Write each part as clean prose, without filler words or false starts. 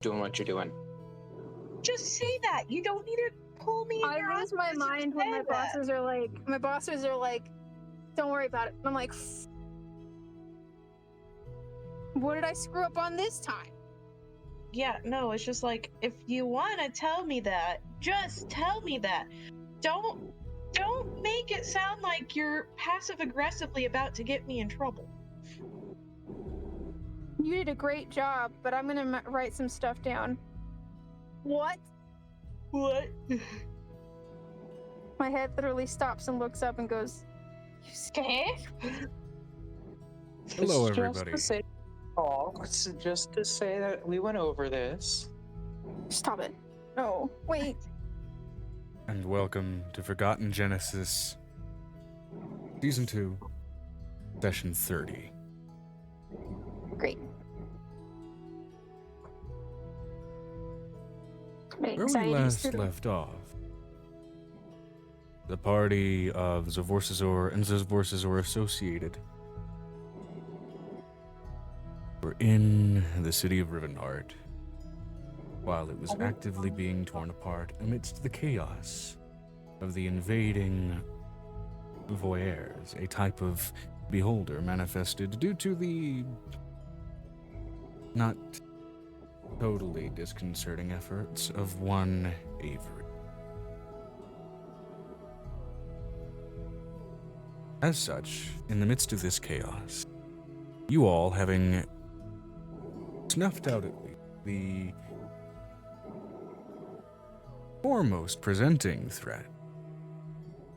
doing what you're doing. Just say that. You don't need to pull me in your I lose my mind when my bosses are like, don't worry about it. And I'm like, what did I screw up on this time? Yeah, no, it's just like, if you want to tell me that, just tell me that. Don't make it sound like you're passive-aggressively about to get me in trouble. You did a great job, but I'm gonna write some stuff down. What? What? My head literally stops and looks up and goes, you scared? Hello, It's everybody. Just to say that we went over this. Stop it. No, wait. And welcome to Forgotten Genesis, Season 2, Session 30. Great. Where we last left off, the party of Zavorsazor and Zavorsazor Associated were in the city of Rivenheart, while it was actively being torn apart amidst the chaos of the invading voyeurs, a type of beholder manifested due to the not totally disconcerting efforts of one Avery. As such, in the midst of this chaos, you all having snuffed out at least the foremost presenting threat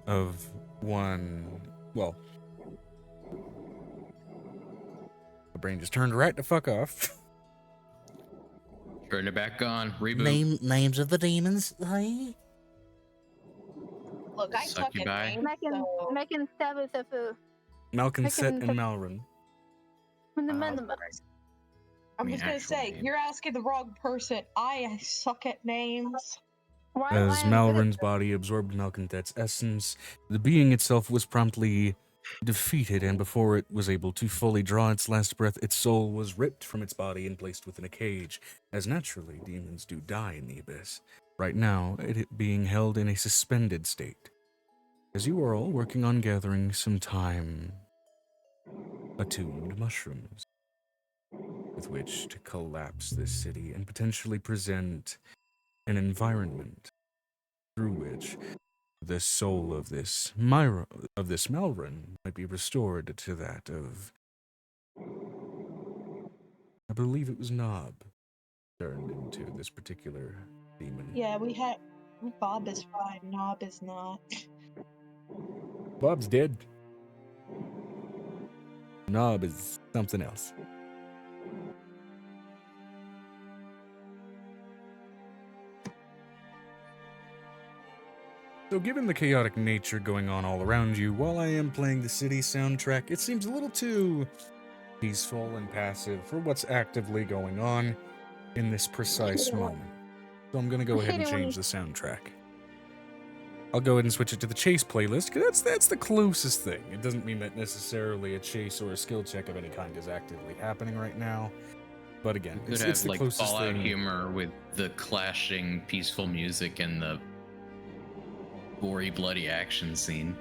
of one, well, the brain just turned right the fuck off. Turn it back on. Reboot. Names of the demons, hey? Look, I suck at Succubi. names, so... Megan Sabathafu. Malconset and Malrin. I'm mean, just gonna actual say, names. you're asking the wrong person. I suck at names. As Malrin's body absorbed Malconthet's essence, the being itself was promptly defeated, and before it was able to fully draw its last breath, its soul was ripped from its body and placed within a cage, as naturally demons do die in the abyss. Right now, it being held in a suspended state. As you are all working on gathering some time-attuned mushrooms with which to collapse this city and potentially present an environment through which the soul of this Malrin might be restored to that of, I believe it was Nob, turned into this particular demon. Yeah, Bob is fine, Knob is not. Bob's dead. Nob is something else. So given the chaotic nature going on all around you, while I am playing the city soundtrack, it seems a little too peaceful and passive for what's actively going on in this precise moment. So I'm going to go ahead and change the soundtrack. I'll go ahead and switch it to the chase playlist, because that's the closest thing. It doesn't mean that necessarily a chase or a skill check of any kind is actively happening right now. But again, Could it's have the like closest Fallout thing. humor with the clashing peaceful music and the gory bloody action scene.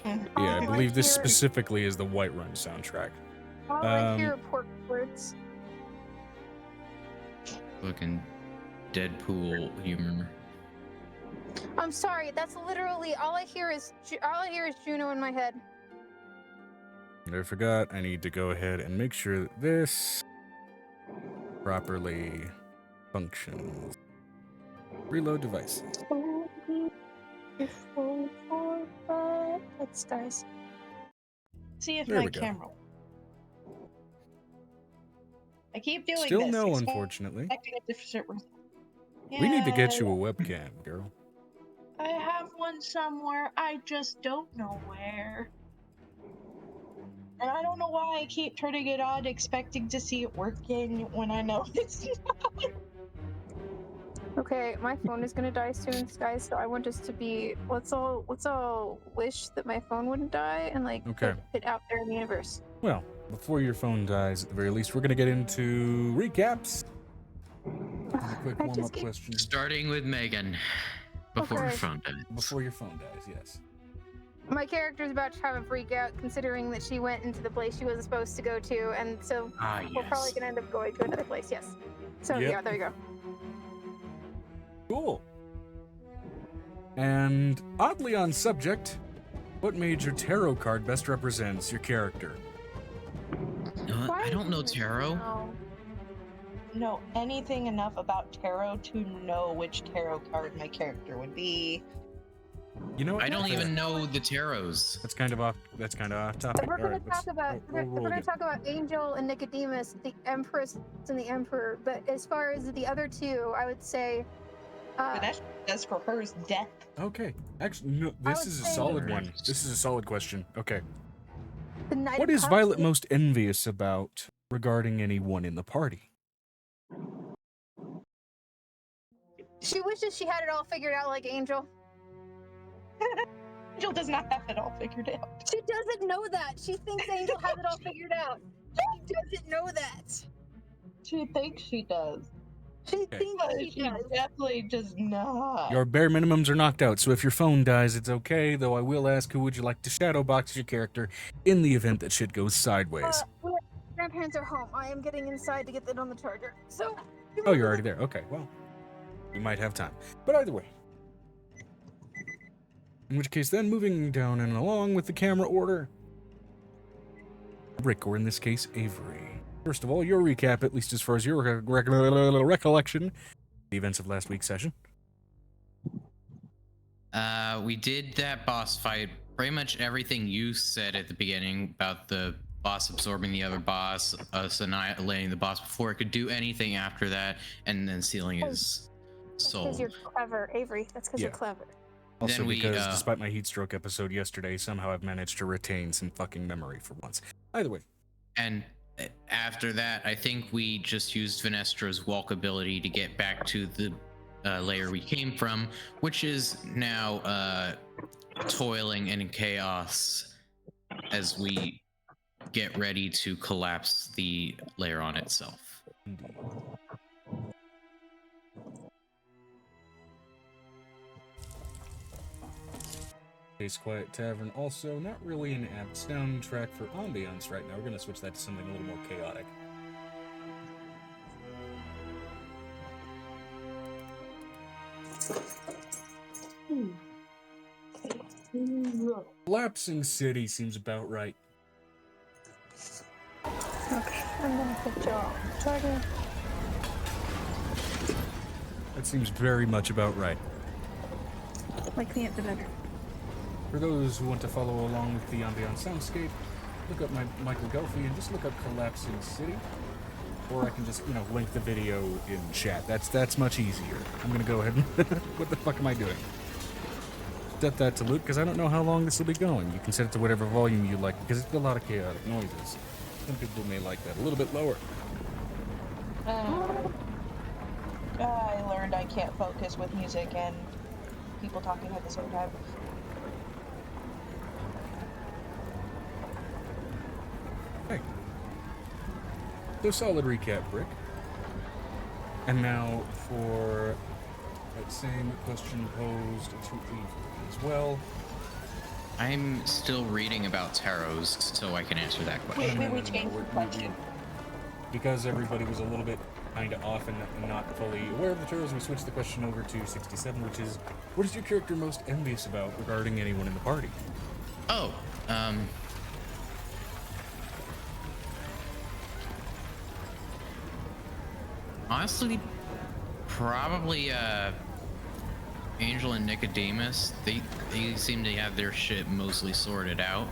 Yeah, I believe this specifically is the Whiterun soundtrack. All I hear are pork words. Fucking Deadpool humor. I'm sorry, that's literally all I hear is Juno in my head. I forgot, I need to go ahead and make sure that this properly functions. Reload devices. That's guys. See if There my we go. camera. I keep doing Still this. no, unfortunately. expecting a different result. We need to get you a Yeah, webcam, girl. I have one somewhere. I just don't know where. And I don't know why I keep turning it on, expecting to see it working when I know it's not. Okay, my phone is gonna die soon, guys. So I want us to be. Let's all wish that my phone wouldn't die and like Okay. put it out there in the universe. Well, before your phone dies, at the very least, we're going to get into recaps A quick I warm-up just keep- question Starting with Megan before Okay. her phone dies. before your phone dies. Yes. My character's about to have a freak out considering that she went into the place she wasn't supposed to go to, and so Ah, we're probably yes. gonna end up going to another place. Yes. So Yep. yeah, there you go. Cool. And oddly on subject, what major tarot card best represents your character? I don't know tarot. Know anything enough about tarot to know which tarot card my character would be. You know what? I don't That's even know the tarots. That's kind of off. That's kind of off topic. If we're All gonna right, talk about we'll if we're roll gonna again. talk about Angel and Nicodemus, the Empress and the Emperor, but as far as the other two, I would say But that's as for hers death. Okay. Actually, no. I This would is a say- solid one. This is a solid question. Okay. the Knight What of is Cups. Violet most envious about regarding anyone in the party? She wishes she had it all figured out like Angel. Angel does not have it all figured out. She doesn't know that. She thinks Angel has it all figured out. She doesn't know that. She thinks she does. She Okay. thinks But she she does. definitely does not. Your bare minimums are knocked out, so if your phone dies, it's okay, though I will ask who would you like to shadow box your character in the event that shit goes sideways. Grandparents are home. I am getting inside to get that on the charger. So. Oh, you're already there. Okay, well, you might have time. But either way. In which case, then, moving down and along with the camera order. Rick, or in this case, Avery. First of all, your recap, at least as far as your recollection, the events of last week's session. We did that boss fight. Pretty much everything you said at the beginning about the boss absorbing the other boss, us annihilating the boss before it could do anything after that, and then sealing his soul. Because you're clever, Avery. That's because Yeah. you're clever. Also, Then we, because despite my heat stroke episode yesterday, somehow I've managed to retain some fucking memory for once. Either way. And after that, I think we just used Venestra's walk ability to get back to the layer we came from, which is now toiling in chaos as we get ready to collapse the layer on itself. Indeed. Space Quiet Tavern, also not really an apt soundtrack for ambiance right now. We're going to switch that to something a little more chaotic. Collapsing City seems about right. Okay, I'm gonna put y'all on the charger. That seems very much about right. Like me at the better. For those who want to follow along with the ambiance soundscape, look up Michael Gelfie and just look up Collapsing City. Or I can just, link the video in chat. That's much easier. I'm gonna go ahead and... What the fuck am I doing? Set that to loop, because I don't know how long this will be going. You can set it to whatever volume you like, because it's a lot of chaotic noises. Some people may like that a little bit lower. I learned I can't focus with music and people talking at the same time. Hey. So solid recap, Brick. And now for that same question posed to Avery as well. I'm still reading about tarots, so I can answer that question. Wait, we changed the question. Because everybody was a little bit kind of off and not fully aware of the tarots, we switched the question over to 67, which is, what is your character most envious about regarding anyone in the party? Oh, honestly, probably Angel and Nicodemus. They seem to have their shit mostly sorted out,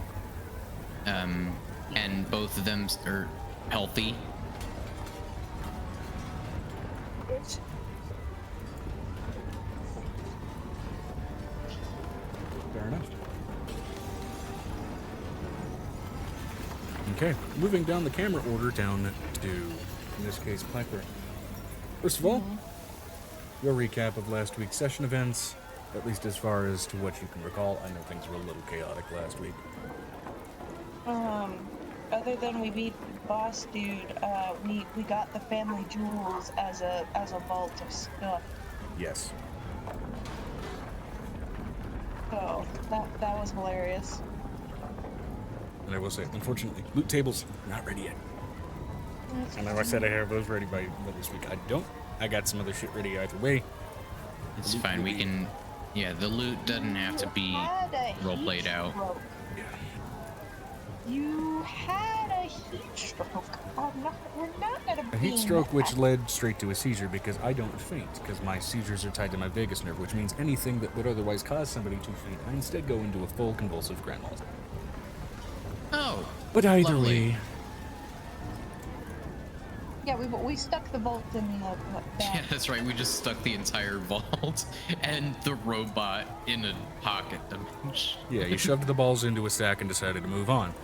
and both of them are healthy. Fair enough. Okay, moving down the camera order down to, in this case, Piper. First of all, your recap of last week's session events, at least as far as to what you can recall. I know things were a little chaotic last week. other than we beat the boss dude, we got the family jewels as a vault of stuff. Yes. So that was hilarious. And I will say, unfortunately, loot tables not ready yet. I know I said I have those ready by this week. I don't. I got some other shit ready either way. It's fine. We can. Yeah, the loot doesn't have to be role played out. Yeah. You had a heat stroke. We're not gonna A heat stroke which led straight to a seizure because I don't faint because my seizures are tied to my vagus nerve, which means anything that would otherwise cause somebody to faint, I instead go into a full convulsive grand mal. Oh. But either lovely. way. Yeah, we stuck the vault in the Yeah, bag. that's right. We just stuck the entire vault and the robot in a pocket dimension. Yeah, you shoved the balls into a sack and decided to move on.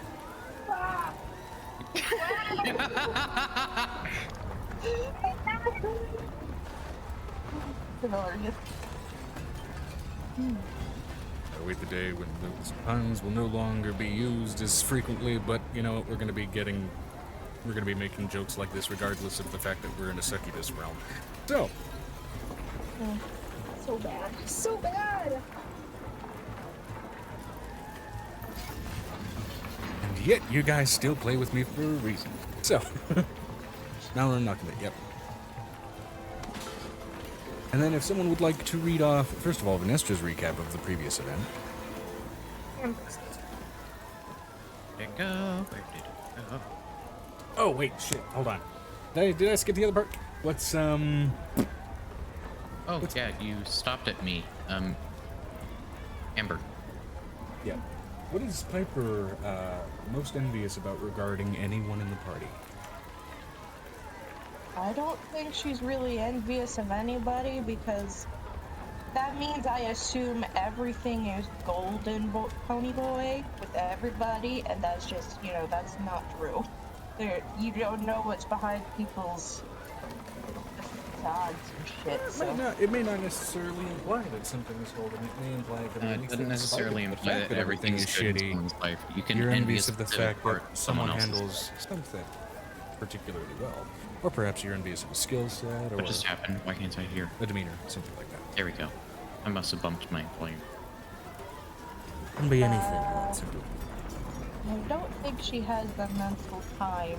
Hilarious. I wait the day when those puns will no longer be used as frequently, but you know what, we're gonna be making jokes like this regardless of the fact that we're in a succubus realm. So, So bad. So bad. and yet you guys still play with me for a reason. So, now we're not gonna, yep. And then if someone would like to read off, first of all, Vanestra's recap of the previous event. Where'd it go? Where did it go? Oh, wait, shit, hold on. Did I skip the other part? What's, Oh, yeah, you stopped at me. Amber. yeah. What is Piper most envious about regarding anyone in the party? I don't think she's really envious of anybody because that means I assume everything is golden pony boy with everybody, and that's just, that's not true. You don't know what's behind people's facades and shit. So. It may not necessarily imply that something is golden. It may imply that It doesn't necessarily imply that everything is good in shitty. someone's life. You can You're envious envious of the specific fact part that of someone else's handles life. something particularly well. Or perhaps you're envious of a skill set or What just happened? Why can't I hear? a demeanor, something like that. There we go. I must have bumped my volume. Can be anything, not simple. I don't think she has the mental time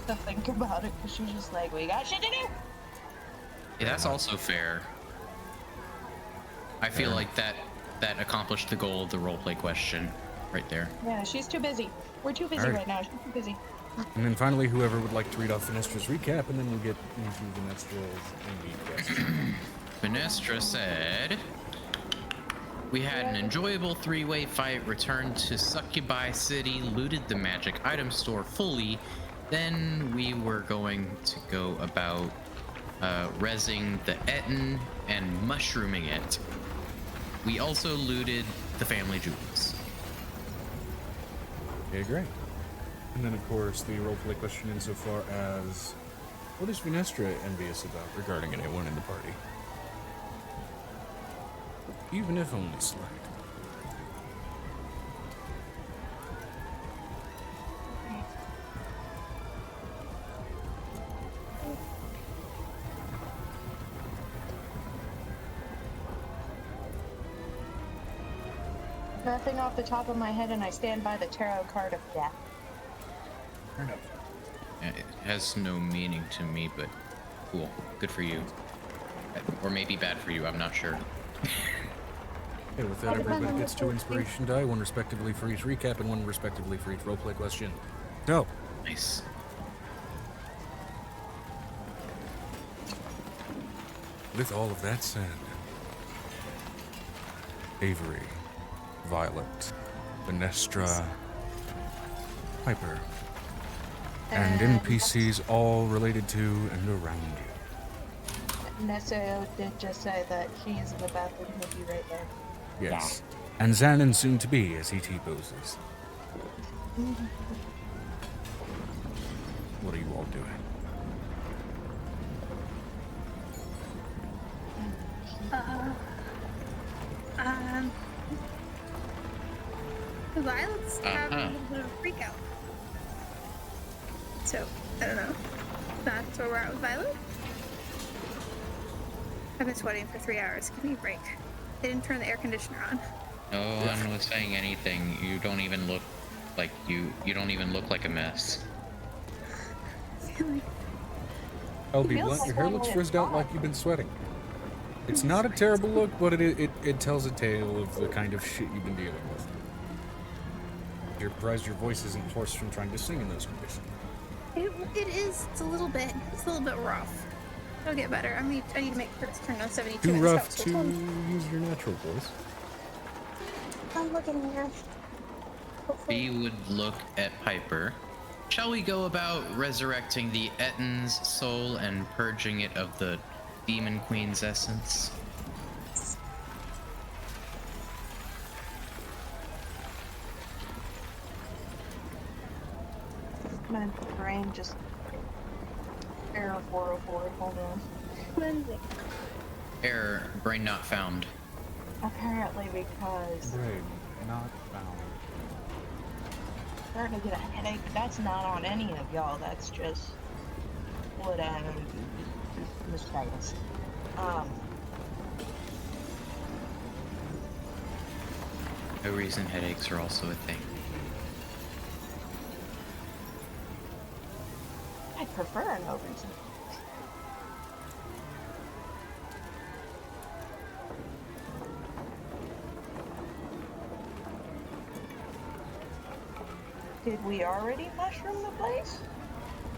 to think about it because she's just like, we got shit to do. Yeah, that's also fair. I feel like that accomplished the goal of the roleplay question right there. Yeah, she's too busy. We're too busy Alright. right now. She's too busy. And then finally, whoever would like to read off Vanestra's recap, and then we'll get into Vanestra's MD question. Vanestra said, we had an enjoyable three-way fight, returned to Succubi City, looted the magic item store fully, then we were going to go about rezzing the Etten and mushrooming it. We also looted the family jewels. Okay, great. And then, of course, the roleplay question insofar as, what is Vanestra envious about regarding anyone in the party? Even if only slight. Nothing off the top of my head, and I stand by the tarot card of death. Fair enough. It has no meaning to me, but cool. Good for you. Or maybe bad for you, I'm not sure. Okay, with that, everybody gets 2 inspiration die, 1 respectively for each recap and 1 respectively for each roleplay question. Go! Nice. With all of that said, Avery, Violet, Vanestra, Piper, and NPCs all related to and around you. Nesso did just say that he's in the bathroom with you right there. Yes. And Xanon soon to be as he T-poses. What are you all doing? Violet's having a little bit of a freak out. So, I don't know. That's where we're at with Violet. I've been sweating for 3 hours. Give me a break. They didn't turn the air conditioner on. No one was saying anything. You don't even look like you don't even look like a mess. Really? I'll be feels blunt, like your hair one looks when frizzed it's out like hot. you've been sweating. It's not a terrible look, but it tells a tale of the kind of shit you've been dealing with. You're surprised your voice isn't hoarse from trying to sing in those conditions. It is. It's a little bit rough. It'll get better. I need to make sure it's turned on 72. Too and rough stuff, to so use your natural voice. I'm looking here. We would look at Piper. Shall we go about resurrecting the Ettin's soul and purging it of the Demon Queen's essence? My brain just error 404. Hold on. Cleansing. Error, brain not found. Apparently because Brain not found. I'm starting to get a headache, but that's not on any of y'all. That's just what mistakes. No reason headaches are also a thing. I prefer no reason. Did we already mushroom the place?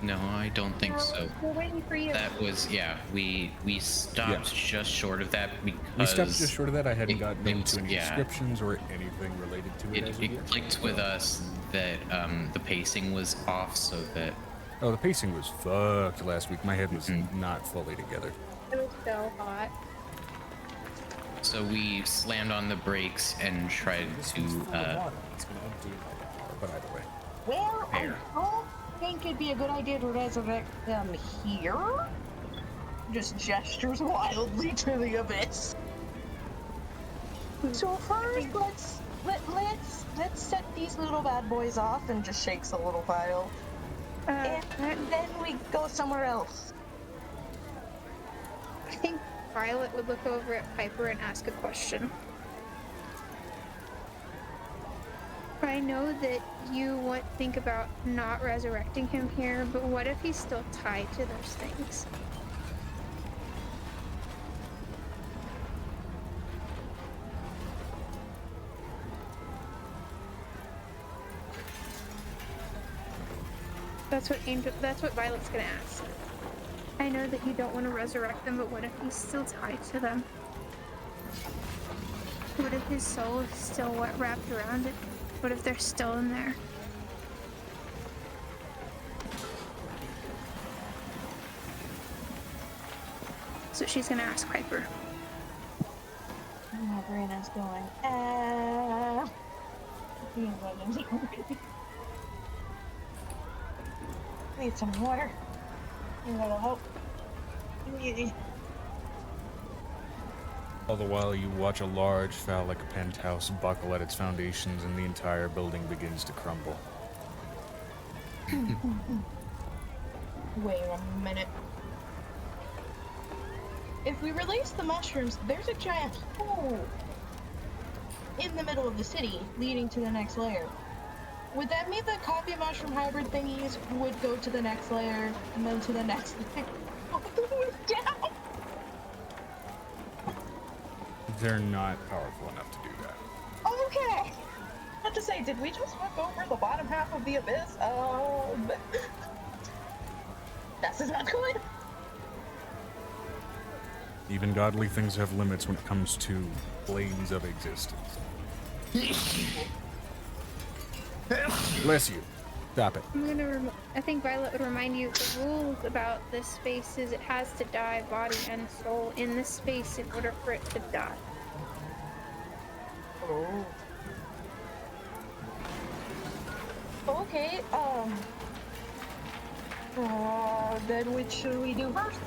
No, I don't think so. We're waiting for you. That was, yeah, we stopped just short of that because We stopped just short of that. I hadn't it- gotten it into was- any yeah. descriptions or anything related to it, as of it yet. clicked with us that the pacing was off, so that Oh, the pacing was fucked last week. My head was Mhm. not fully together. It was so hot. so we slammed on the brakes and tried This to one's full of water. It's gonna empty in like an hour, but either way. Well, Fair. I don't think it'd be a good idea to resurrect them here. Just gestures wildly to the abyss. So first, let's set these little bad boys off and just shakes a little pile, and then we go somewhere else. I think Violet would look over at Piper and ask a question. I know that you think about not resurrecting him here, but what if he's still tied to those things? That's what Violet's gonna ask. I know that you don't want to resurrect them, but what if he's still tied to them? What if his soul is still wrapped around it? What if they're still in there? So she's gonna ask Piper. My brain is going. Need some water. That'll help. All the while, you watch a large, phallic penthouse buckle at its foundations, and the entire building begins to crumble. Wait a minute. If we release the mushrooms, there's a giant hole in the middle of the city leading to the next layer. Would that mean the coffee mushroom hybrid thingies would go to the next layer and then to the next layer? All the way down? They're not powerful enough to do that. Okay. I have to say, did we just look over the bottom half of the abyss? This is not good. Even godly things have limits when it comes to planes of existence. Bless you. Stop it. I think Violet would remind you the rules about this space is it has to die, body and soul, in this space in order for it to die. Oh. Okay, then which should we do first?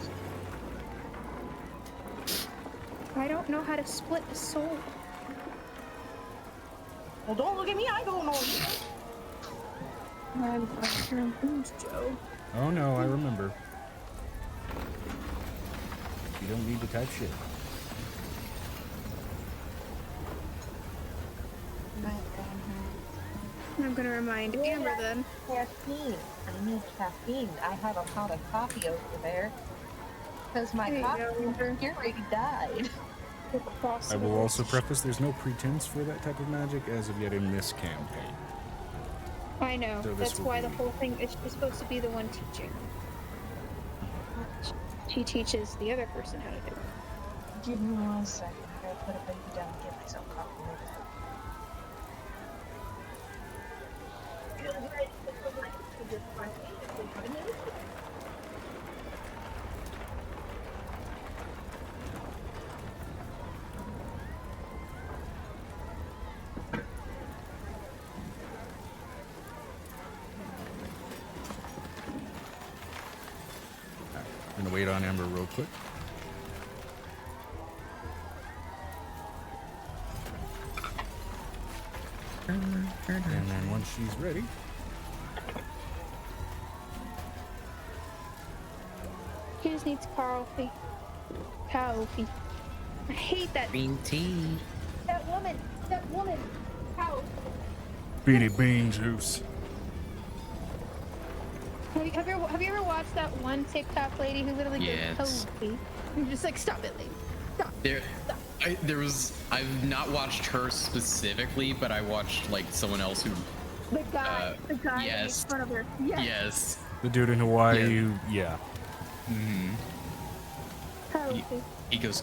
I don't know how to split a soul. Well, don't look at me, I don't know. I'm Joe. Oh no, I remember. You don't need to type shit. I'm gonna remind Amber then. Caffeine. I need caffeine. I have a pot of coffee over there. Because my There you coffee go, Amber. already died. I will also preface there's no pretense for that type of magic as of yet in this campaign. I know. So this That's will why be- the whole thing is she's supposed to be the one teaching. She teaches the other person how to do it. Give me 1 second. I gotta put a baby down and get myself coffee. I'm gonna wait on Amber real quick. And then once she's ready, She just needs coffee. Coffee. I hate that. Green tea. That woman. That woman. Cow. Beanie Bean Juice. Have you ever watched that one TikTok lady who literally Yes. goes coffee? You're just like, stop it, lady. Stop. I've not watched her specifically, but I watched like someone else who. The guy that makes yes. fun of her. Yes. Yes. The dude in Hawaii Yeah. who, yeah. Coffee. He goes,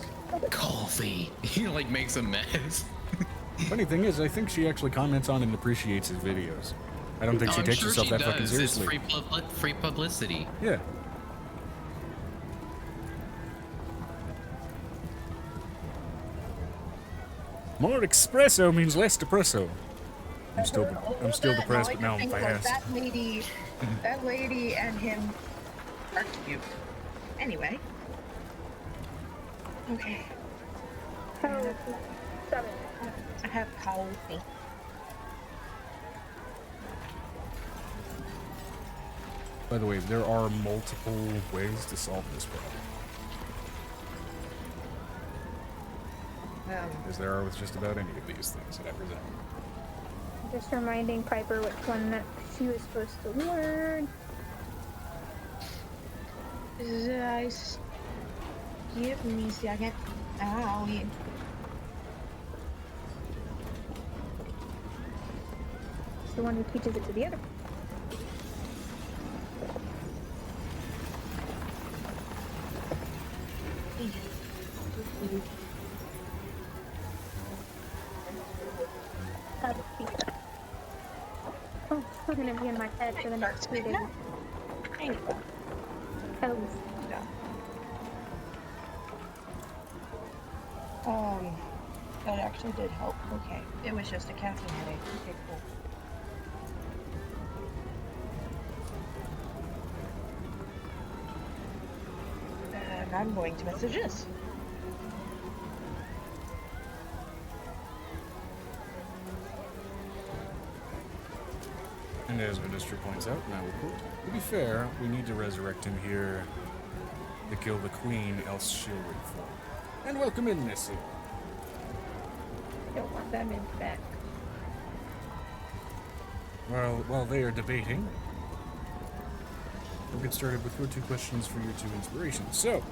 coffee. He like makes a mess. Funny thing is, I think she actually comments on and appreciates his videos. I don't think she I'm takes sure herself she that fucking does. seriously. It's free publicity. Yeah. More espresso means less depresso. I'm still depressed, but now I'm fast. That lady and him are cute. Anyway. Okay. Coffee. Stop it. I have coffee. By the way, there are multiple ways to solve this problem, as there are with just about any of these things that I present. Just reminding Piper which one that she was supposed to learn. Just give me a second. Owie. It's the one who teaches it to the other. Oh, we're gonna be in my head for the next 2 days. Oh, That actually did help. Okay. It was just a caffeine headache. Okay, cool. And I'm going to message this. And as Minister points out, and I will quote, to be fair, we need to resurrect him here to kill the queen, else she'll reform. And welcome in, Nessie. don't want that in back. While they are debating, we'll get started with your 2 questions for your 2 inspirations. So,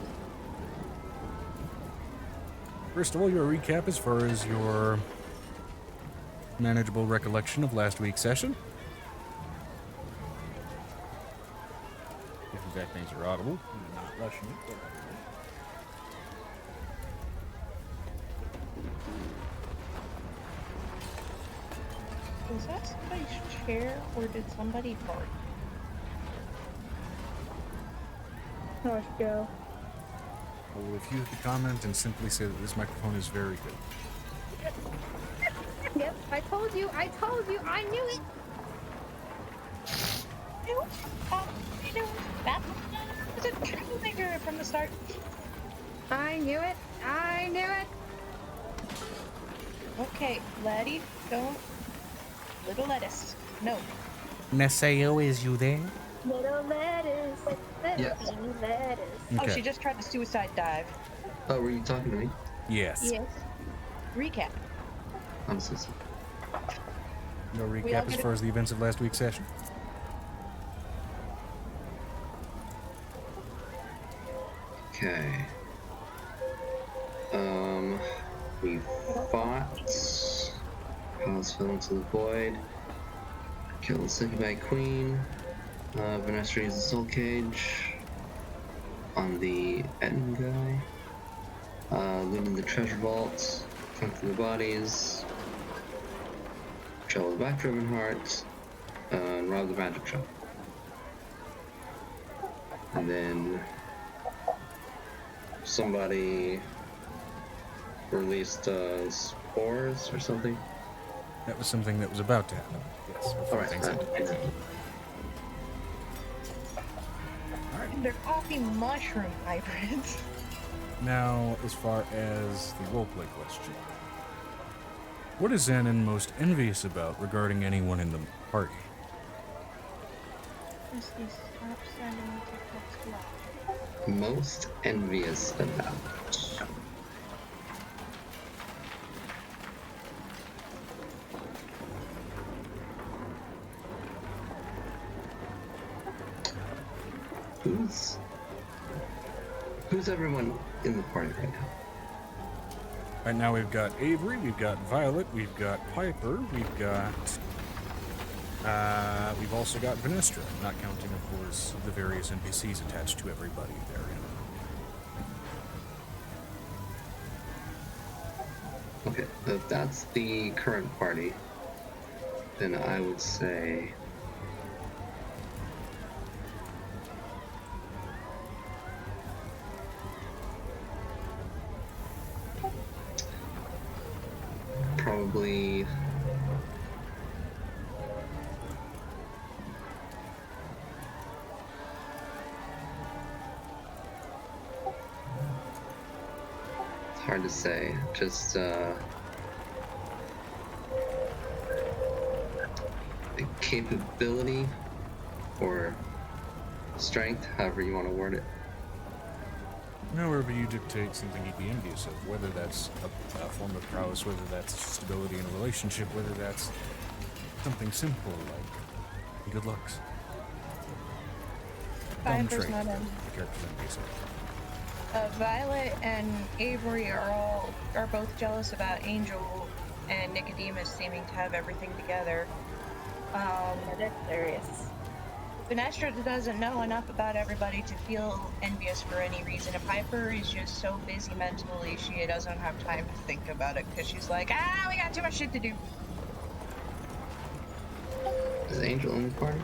first of all, your recap as far as your manageable recollection of last week's session. If in fact things are audible, I'm not rushing it. But Was that somebody's chair or did somebody fart? Oh, it's Joe. I will refuse the comment and simply say that this microphone is very good. Yep, I told you, I knew it! That was a troublemaker from the start. I knew it! Okay, Letty, don't. Little lettuce. No. Neseo, is you there? Little lettuce, little Yes. teeny lettuce. Oh, Okay. she just tried to suicide dive. Oh, were you talking to me? Yes. Yes. Recap. I'm so sorry. No We all recap as get far as the events of last week's session. Okay. We fought. Palace fell into the void. Killed the Syncubate Queen. Vanessa used the Soul Cage on the Etten guy. Looted the treasure vault. Collected the bodies. Killed the back-driven heart. And robbed the magic shop. And then somebody released spores or something. That was something that was about to happen. Yes. before Alright, things ended. They're coffee mushroom hybrids. Now, as far as the roleplay question, what is Xanon most envious about regarding anyone in the party? Misty, stop sending me TikToks to us. Most envious about. Who's everyone in the party right now? Right now we've got Avery, we've got Violet, we've got Piper, we've also got Venestra, not counting, of course, the various NPCs attached to everybody therein. Okay, if that's the current party, then I would say probably it's hard to say. Just capability or strength, however you want to word it. However you dictate something you'd be envious of, whether that's a form of prowess, whether that's stability in a relationship, whether that's something simple like good looks. Dumb Piper's trait. not in. The character's envious of. Violet and Avery are both jealous about Angel and Nicodemus seeming to have everything together. That's hilarious. Vanessa doesn't know enough about everybody to feel envious for any reason. And Piper is just so busy mentally, she doesn't have time to think about it because she's like, we got too much shit to do. Is Angel in the party?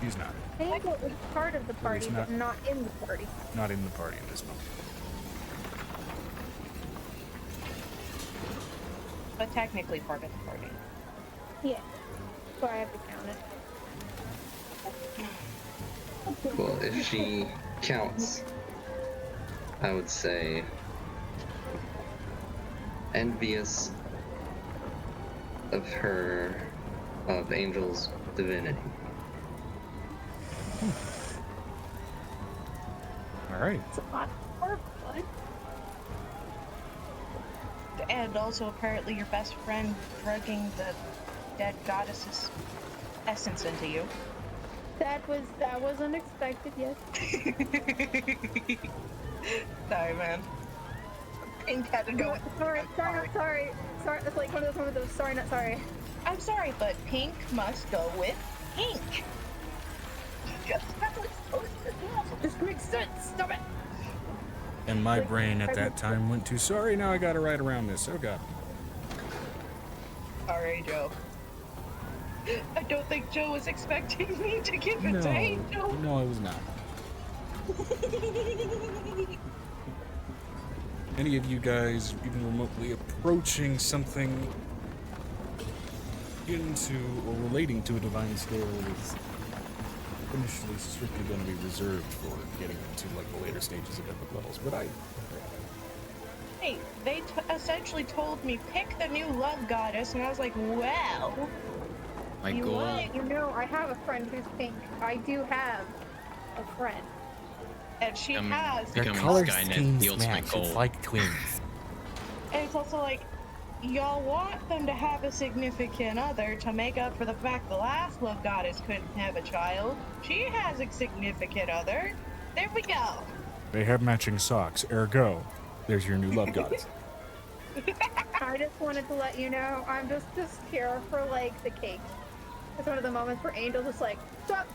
He's not. Angel is part of the party, not. but not in the party. Not in the party at this moment. But technically part of the party. Yeah. So I have to count it. Well, if she counts, I would say envious of Angel's divinity. Alright. It's a lot of blood. And also apparently your best friend drugging the dead goddess's essence into you. That was unexpected, yes. Sorry, man. Pink had to go. Sorry. It's like one of those. Sorry, not sorry. I'm sorry, but Pink must go with Pink. Just how it's supposed to go. This makes sense. Stop it. And my brain at that time went to, sorry, now I gotta write around this. Oh god. Sorry, Joe. I don't think Joe was expecting me to give it to Angel. No, I was not. Any of you guys even remotely approaching something into or relating to a divine scale is initially strictly going to be reserved for getting into like the later stages of epic levels, but Hey, they essentially told me pick the new love goddess, and I was like, well, My You goal. want, you know, I have a friend who's pink. I do have a friend. And she Um, has. Their Becoming color Skynet, schemes the ultimate match. goal. It's like twins. And it's also like, y'all want them to have a significant other to make up for the fact the last love goddess couldn't have a child. She has a significant other. There we go. They have matching socks, ergo, there's your new love goddess. I just wanted to let you know, I'm just here for like the cake. It's one of the moments where Angel just like, stop.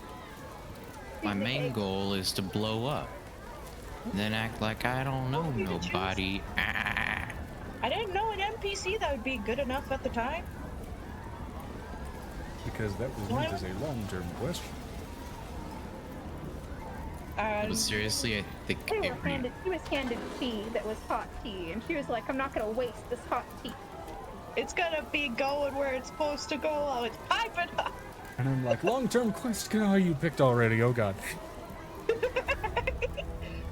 My main goal is to blow up. Then act like I don't know nobody. Ah. I didn't know an NPC that would be good enough at the time. Because that was meant as a long-term question. But seriously, I think She it was handed tea that was hot tea, and she was like, I'm not gonna waste this hot tea. It's gonna be going where it's supposed to go. Oh, it's piping up. And I'm like, long-term question, oh, you picked already, oh god.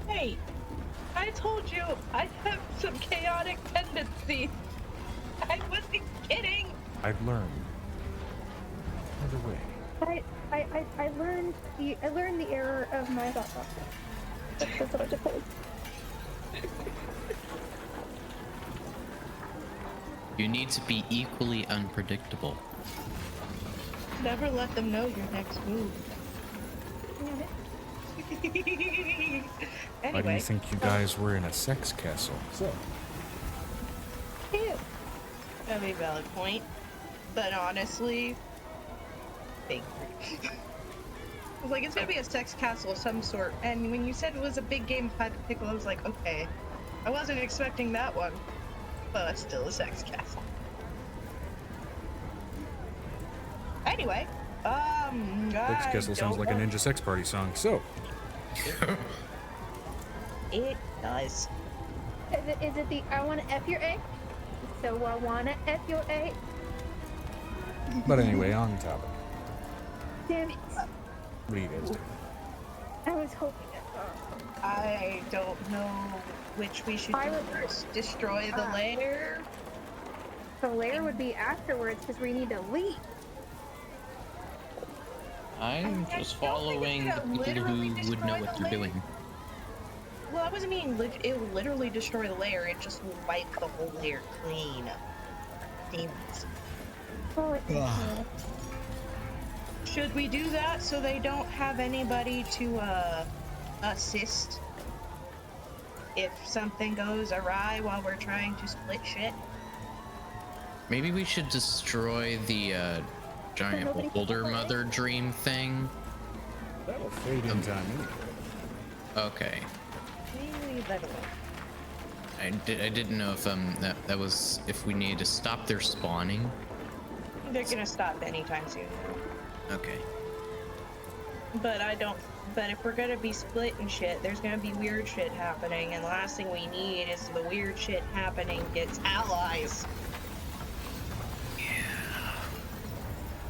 Hey, I told you I have some chaotic tendencies. I wasn't kidding. I've learned. By the way, I learned the error of my thought process. That's what I just told. You need to be equally unpredictable. Never let them know your next move. Damn it. why do you think you guys were in a sex castle? So, Ew. That'd be a valid point. But honestly, fake. I was like, it's gonna be a sex castle of some sort. And when you said it was a big game of hide and pickle, I was like, okay. I wasn't expecting that one. But it's still a sex castle. Anyway, sex castle sounds like a ninja sex party song, so. It does. Is it the I wanna F your A? So I wanna F your A? But anyway, on topic. Damn it. What do you guys do? I was hoping it. I don't know which we should I do would- first. Destroy the lair. The lair would be afterwards because we need to leave. I'm I just don't think following it's the gonna people literally who would destroy know what the they're lair. doing. Well, I wasn't meaning it will literally destroy the lair. It just will wipe the whole lair clean. Demons. Oh, Should we do that so they don't have anybody to assist if something goes awry while we're trying to split shit? Maybe we should destroy the giant nobody can boulder play? mother dream thing. That'll fade in time anyway. Okay. We leave that alone. I didn't know if that was if we needed to stop their spawning. They're gonna stop anytime soon. Okay. But if we're gonna be split and shit, there's gonna be weird shit happening, and the last thing we need is the weird shit happening gets allies.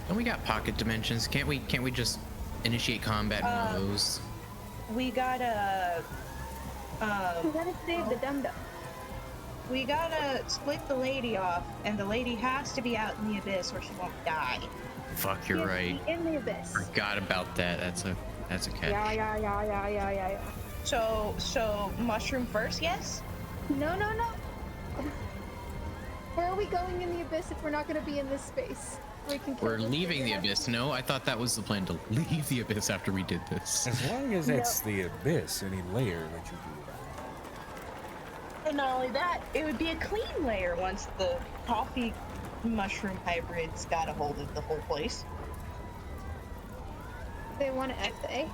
And we got pocket dimensions. Can't we just initiate combat in one of those? We gotta, we gotta save the dum-dum. we gotta split the lady off, and the lady has to be out in the abyss or she won't die. Fuck, you're right. In the abyss. Forgot about that. That's a catch. Yeah. So mushroom first, yes? No. Where are we going in the abyss if we're not gonna be in this space? We can kill We're this leaving the thing. abyss. No, I thought that was the plan, to leave the abyss after we did this. As long as it's the abyss, any layer that you do. And not only that, it would be a clean layer once the coffee mushroom hybrids got a hold of the whole place. They want to F the A.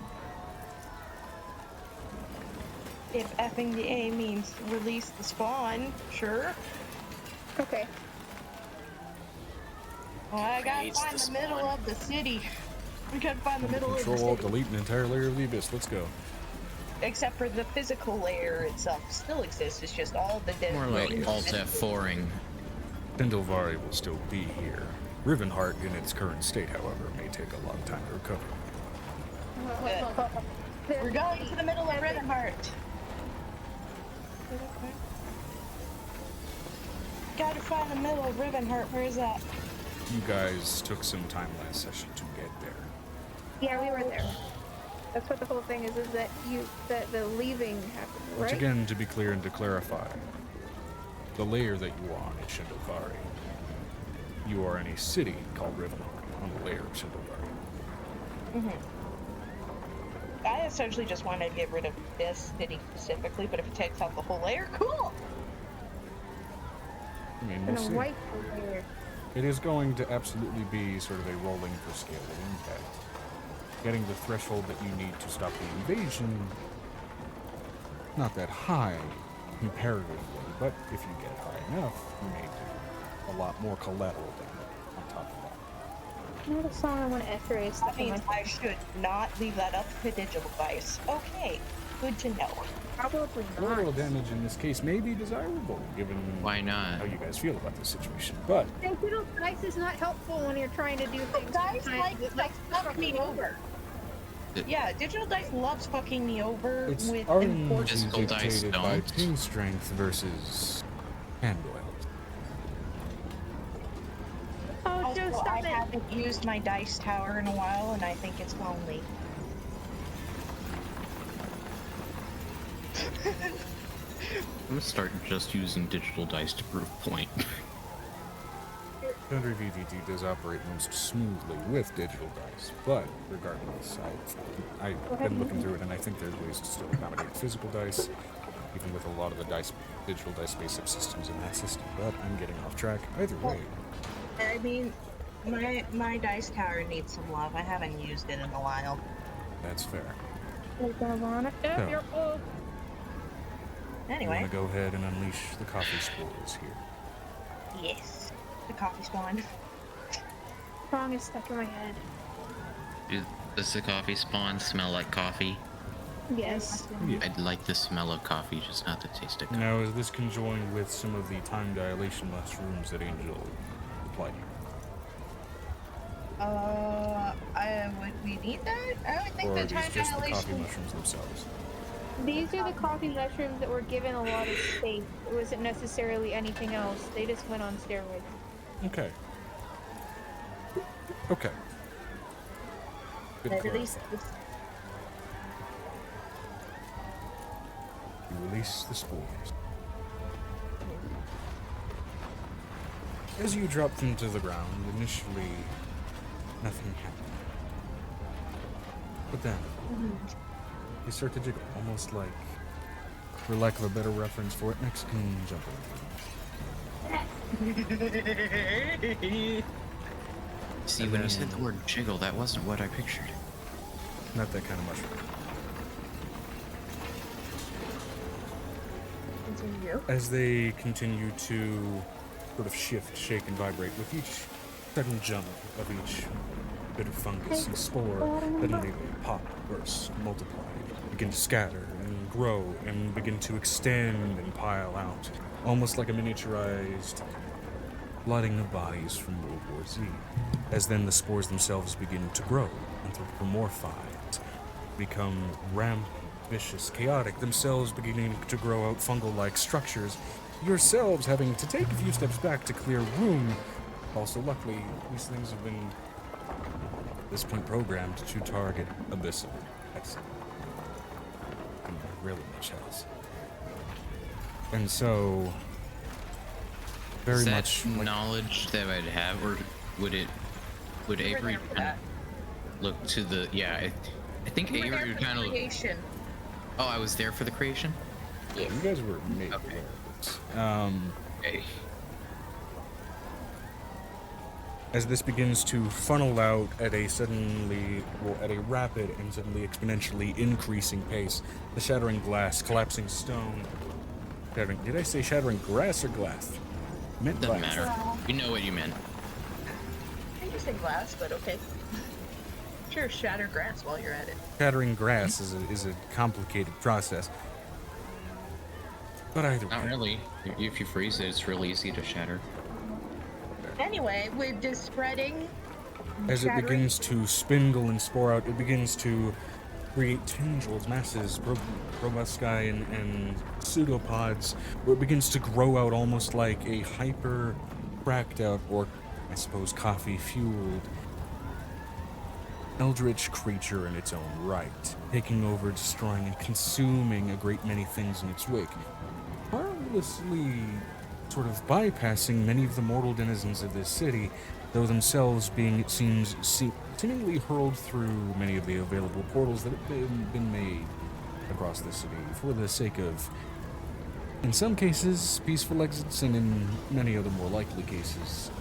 If effing the A means release the spawn, sure. Okay. Well, I gotta Creates find the the middle spawn. of the city. We gotta find the middle of the Control Alt city. Delete an entire layer of the abyss. Let's go. Except for the physical layer itself still exists. It's just all the dead. More like buildings. Alt F4ing. Tindalvari will still be here. Rivenheart, in its current state, however, may take a long time to recover. We're going to the middle of Rivenheart. Gotta find the middle of Rivenheart. Where is that? you guys took some time last session to get there. Yeah, we were there. That's what the whole thing is that the leaving happened, right? Which again, to be clear and to clarify, the layer that you are on is Shindovari. You are in a city called Rivenari, on the layer of Shindovari. I essentially just want to get rid of this city specifically, but if it takes out the whole layer, cool! I mean, And we'll a see. white layer. It is going to absolutely be sort of a rolling for scale of impact. Getting the threshold that you need to stop the invasion, not that high comparatively, but if you get high enough, you may do a lot more collateral damage on top of that. Not a song I want to echo is That stuck in my means I should not leave that up to digital dice. Okay, good to know. Probably Collateral not. damage in this case may be desirable, given Why not? how you guys feel about this situation, but Digital dice is not helpful when you're trying to do things. Dice sometimes. like to fuck me over. Yeah, digital dice loves fucking me over it's with RNG important. Physical dice dictated by don't. ping strength versus hand oil. Oh, Joe, Also, I stop it. haven't used my dice tower in a while, and I think it's lonely. I'm gonna start just using digital dice to prove point. Foundry VVD does operate most smoothly with digital dice, but regardless, I've been looking through it, and I think there's ways to still accommodate physical dice, even with a lot of the digital dice-based subsystems in that system. But I'm getting off track. Either way, I mean, my dice tower needs some love. I haven't used it in a while. that's fair. You're gonna wanna. So- You're full. I'm Anyway, gonna go ahead and unleash the coffee spores here. yes, the coffee spawn. Song is stuck in my head. Does the coffee spawn smell like coffee? Yes. I'd like the smell of coffee, just not the taste of coffee. Now, is this conjoined with some of the time dilation mushrooms that Angel applied? Would we need that? I don't think Or the are these time just the coffee dilation. mushrooms themselves? These are the coffee mushrooms that were given a lot of space. It wasn't necessarily anything else. They just went on steroids. Okay. Okay. Good At clarify. least it's You release the spores. As you drop them to the ground, initially, nothing happened. But then, they start to jiggle, almost like, for lack of a better reference for it, Mexican jumping. See, And when you then- said the word jiggle, that wasn't what I pictured. Not that kind of mushroom. continue. As they continue to sort of shift, shake, and vibrate with each sudden jump of each bit of fungus and spore, suddenly they pop, burst, multiply, begin to scatter and grow and begin to extend and pile out, almost like a miniaturized flooding of bodies from World War Z. As then the spores themselves begin to grow, anthropomorphize, become rampant, vicious, chaotic, themselves beginning to grow out fungal-like structures, yourselves having to take a few steps back to clear room. Also, luckily, these things have been, at this point, programmed to target abyssal. That's really much else. And so, very Is that much like, knowledge that I'd have, or would Avery there for kind that. of look to the? Yeah, I think We were there Avery for would kind of. creation. Oh, I was there for the creation. you guys were made Okay. aware of this. Okay. As this begins to funnel out at a rapid and suddenly exponentially increasing pace, the shattering glass, collapsing stone, did I say shattering grass or glass? I meant Doesn't glass. matter. You know what you meant. I think you said glass, but okay. Sure, shatter grass while you're at it. Shattering grass is a complicated process. But either Not way, really. If you freeze it, it's real easy to shatter. Anyway, with this spreading, as it shattering- begins to spindle and spore out, it begins to create tendrils, masses, probosci, and pseudopods, where it begins to grow out almost like a hyper cracked out or I suppose, coffee-fueled eldritch creature in its own right, taking over, destroying, and consuming a great many things in its wake, harmlessly sort of bypassing many of the mortal denizens of this city, though themselves being, it seems, seemingly hurled through many of the available portals that have been made across the city for the sake of, in some cases, peaceful exits, and in many other more likely cases,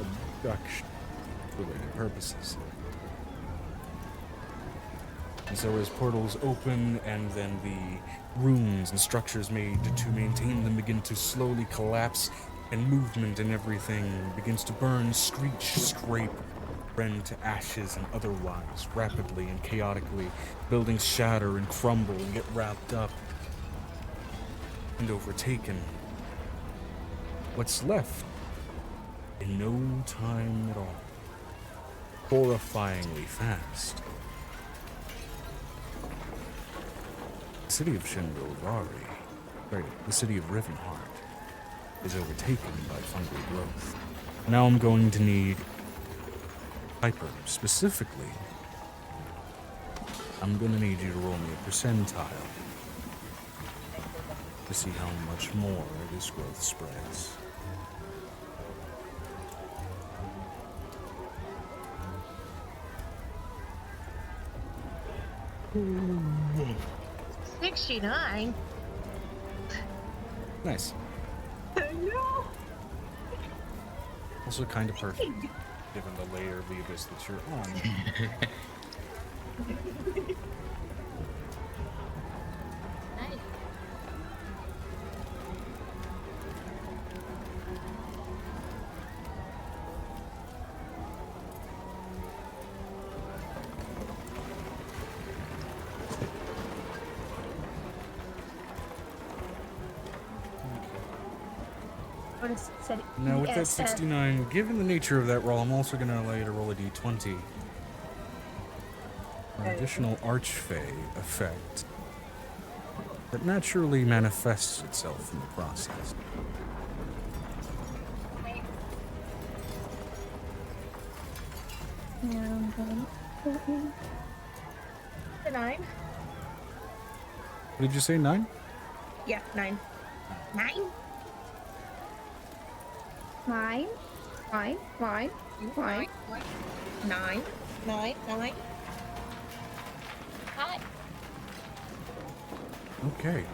abduction-related purposes. And so as portals open and then the runes and structures made to maintain them begin to slowly collapse, and movement and everything begins to burn, screech, scrape, rend to ashes and otherwise, rapidly and chaotically, buildings shatter and crumble and get wrapped up and overtaken. What's left in no time at all, horrifyingly fast. The city of Shindovari, the city of Rivenheart, is overtaken by fungal growth. Now I'm going to need Piper, specifically. I'm going to need you to roll me a percentile to see how much more this growth spreads. Ooh. 69. Nice. No. Also kind of perfect, given the layer of the abyss that you're on. Now with that 69, given the nature of that roll, I'm also going to allow you to roll a d20. An additional archfey effect that naturally manifests itself in the process. The 9. What did you say, 9? Yeah, 9. 9? Why? 9. 9. Hi. Okay.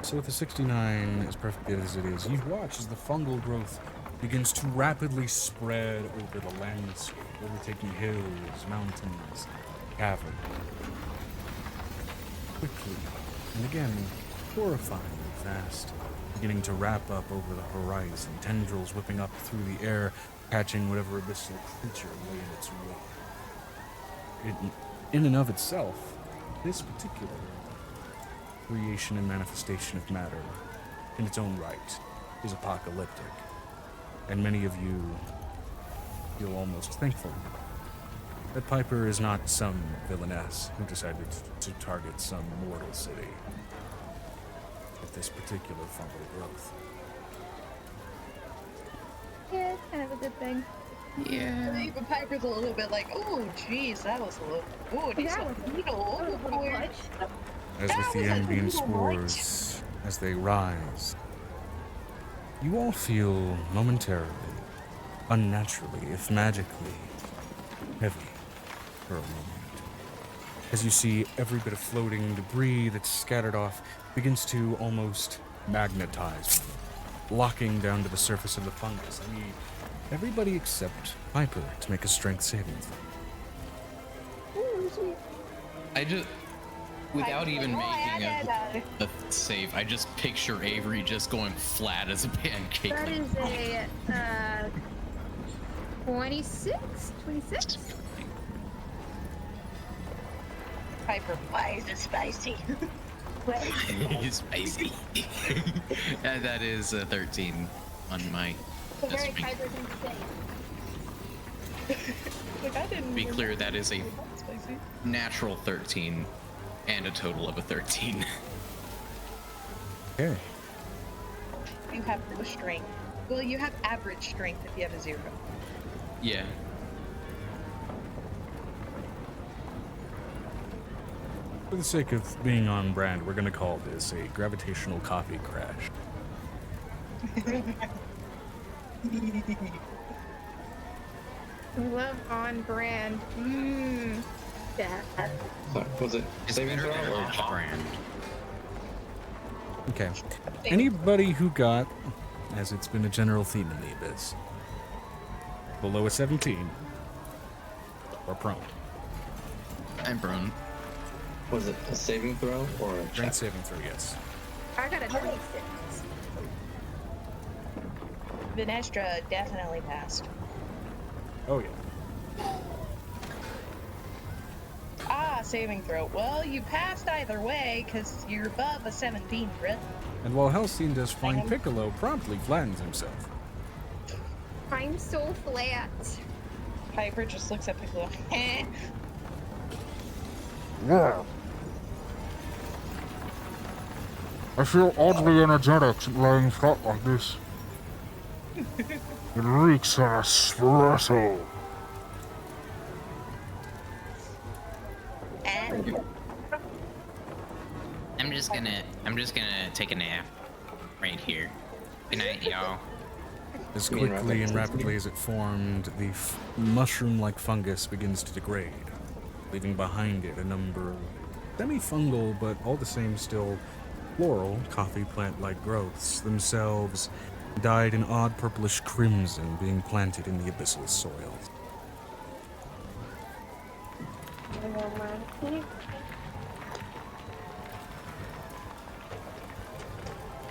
So with the 69 as perfectly as it is, you watch as the fungal growth begins to rapidly spread over the landscape, overtaking hills, mountains, caverns. Quickly, and again, horrifyingly fast, beginning to wrap up over the horizon, tendrils whipping up through the air, catching whatever abyssal creature lay in its way. In and of itself, this particular creation and manifestation of matter, in its own right, is apocalyptic. And many of you feel almost thankful that Piper is not some villainess who decided to target some mortal city with this particular fungal growth. Yeah, it's kind of a good thing. Yeah. Even Piper's a little bit like, oh, jeez, that was a little. Oh, these That are was needle. a little much. As That with the was a ambient little spores, as they rise, you all feel momentarily, unnaturally, if magically, heavy for a moment. As you see every bit of floating debris that's scattered off begins to almost magnetize, locking down to the surface of the fungus. I need everybody except Piper to make a strength saving throw. I just, without even making a save, I just picture Avery just going flat as a pancake. That is a 26? Piper, why is it spicy? Spicy. And that is a 13 on my. It's a very strength. Piper thing to say. Like, I didn't Be clear, that is a spicy. natural 13 and a total of a 13. Okay. You have no strength. Well, you have average strength if you have a 0. Yeah. For the sake of being on brand, we're gonna call this a gravitational coffee crash. Love on brand. Mmm. Yeah. Sorry, was it It's saving better throw than or off check? brand. Okay. Anybody who got, as it's been a general theme in the Abyss, below a 17 or prone. I'm prone. Was it a saving throw or a check? Strength saving throw, yes. I got a 26. Venestra definitely passed. Oh yeah. Ah, saving throw. Well, you passed either way, because you're above a 17, Brit. And while Halcyon does fine, Hang on. Piccolo promptly flattens himself. I'm so flat. Piper just looks at Piccolo. Wow. I feel oddly energetic laying flat like this. It reeks of espresso. I'm just gonna take a nap right here. Good night, y'all. As You mean quickly and rapid rapidly as it formed, the mushroom-like fungus begins to degrade, leaving behind it a number of semi-fungal, but all the same still floral, coffee plant-like growths, themselves dyed an odd purplish crimson, being planted in the abyssal soil.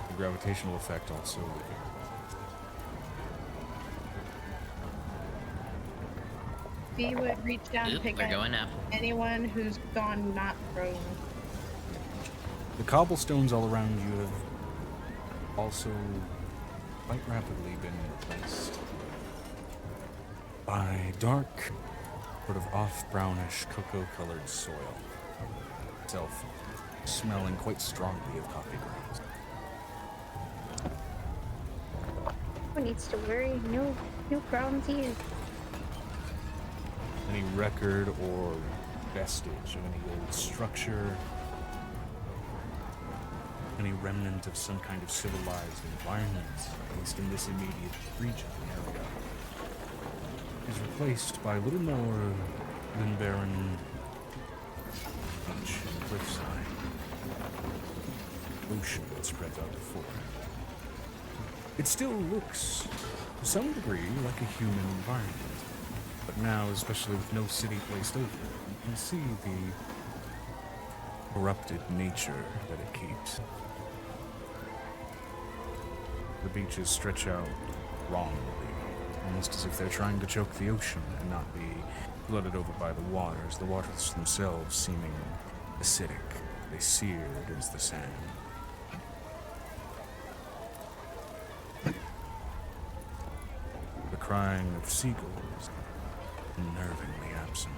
The gravitational effect also leaving. B would reach down and Oop, pick we're up going up. anyone who's gone not prone. The cobblestones all around you have also quite rapidly been replaced by dark, sort of off-brownish, cocoa-colored soil, itself smelling quite strongly of coffee grounds. Who needs to worry? No problems here. Any record or vestige of any old structure, any remnant of some kind of civilized environment, at least in this immediate region area, is replaced by little more than barren beach and cliffside. Ocean that spreads out before it. It still looks, to some degree, like a human environment. But now, especially with no city placed over it, you can see the corrupted nature that it keeps. The beaches stretch out wrongly, almost as if they're trying to choke the ocean and not be flooded over by the waters themselves seeming acidic, they seared as the sand. The crying of seagulls, unnervingly absent.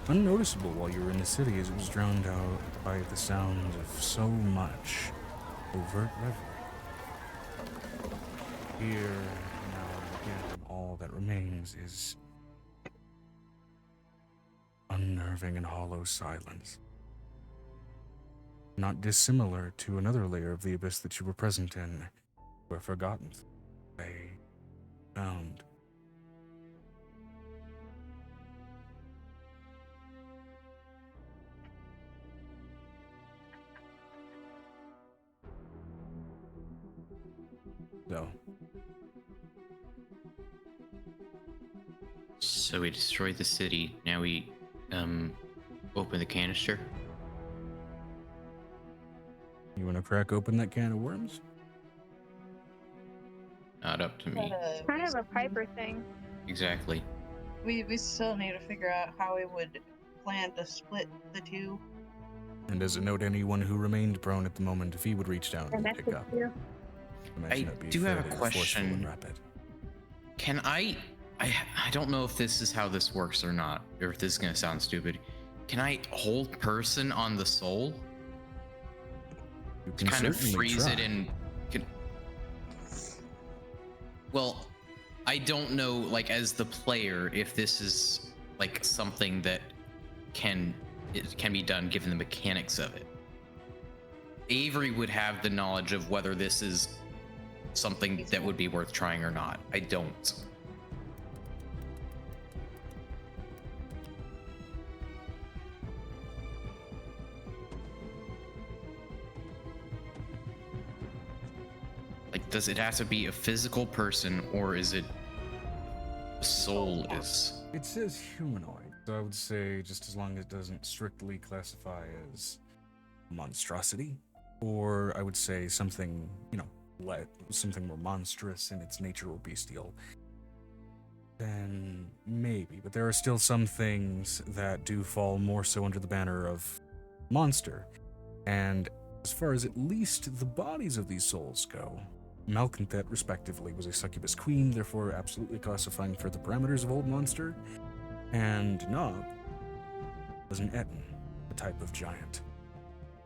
Unnoticeable while you were in the city as it was drowned out by the sound of so much overt revelry. Here, now and again, all that remains is unnerving and hollow silence. Not dissimilar to another layer of the abyss that you were present in, where forgotten they found. So we destroyed the city. Now we open the canister. You want to crack open that can of worms? Not up to me. Kind of a Piper thing. Exactly. We still need to figure out how we would plan to split the two. And as a note, anyone who remained prone at the moment, if he would reach down and pick up. Imagine I it'd be do have a fairly forceful question. and rapid. Can I don't know if this is how this works or not, or if this is gonna sound stupid. Can I hold person on the soul? You can Kind of certainly freeze try. it and can... Well, I don't know, like, as the player, if this is like something that can be done given the mechanics of it. Avery would have the knowledge of whether this is something that would be worth trying or not. I don't. Like, does it have to be a physical person, or is it a soul? Is It says humanoid, so I would say just as long as it doesn't strictly classify as monstrosity, or I would say something, something more monstrous in its nature or bestial, then maybe. But there are still some things that do fall more so under the banner of monster. And as far as at least the bodies of these souls go, Malconthet, respectively, was a succubus queen, therefore absolutely classifying for the parameters of old monster, and Nob was an Etten, a type of giant,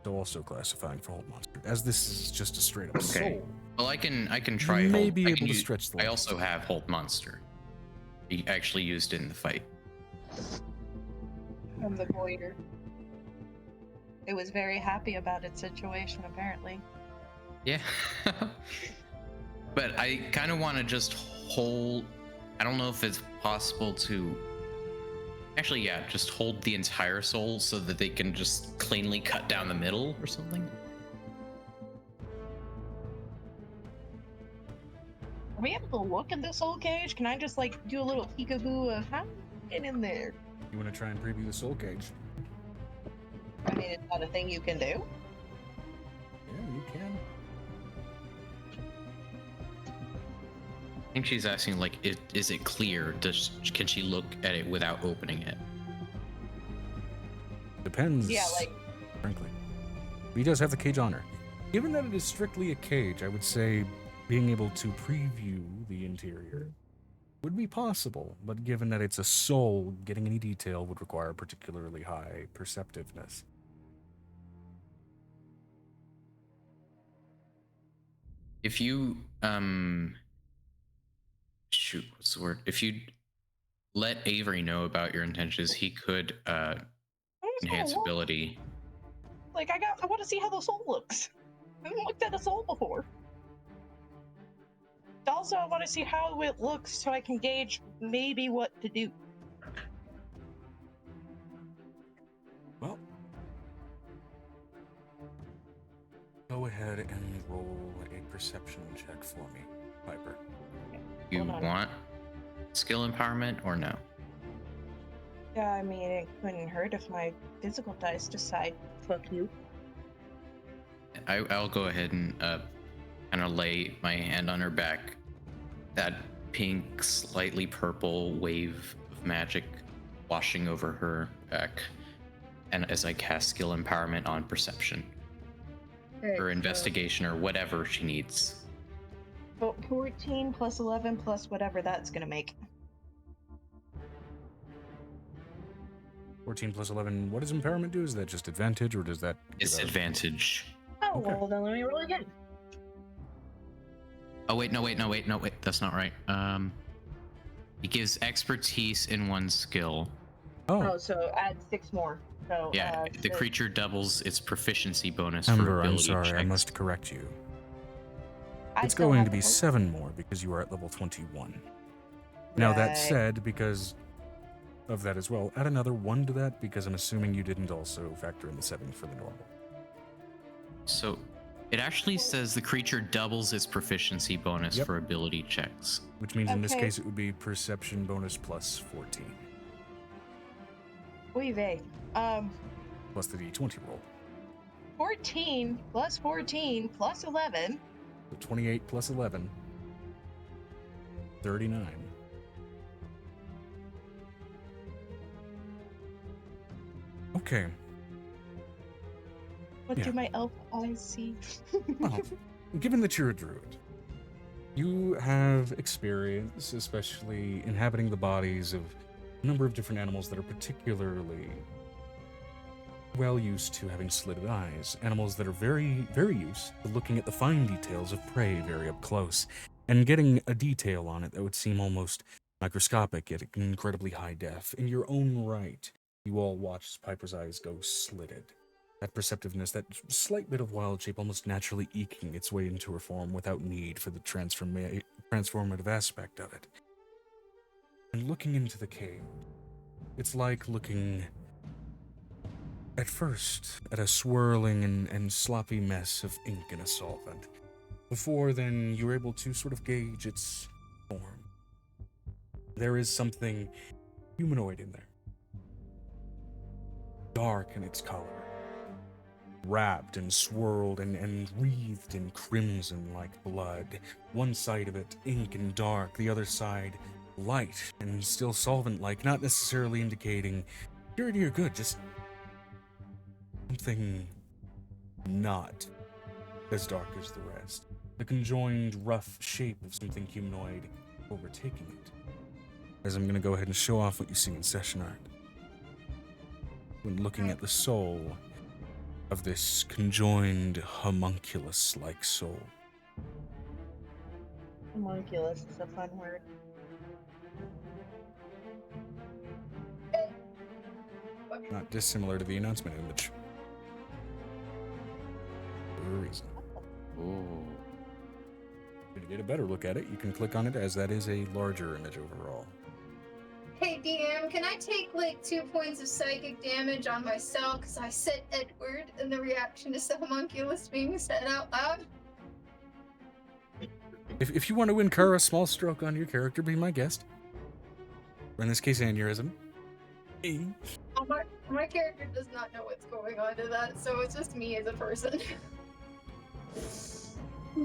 so also classifying for old monster. As this is just a straight up soul. Well, I can try. You may hold. be I able can to use, stretch the I limits. also have hold monster. He actually used it in the fight. From the voider. It was very happy about its situation, apparently. Yeah. But I kind of want to just hold. I don't know if it's possible to. Actually, yeah, just hold the entire soul so that they can just cleanly cut down the middle or something. Are we able to look in the soul cage? Can I just like do a little peekaboo of how get in there? You want to try and preview the soul cage? I mean, is that a thing you can do? Yeah, you can. I think she's asking, like, is it clear? Can she look at it without opening it? Depends. Yeah, like. Frankly, he does have the cage on her. Given that it is strictly a cage, I would say being able to preview the interior would be possible, but given that it's a soul, getting any detail would require particularly high perceptiveness. If you shoot, what's the word? If you let Avery know about your intentions, he could enhance ability. Like I want to see how the soul looks. I haven't looked at a soul before. Also, I want to see how it looks so I can gauge maybe what to do. Well, go ahead and roll a perception check for me, Piper. You Hold on. want skill empowerment or no? Yeah, I mean, it couldn't hurt if my physical dice decide, fuck you. I'll go ahead and kind of lay my hand on her back. That pink, slightly purple wave of magic washing over her back. And as I cast skill empowerment on perception or investigation or whatever she needs. So 14 plus 11 plus whatever that's gonna make. 14 plus 11, what does empowerment do? Is that just advantage, or does that... Disadvantage. Oh, Okay. well, then let me roll again. Oh, wait, no, that's not right. It gives expertise in one skill. Oh, so add 6 more. So, Yeah, the six. creature doubles its proficiency bonus for Ember, I'm ability sorry, I checks. must correct you. I It's still going have to be the- 7 more because you are at level 21. Now, that Right. said, because of that as well, add another 1 to that because I'm assuming you didn't also factor in the 7 for the normal. So it actually says the creature doubles its proficiency bonus Yep. for ability checks. Which means in this Okay. case it would be perception bonus plus 14. Oy vey. Plus the d20 roll. 14 plus 14 plus 11. So 28 plus 11. 39. Okay. What Yeah. do my elf eyes see? Well, given that you're a druid, you have experience, especially inhabiting the bodies of a number of different animals that are particularly well used to having slitted eyes. Animals that are very, very used to looking at the fine details of prey very up close. and getting a detail on it that would seem almost microscopic yet incredibly high def. In your own right, you all watch as Piper's eyes go slitted. That perceptiveness, that slight bit of wild shape almost naturally eking its way into her form without need for the transformative aspect of it. And looking into the cave, it's like looking, at first, at a swirling and sloppy mess of ink in a solvent. Before then, you're able to sort of gauge its form. There is something humanoid in there. Dark in its color. Wrapped and swirled and wreathed in crimson like blood. One side of it ink and dark, the other side light and still solvent-like, not necessarily indicating purity or good, just something not as dark as the rest. The conjoined, rough shape of something humanoid overtaking it. As I'm going to go ahead and show off what you see in session art. When looking at the soul of this conjoined homunculus-like soul. Homunculus is a fun word. Not dissimilar to the announcement image. For a reason. Ooh. To get a better look at it, you can click on it, as that is a larger image overall. Hey DM, can I take like 2 points of psychic damage on myself because I said Edward and the reaction to the homunculus being said out loud? If you want to incur a small stroke on your character, be my guest. Or in this case, aneurysm. My character does not know what's going on to that, so it's just me as a person.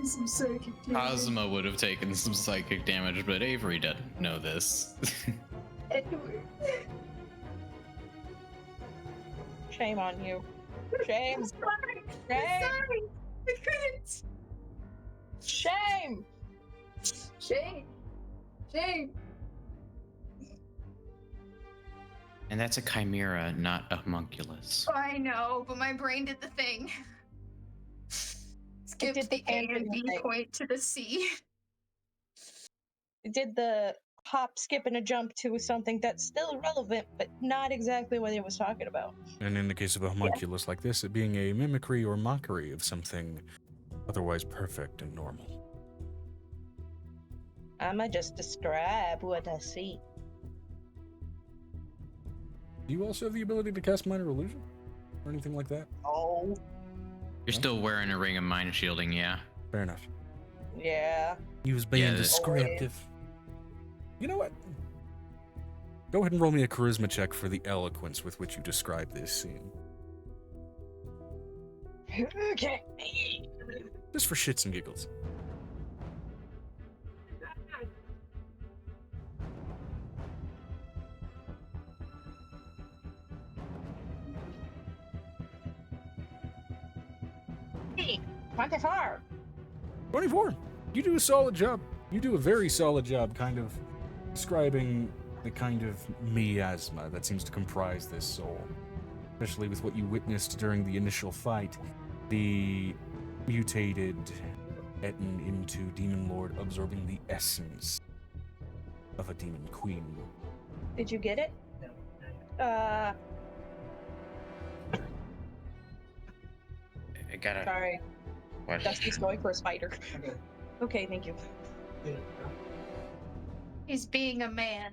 Some psychic damage. Cosmo would have taken some psychic damage, but Avery doesn't know this. Edward. Shame on you. Shame. I'm sorry. Shame. I'm sorry. I couldn't. Shame. Shame. Shame. And that's a chimera, not a homunculus. I know, but my brain did the thing. Skipped did the the A and B thing. point to the C. It did the hop, skip, and a jump to something that's still relevant, but not exactly what it was talking about. And in the case of a homunculus like this, it being a mimicry or mockery of something otherwise perfect and normal. I'ma just describe what I see. Do you also have the ability to cast minor illusion? Or anything like that? Oh. You're still wearing a ring of mind shielding, yeah? Fair enough. Yeah. He was being Yeah, descriptive. You know what? Go ahead and roll me a charisma check for the eloquence with which you describe this scene. Okay. Just for shits and giggles. Hey, 24. 24. You do a solid job. You do a very solid job kind of describing the kind of miasma that seems to comprise this soul. Especially with what you witnessed during the initial fight. The mutated Etten into Demon Lord absorbing the essence of a Demon Queen. Did you get it? I gotta Sorry. watch. Dusty's going for a spider. Okay, thank you. He's being a man.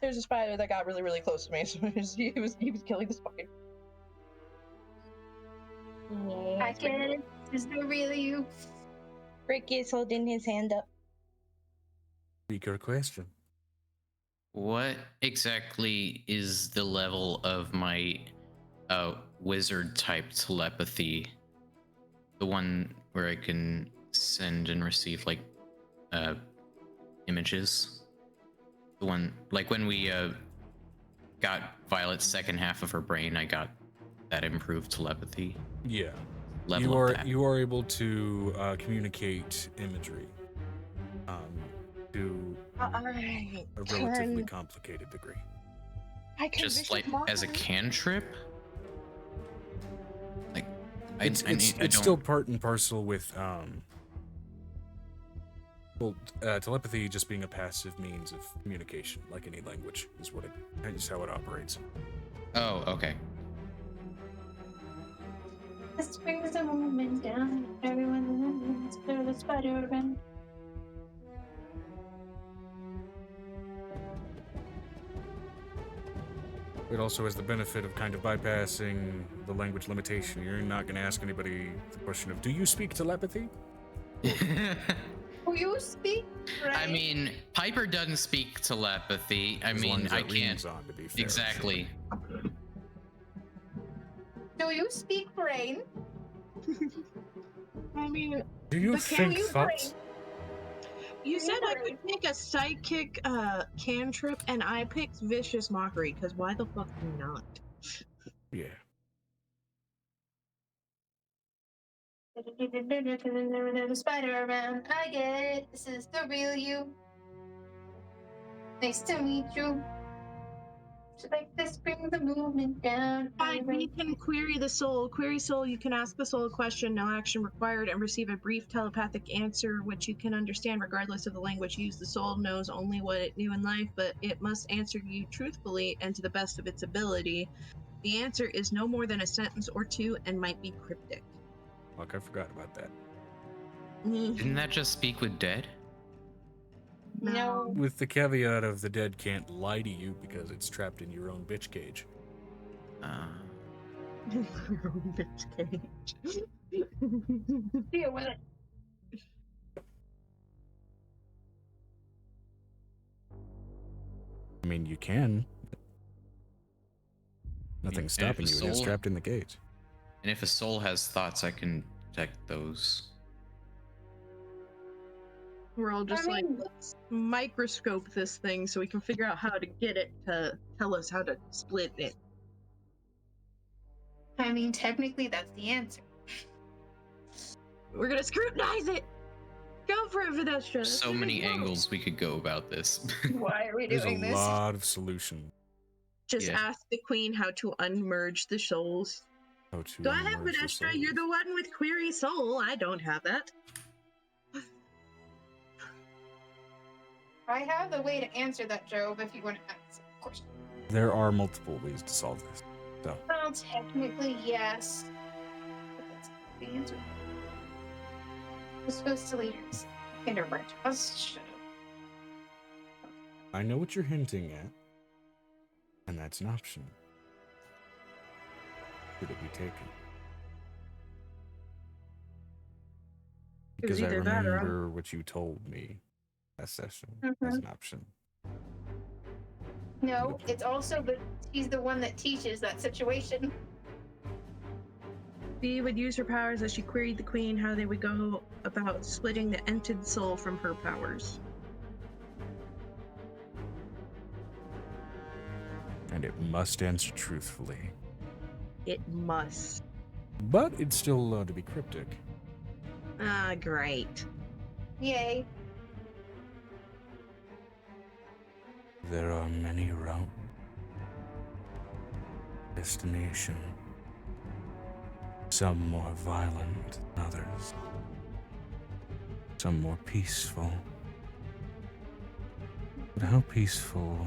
There's a spider that got really, really close to me, so he was killing the spider. I get it. Is there really you? Rick is holding his hand up. Speak your question. What exactly is the level of my wizard type telepathy? The one where I can send and receive like images. The one like when we got Violet's second half of her brain, I got that improved telepathy. Yeah. Level You of are that. you are able to communicate imagery to Alright. a relatively complicated degree. I can Just like vicious as a mockery. cantrip. Like It's I still part and parcel with Well, telepathy just being a passive means of communication, like any language, is how it operates. Oh, okay. This brings a movement down. Everyone's clear the Spider-Man. It also has the benefit of kind of bypassing the language limitation. You're not going to ask anybody the question of, do you speak telepathy? Do you speak? I mean, Piper doesn't speak telepathy. I As long mean, as I that can't. rings on, to be fair. Exactly. Do you speak brain? I mean, Do you But can think you thoughts? you said I could pick a psychic cantrip, and I picked Vicious Mockery, because why the fuck not? Yeah. Spider-Man, I get it. This is the real you. Nice to meet you. Should like this bring the movement down? Fine, we can query the soul. Query soul, you can ask the soul a question, no action required, and receive a brief telepathic answer, which you can understand regardless of the language used. The soul knows only what it knew in life, but it must answer you truthfully and to the best of its ability. The answer is no more than a sentence or two and might be cryptic. Fuck, I forgot about that. Didn't that just speak with dead? No. With the caveat of the dead can't lie to you because it's trapped in your own bitch cage. Bitch cage. Deal with it. I mean, you can. Nothing's if stopping a you. It is soul- trapped in the cage. And if a soul has thoughts, I can detect those. We're all just like, let's microscope this thing so we can figure out how to get it to tell us how to split it. I mean, technically, that's the answer. We're gonna scrutinize it! Go for it, Vedestra. So many angles we could go about this. Why are we There's doing a this? lot of solution. Just Yeah. ask the queen how to unmerge the souls. How to Go ahead, unmerge the Vedestra. You're the souls. one with query soul. I don't have that. I have the way to answer that, Job, if you want to ask a question. There are multiple ways to solve this. So, Well, technically, yes. But that's not the answer. We're supposed to leave kindergarten. Shut up. I know what you're hinting at, and that's an option. Should it be taken? Because I either that or I'm- remember what you told me last session as an option. No, it's also, but he's the one that teaches that situation. Bee would use her powers as she queried the queen how they would go about splitting the entered soul from her powers. And it must answer truthfully. It must. But it's still allowed to be cryptic. Ah, great. Yay. There are many routes. Destination. Some more violent than others. Some more peaceful. But how peaceful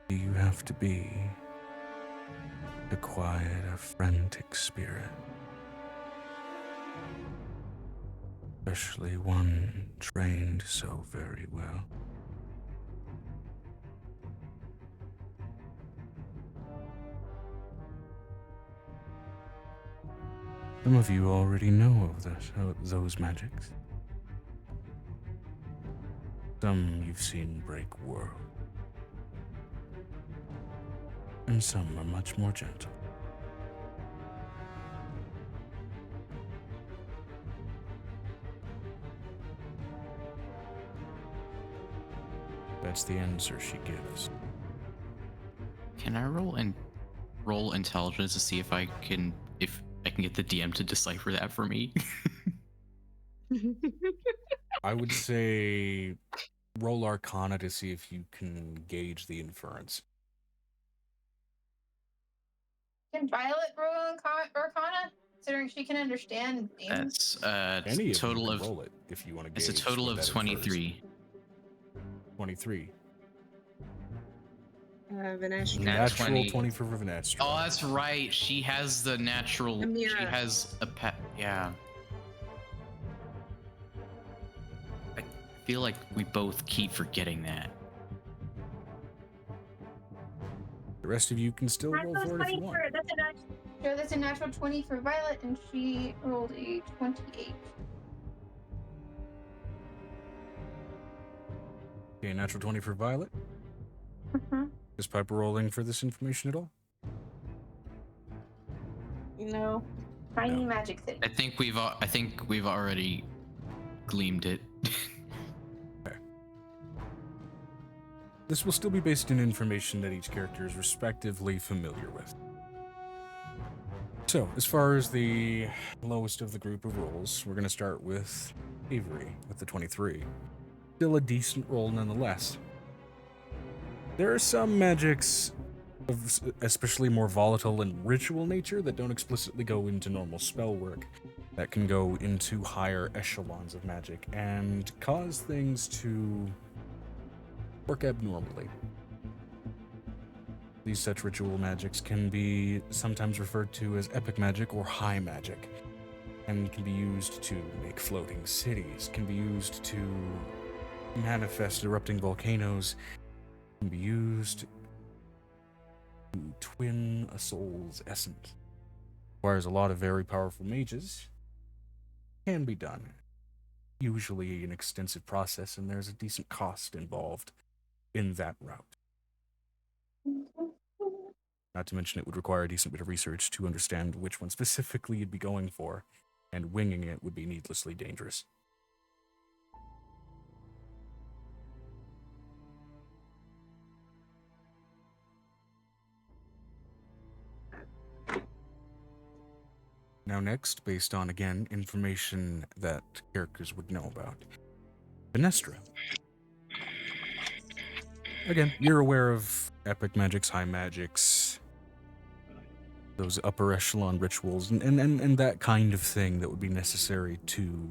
do you have to be to quiet a frantic spirit? Especially one trained so very well. Some of you already know of those magics. Some you've seen break world. And some are much more gentle. That's the answer she gives. Can I roll intelligence to see if I can get the DM to decipher that for me? I would say roll Arcana to see if you can gauge the inference. Can Violet roll Arcana? considering she can understand demons. That's Any of total you of can roll it if you want to it's gauge. a total what of that infers. 23. 23. Vanessa. Nat Natural 20. 20 for Vinestra. Oh, that's right. She has the natural. She Amira. has a pet. Yeah. I feel like we both keep forgetting that. The rest of you can still roll for it if you want. So that's a natural 20 for Violet, and she rolled a 28. Okay, natural 20 for Violet. Mm-hmm. Is Piper rolling for this information at all? No. Tiny No. magic thing. I think we've already gleamed it. This will still be based on information that each character is respectively familiar with. So, as far as the lowest of the group of rolls, we're going to start with Avery with the 23. Still a decent roll nonetheless. There are some magics of especially more volatile and ritual nature that don't explicitly go into normal spell work, that can go into higher echelons of magic and cause things to work abnormally. These such ritual magics can be sometimes referred to as epic magic or high magic, and can be used to make floating cities, can be used to manifest erupting volcanoes, can be used to twin a soul's essence. Requires a lot of very powerful mages. Can be done. Usually an extensive process, and there's a decent cost involved in that route. Not to mention it would require a decent bit of research to understand which one specifically you'd be going for, and winging it would be needlessly dangerous. Now next, based on, again, information that characters would know about. Vinestra. Again, you're aware of epic magics, high magics, those upper echelon rituals, and that kind of thing that would be necessary to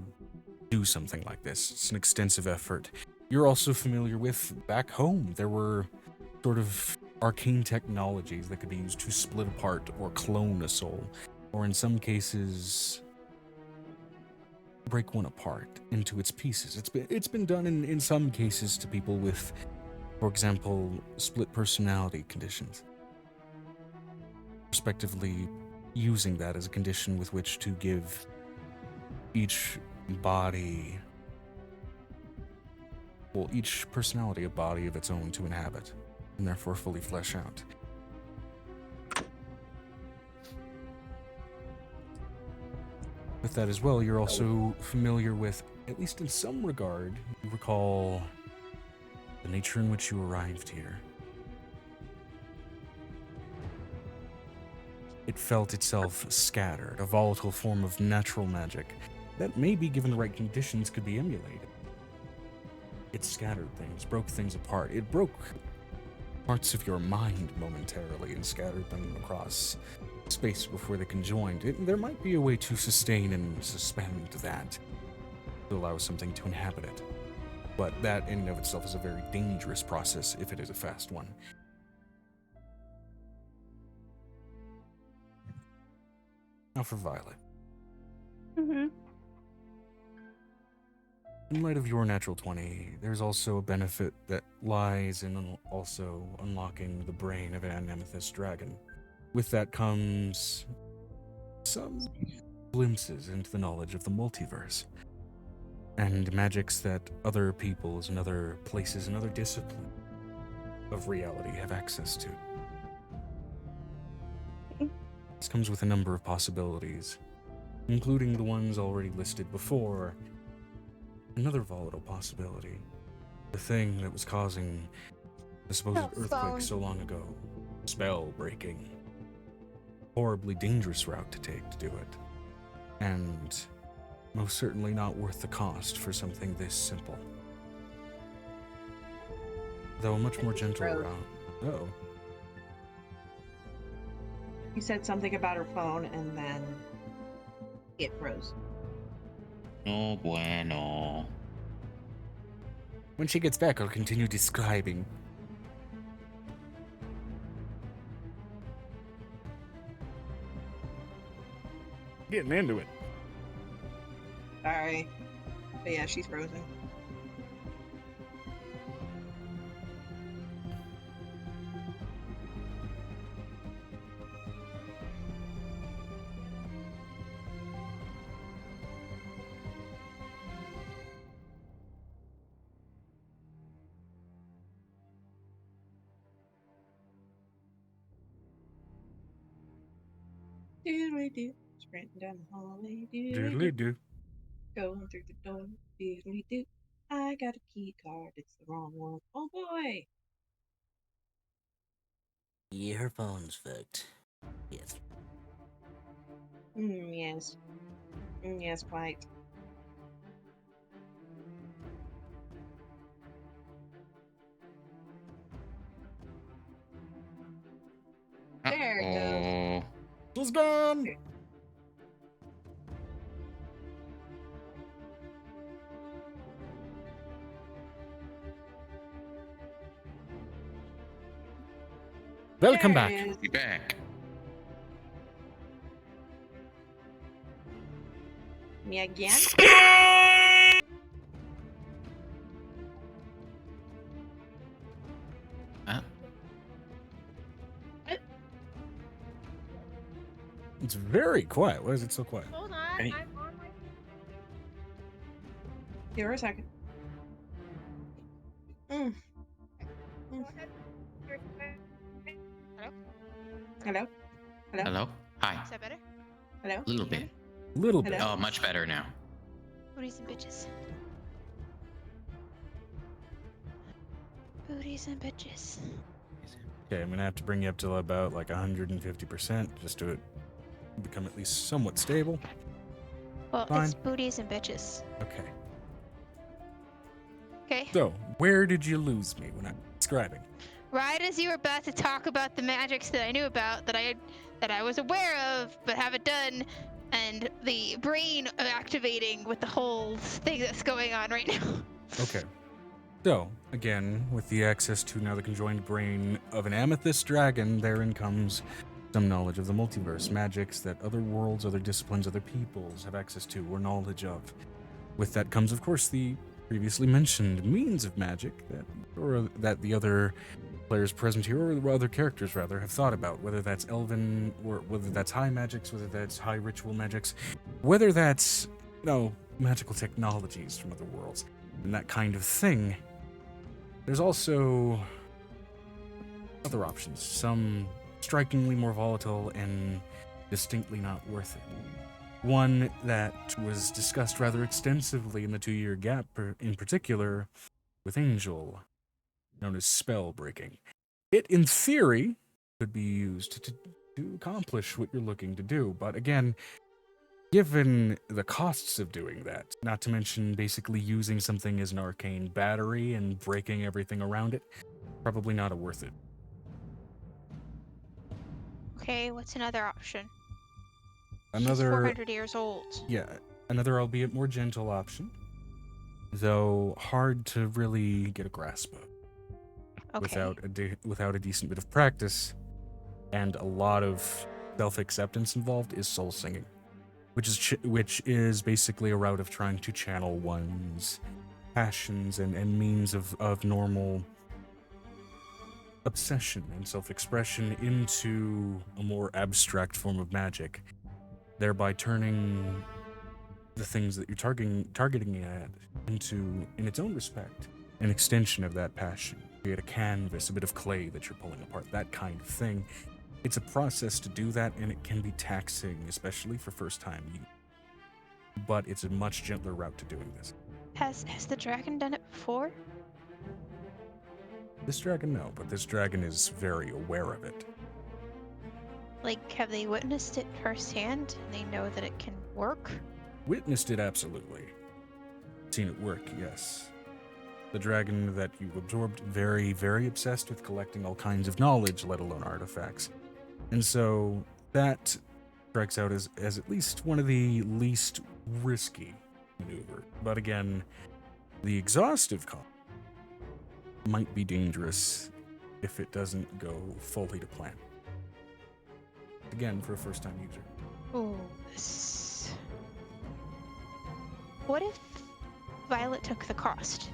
do something like this. It's an extensive effort. You're also familiar with, back home, there were sort of arcane technologies that could be used to split apart or clone a soul, or in some cases, break one apart into its pieces. It's been done in some cases to people with, for example, split personality conditions. Respectively, using that as a condition with which to give each body, well, each personality a body of its own to inhabit, and therefore fully flesh out. With that as well, you're also familiar with, at least in some regard, you recall the nature in which you arrived here. It felt itself scattered, a volatile form of natural magic that maybe, given the right conditions, could be emulated. It scattered things, broke things apart. It broke parts of your mind momentarily and scattered them across space before they conjoined. There might be a way to sustain and suspend that, to allow something to inhabit it. But that in and of itself is a very dangerous process if it is a fast one. Now for Violet. Mm-hmm. In light of your natural 20, there's also a benefit that lies in also unlocking the brain of an amethyst dragon. With that comes some glimpses into the knowledge of the multiverse, and magics that other peoples and other places and other disciplines of reality have access to. This comes with a number of possibilities, including the ones already listed before. Another volatile possibility, the thing that was causing the supposed earthquake so long ago, spell breaking. Horribly dangerous route to take to do it, and most certainly not worth the cost for something this simple. Though a much more gentle route. Uh-oh. You said something about her phone, and then It froze. No bueno. When she gets back, I'll continue describing. Getting into it. Sorry. But yeah, she's frozen. Doodly-doo. Sprinting down the hallway. Doodly Doodly-doo. do. Going through the door. Doodly-doo. I got a key card. It's the wrong one. Oh boy. Yeah, her phone's fucked. Yes. Yes. Yes, quite. There it goes. She's gone. Welcome There back. it is. Be back. Me again? Huh? It's very quiet. Why is it so quiet? Hold on, Hey. I'm on my. Give her a second. Mm. Go ahead. Hello? Hello? Hello? Hello? Hi. Is that better? Hello? A little bit. Little bit. Hello? Oh, much better now. Booties and bitches. Booties and bitches. Okay, I'm gonna have to bring you up to about like 150% just to become at least somewhat stable. Well, Fine. it's booties and bitches. Okay. Okay. So, where did you lose me when I'm describing? Right as you were about to talk about the magics that I knew about, that I was aware of but haven't done, and the brain activating with the whole thing that's going on right now. Okay. So, again, with the access to now the conjoined brain of an amethyst dragon, therein comes some knowledge of the multiverse, magics that other worlds, other disciplines, other peoples have access to or knowledge of. With that comes, of course, the previously mentioned means of magic that the other players present here, or other characters rather, have thought about, whether that's elven, or whether that's high magics, whether that's high ritual magics, whether that's, magical technologies from other worlds, and that kind of thing. There's also other options, some strikingly more volatile and distinctly not worth it. One that was discussed rather extensively in the 2-year gap, in particular, with Angel, known as spell breaking. It, in theory, could be used to accomplish what you're looking to do, but again, given the costs of doing that, not to mention basically using something as an arcane battery and breaking everything around it, probably not worth it. Okay, what's another option? She's Another, 400 years old. yeah, another albeit more gentle option, though hard to really get a grasp of. Okay. Without a decent bit of practice and a lot of self-acceptance involved, is soul singing, which is basically a route of trying to channel one's passions and means of normal obsession and self-expression into a more abstract form of magic, thereby turning the things that you're targeting at into, in its own respect, an extension of that passion. Create a canvas, a bit of clay that you're pulling apart, that kind of thing. It's a process to do that, and it can be taxing, especially for first-time use. But it's a much gentler route to doing this. Has the dragon done it before? This dragon, no, but this dragon is very aware of it. Like, have they witnessed it firsthand and they know that it can work? Witnessed it, absolutely. Seen it work, yes. The dragon that you've absorbed, very, very obsessed with collecting all kinds of knowledge, let alone artifacts. And so that strikes out as at least one of the least risky maneuver. But again, the exhaustive con might be dangerous if it doesn't go fully to plan. Again, for a first-time user. Oh, this. What if Violet took the cost?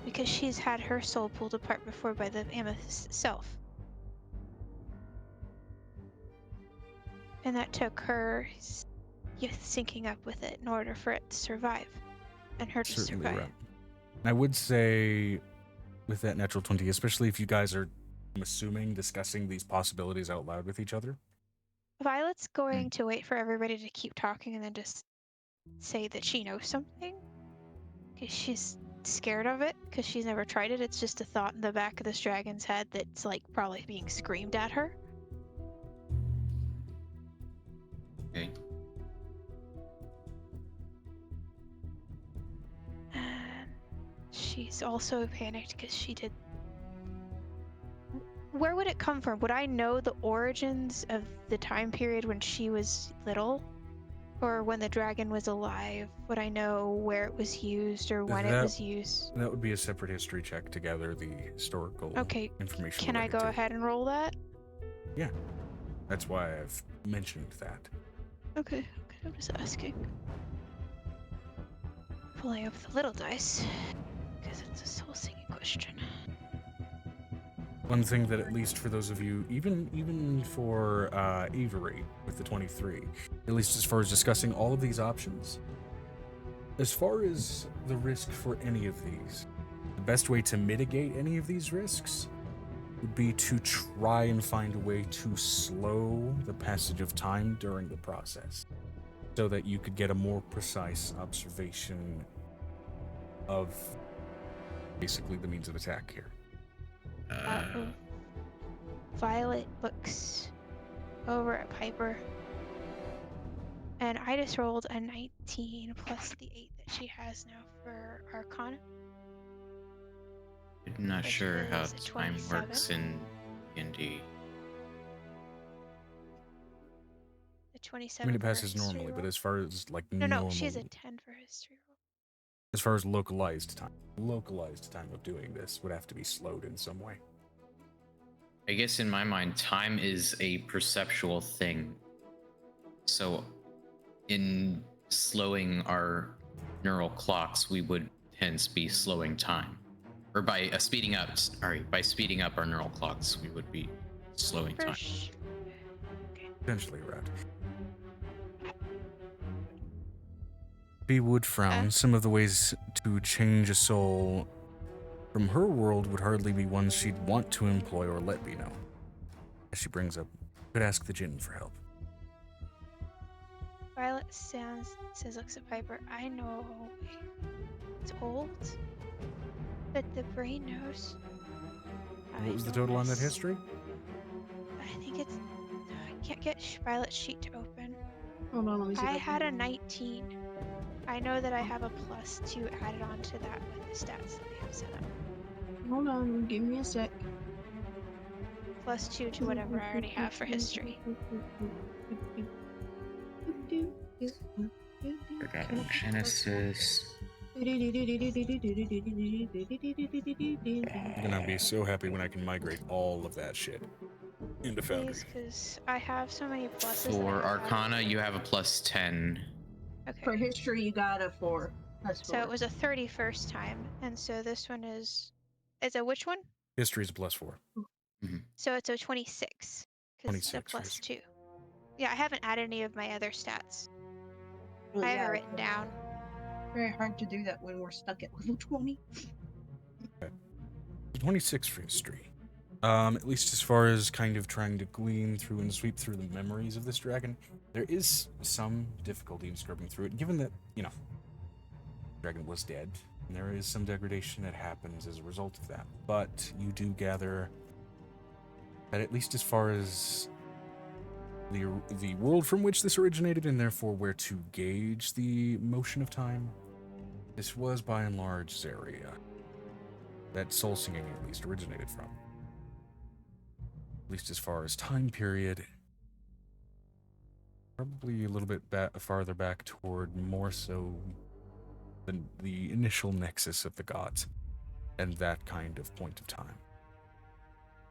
Because she's had her soul pulled apart before by the amethyst itself. And that took her syncing up with it in order for it to survive. And her to Certainly survive. right. I would say with that natural 20, especially if you guys are, I'm assuming, discussing these possibilities out loud with each other. Violet's going to wait for everybody to keep talking and then just say that she knows something. Because she's scared of it, because she's never tried it. It's just a thought in the back of this dragon's head that's like probably being screamed at her. Okay. And she's also panicked because she did. Where would it come from? Would I know the origins of the time period when she was little? Or when the dragon was alive? Would I know where it was used or when it was used? That would be a separate history check to gather the historical information. Can I go ahead and roll that? Yeah. That's why I've mentioned that. Okay, I'm just asking. Pulling up the little dice, because it's a soul-singing question. One thing that, at least for those of you, even for Avery with the 23, at least as far as discussing all of these options, as far as the risk for any of these, the best way to mitigate any of these risks would be to try and find a way to slow the passage of time during the process, so that you could get a more precise observation of basically the means of attack here. Violet looks over at Piper, and I just rolled a 19 plus the 8 that she has now for Arcana. I'm not sure how is a time 27. works in D&D. The 27. I mean, it for her passes history normally, but roll. as far as like No, normal, she has a 10 for history roll. as far as localized time of doing this would have to be slowed in some way. I guess in my mind, time is a perceptual thing. So in slowing our neural clocks, we would hence be slowing time. Or by speeding up our neural clocks, we would be slowing time. Potentially right. B would frown. Some of the ways to change a soul from her world would hardly be ones she'd want to employ or let be known. As she brings up, could ask the Jinn for help. Violet looks at Piper. I know it's old, but the brain knows. What was the total on that history? I think it's. I can't get Violet's sheet to open. Hold on, let me see. I had a 19. I know that I have a +2 added on to that with the stats that we have set up. Hold on, give me a sec. +2 to whatever I already have for history. Forgotten Genesis. I'm gonna be so happy when I can migrate all of that shit into Foundry. Because I have so many pluses. For Arcana, you have a +10. Okay. For history, you got a 4. That's 4. So it was a 31st time, and so this one is a which one? History's a +4. Mm-hmm. So it's a 26. 26 a +2. Yeah, I haven't added any of my other stats. Well, I have yeah, it written down. Very hard to do that when we're stuck at level 20. Okay. 26 for history. At least as far as kind of trying to glean through and sweep through the memories of this dragon, there is some difficulty in scrubbing through it, given that, the dragon was dead, and there is some degradation that happens as a result of that. But you do gather that at least as far as the world from which this originated, and therefore where to gauge the motion of time, this was by and large Zaria. that soul singing at least originated from. At least as far as time period, probably a little bit farther back toward more so than the initial nexus of the gods and that kind of point of time.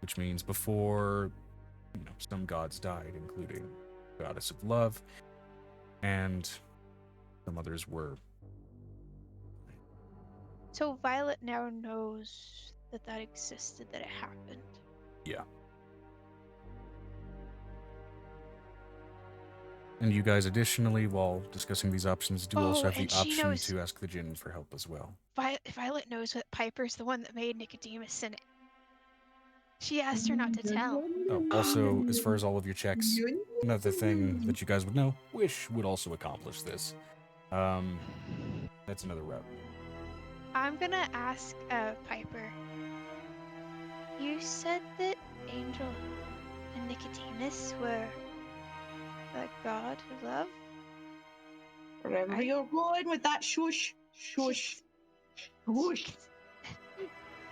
Which means before, some gods died, including the goddess of love, and some others were. So Violet now knows that existed, that it happened. Yeah. And you guys, additionally, while discussing these options, do also have the option to ask the Jinn for help as well. Violet knows that Piper's the one that made Nicodemus in it. She asked her not to tell. Oh, also, as far as all of your checks, another thing that you guys would know, Wish would also accomplish this. That's another route. I'm gonna ask Piper. You said that Angel and Nicodemus were the god of love? Wherever you're going with that shush. Shush. Shush.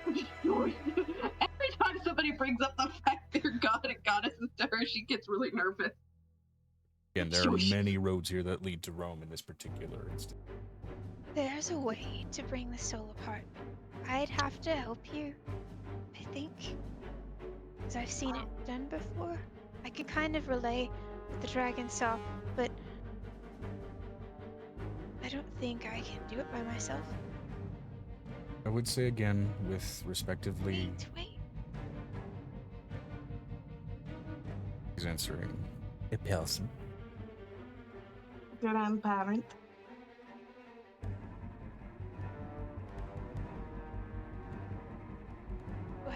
Every time somebody brings up the fact they're god and goddesses to her, she gets really nervous. Again, there are many roads here that lead to Rome in this particular instance. There's a way to bring the soul apart. I'd have to help you, I think. Because I've seen it done before. I can kind of relay what the dragon saw, but I don't think I can do it by myself. I would say again, with respectively... Wait. He's answering a person. Grandparent. What?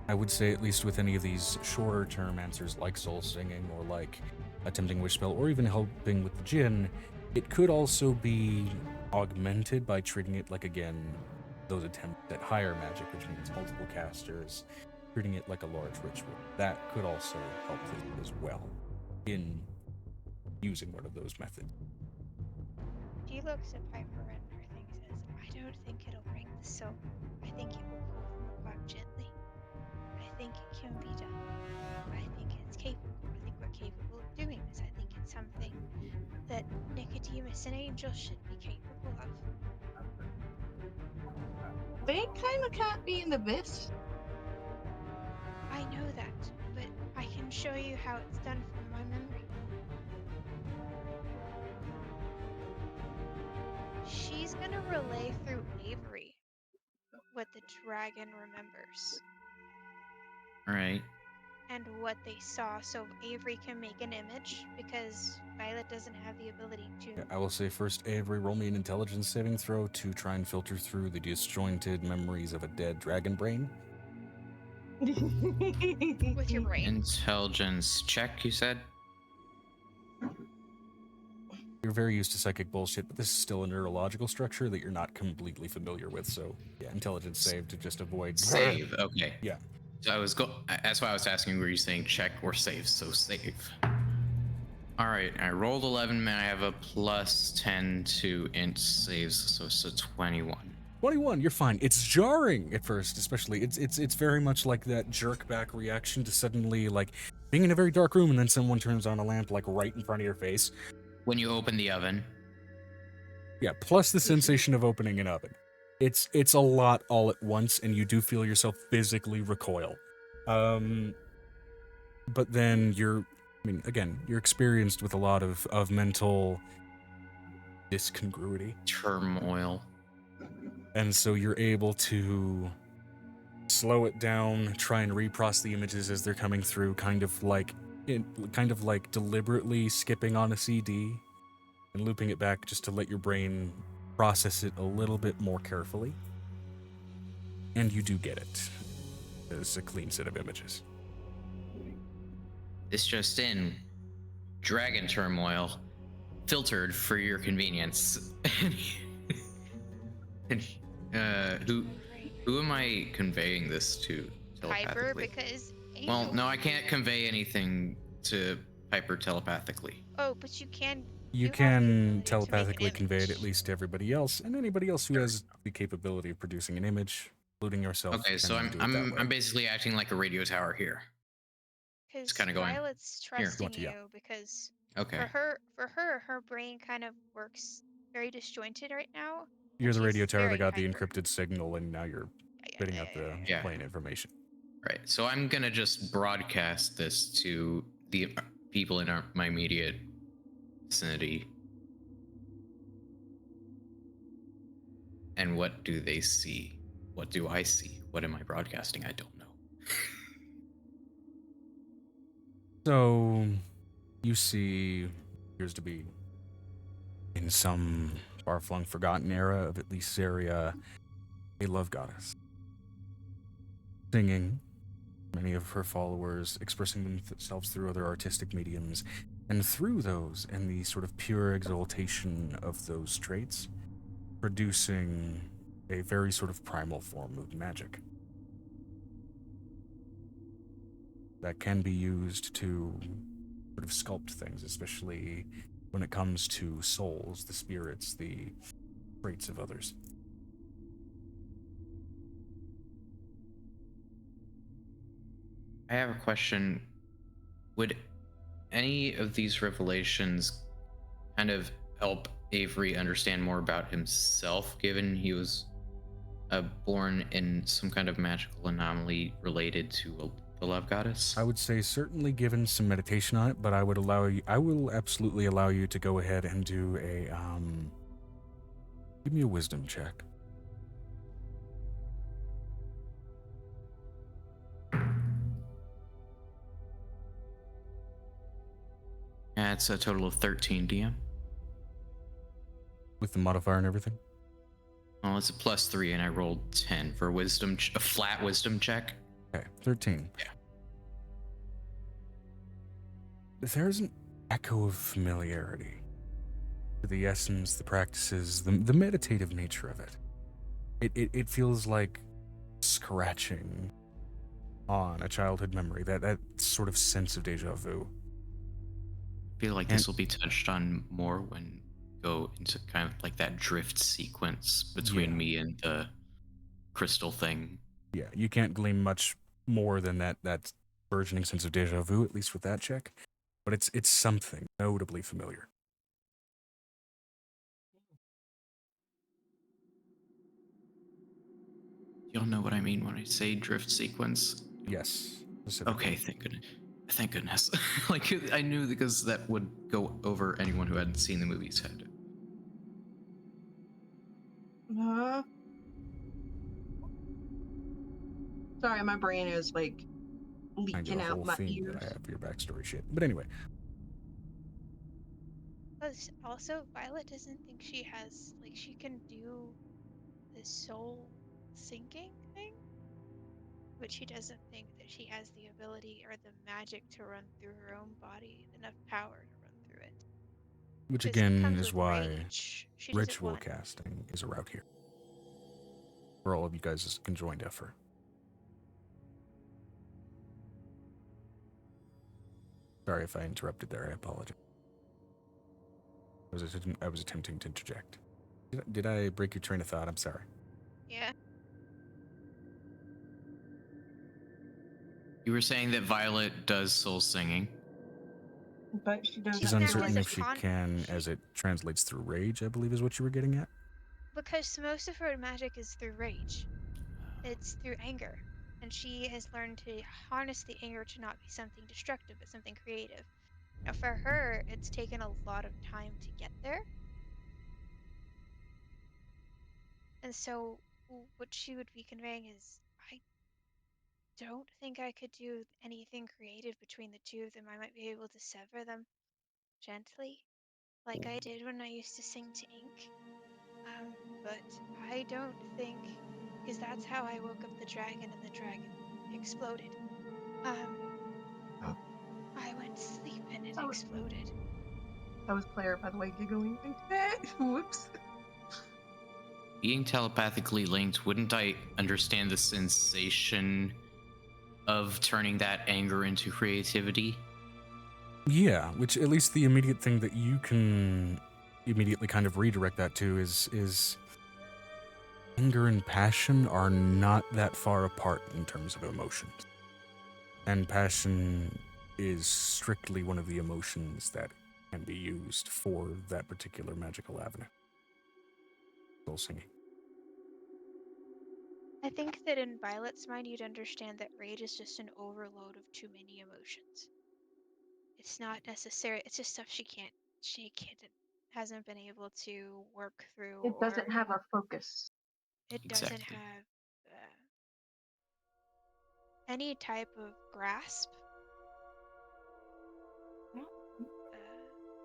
I would say, at least with any of these shorter term answers like soul singing or like attempting wish spell or even helping with the Jinn, it could also be augmented by treating it like, again, those attempts at higher magic, which means multiple casters, treating it like a large ritual. That could also help this as well in using one of those methods. She looks at Piper and her thing says, I don't think it'll break the soul. I think it will pull from apart gently. I think it can be done. I think it's capable. I think we're capable of doing this. I think it's something that Nicodemus and Angel should be capable of. They kind of can't be in the abyss. I know that, but I can show you how it's done from my memory. She's gonna relay through Avery what the dragon remembers. Alright. And what they saw, so Avery can make an image, because Violet doesn't have the ability to. Yeah, I will say first, Avery, roll me an intelligence saving throw to try and filter through the disjointed memories of a dead dragon brain. With your brain. Intelligence check, you said? You're very used to psychic bullshit, but this is still a neurological structure that you're not completely familiar with, so yeah, intelligence save to just avoid... Save, okay. Yeah. So that's why I was asking, were you saying check or save? So save. Alright, I rolled 11, and I have a plus 10 to int saves, so 21. 21, you're fine. It's jarring at first, especially. It's very much like that jerk back reaction to suddenly, like, being in a very dark room and then someone turns on a lamp, like, right in front of your face. When you open the oven. Yeah, plus the sensation of opening an oven. It's a lot all at once, and you do feel yourself physically recoil. But then you're experienced with a lot of mental discongruity. Turmoil. And so you're able to slow it down, try and reprocess the images as they're coming through, kind of like deliberately skipping on a CD and looping it back just to let your brain process it a little bit more carefully. And you do get it. It's a clean set of images. This just in. Dragon turmoil. Filtered for your convenience. Who am I conveying this to telepathically? Piper, because Angel... Well, no, I can't convey anything to Piper telepathically. Oh, but you can... You can telepathically convey it at least to everybody else, and anybody else who has the capability of producing an image. including yourself. Okay, so can do it that way. I'm basically acting like a radio tower here. Because kinda going, Violet's "Here." trusting Want to, yeah. you because Okay. her brain kind of works very disjointed right now. You're the she's radio tower that very got the hyper. encrypted signal, and now you're spitting out the Yeah. plain information. Right. So I'm gonna just broadcast this to the people in my immediate vicinity. And what do they see? What do I see? What am I broadcasting? I don't know. So, you see, appears to be in some far-flung, forgotten era of at least Syria, a love goddess, singing, many of her followers expressing themselves through other artistic mediums, and through those, and the sort of pure exaltation of those traits, producing a very sort of primal form of magic that can be used to sort of sculpt things, especially when it comes to souls, the spirits, the traits of others. I have a question. Would any of these revelations kind of help Avery understand more about himself, given he was born in some kind of magical anomaly related to the love goddess? I would say certainly given some meditation on it, but I will absolutely allow you to go ahead and do a, give me a wisdom check. Yeah, it's a total of 13, DM. With the modifier and everything? Well, it's a +3, and I rolled 10 for wisdom, a flat wisdom check. Okay, 13. Yeah. There's an echo of familiarity to the essence, the practices, the meditative nature of it. It feels like scratching on a childhood memory, that sort of sense of deja vu. I feel like this will be touched on more when go into kind of like that drift sequence between me and the crystal thing. Yeah, you can't glean much more than that burgeoning sense of deja vu, at least with that check. But it's something notably familiar. You'll know what I mean when I say drift sequence. Yes. Okay, thank goodness. Thank goodness. Like, I knew because that would go over anyone who hadn't seen the movie's head. Sorry, my brain is like leaking a out whole my theme ears. that I have for your backstory shit. But anyway. Also, Violet doesn't think she has, like, she can do the soul syncing thing, but she doesn't think that she has the ability or the magic to run through her own body, enough power to run through it. Which 'Cause it again comes is with why rage. She doesn't ritual want- casting is a route here. For all of you guys' conjoined effort. Sorry if I interrupted there, I apologize. I was attempting to interject. Did I break your train of thought? I'm sorry. Yeah. You were saying that Violet does soul singing. But she doesn't. She's uncertain if she can, as it translates through rage, I believe is what you were getting at. Because most of her magic is through rage. It's through anger. And she has learned to harness the anger to not be something destructive, but something creative. Now, for her, it's taken a lot of time to get there. And so, what she would be conveying is, I don't think I could do anything creative between the two of them. I might be able to sever them gently, like I did when I used to sing to ink. But I don't think, because that's how I woke up the dragon and the dragon exploded. I went to sleep and it exploded. That was Claire, by the way, giggling. Whoops. Being telepathically linked, wouldn't I understand the sensation of turning that anger into creativity? Yeah, which at least the immediate thing that you can immediately kind of redirect that to is Anger and passion are not that far apart in terms of emotions. And passion is strictly one of the emotions that can be used for that particular magical avenue. Soul singing. I think that in Violet's mind, you'd understand that rage is just an overload of too many emotions. It's not necessary. It's just stuff she hasn't been able to work through. It doesn't or have a focus. It doesn't Exactly. have any type of grasp.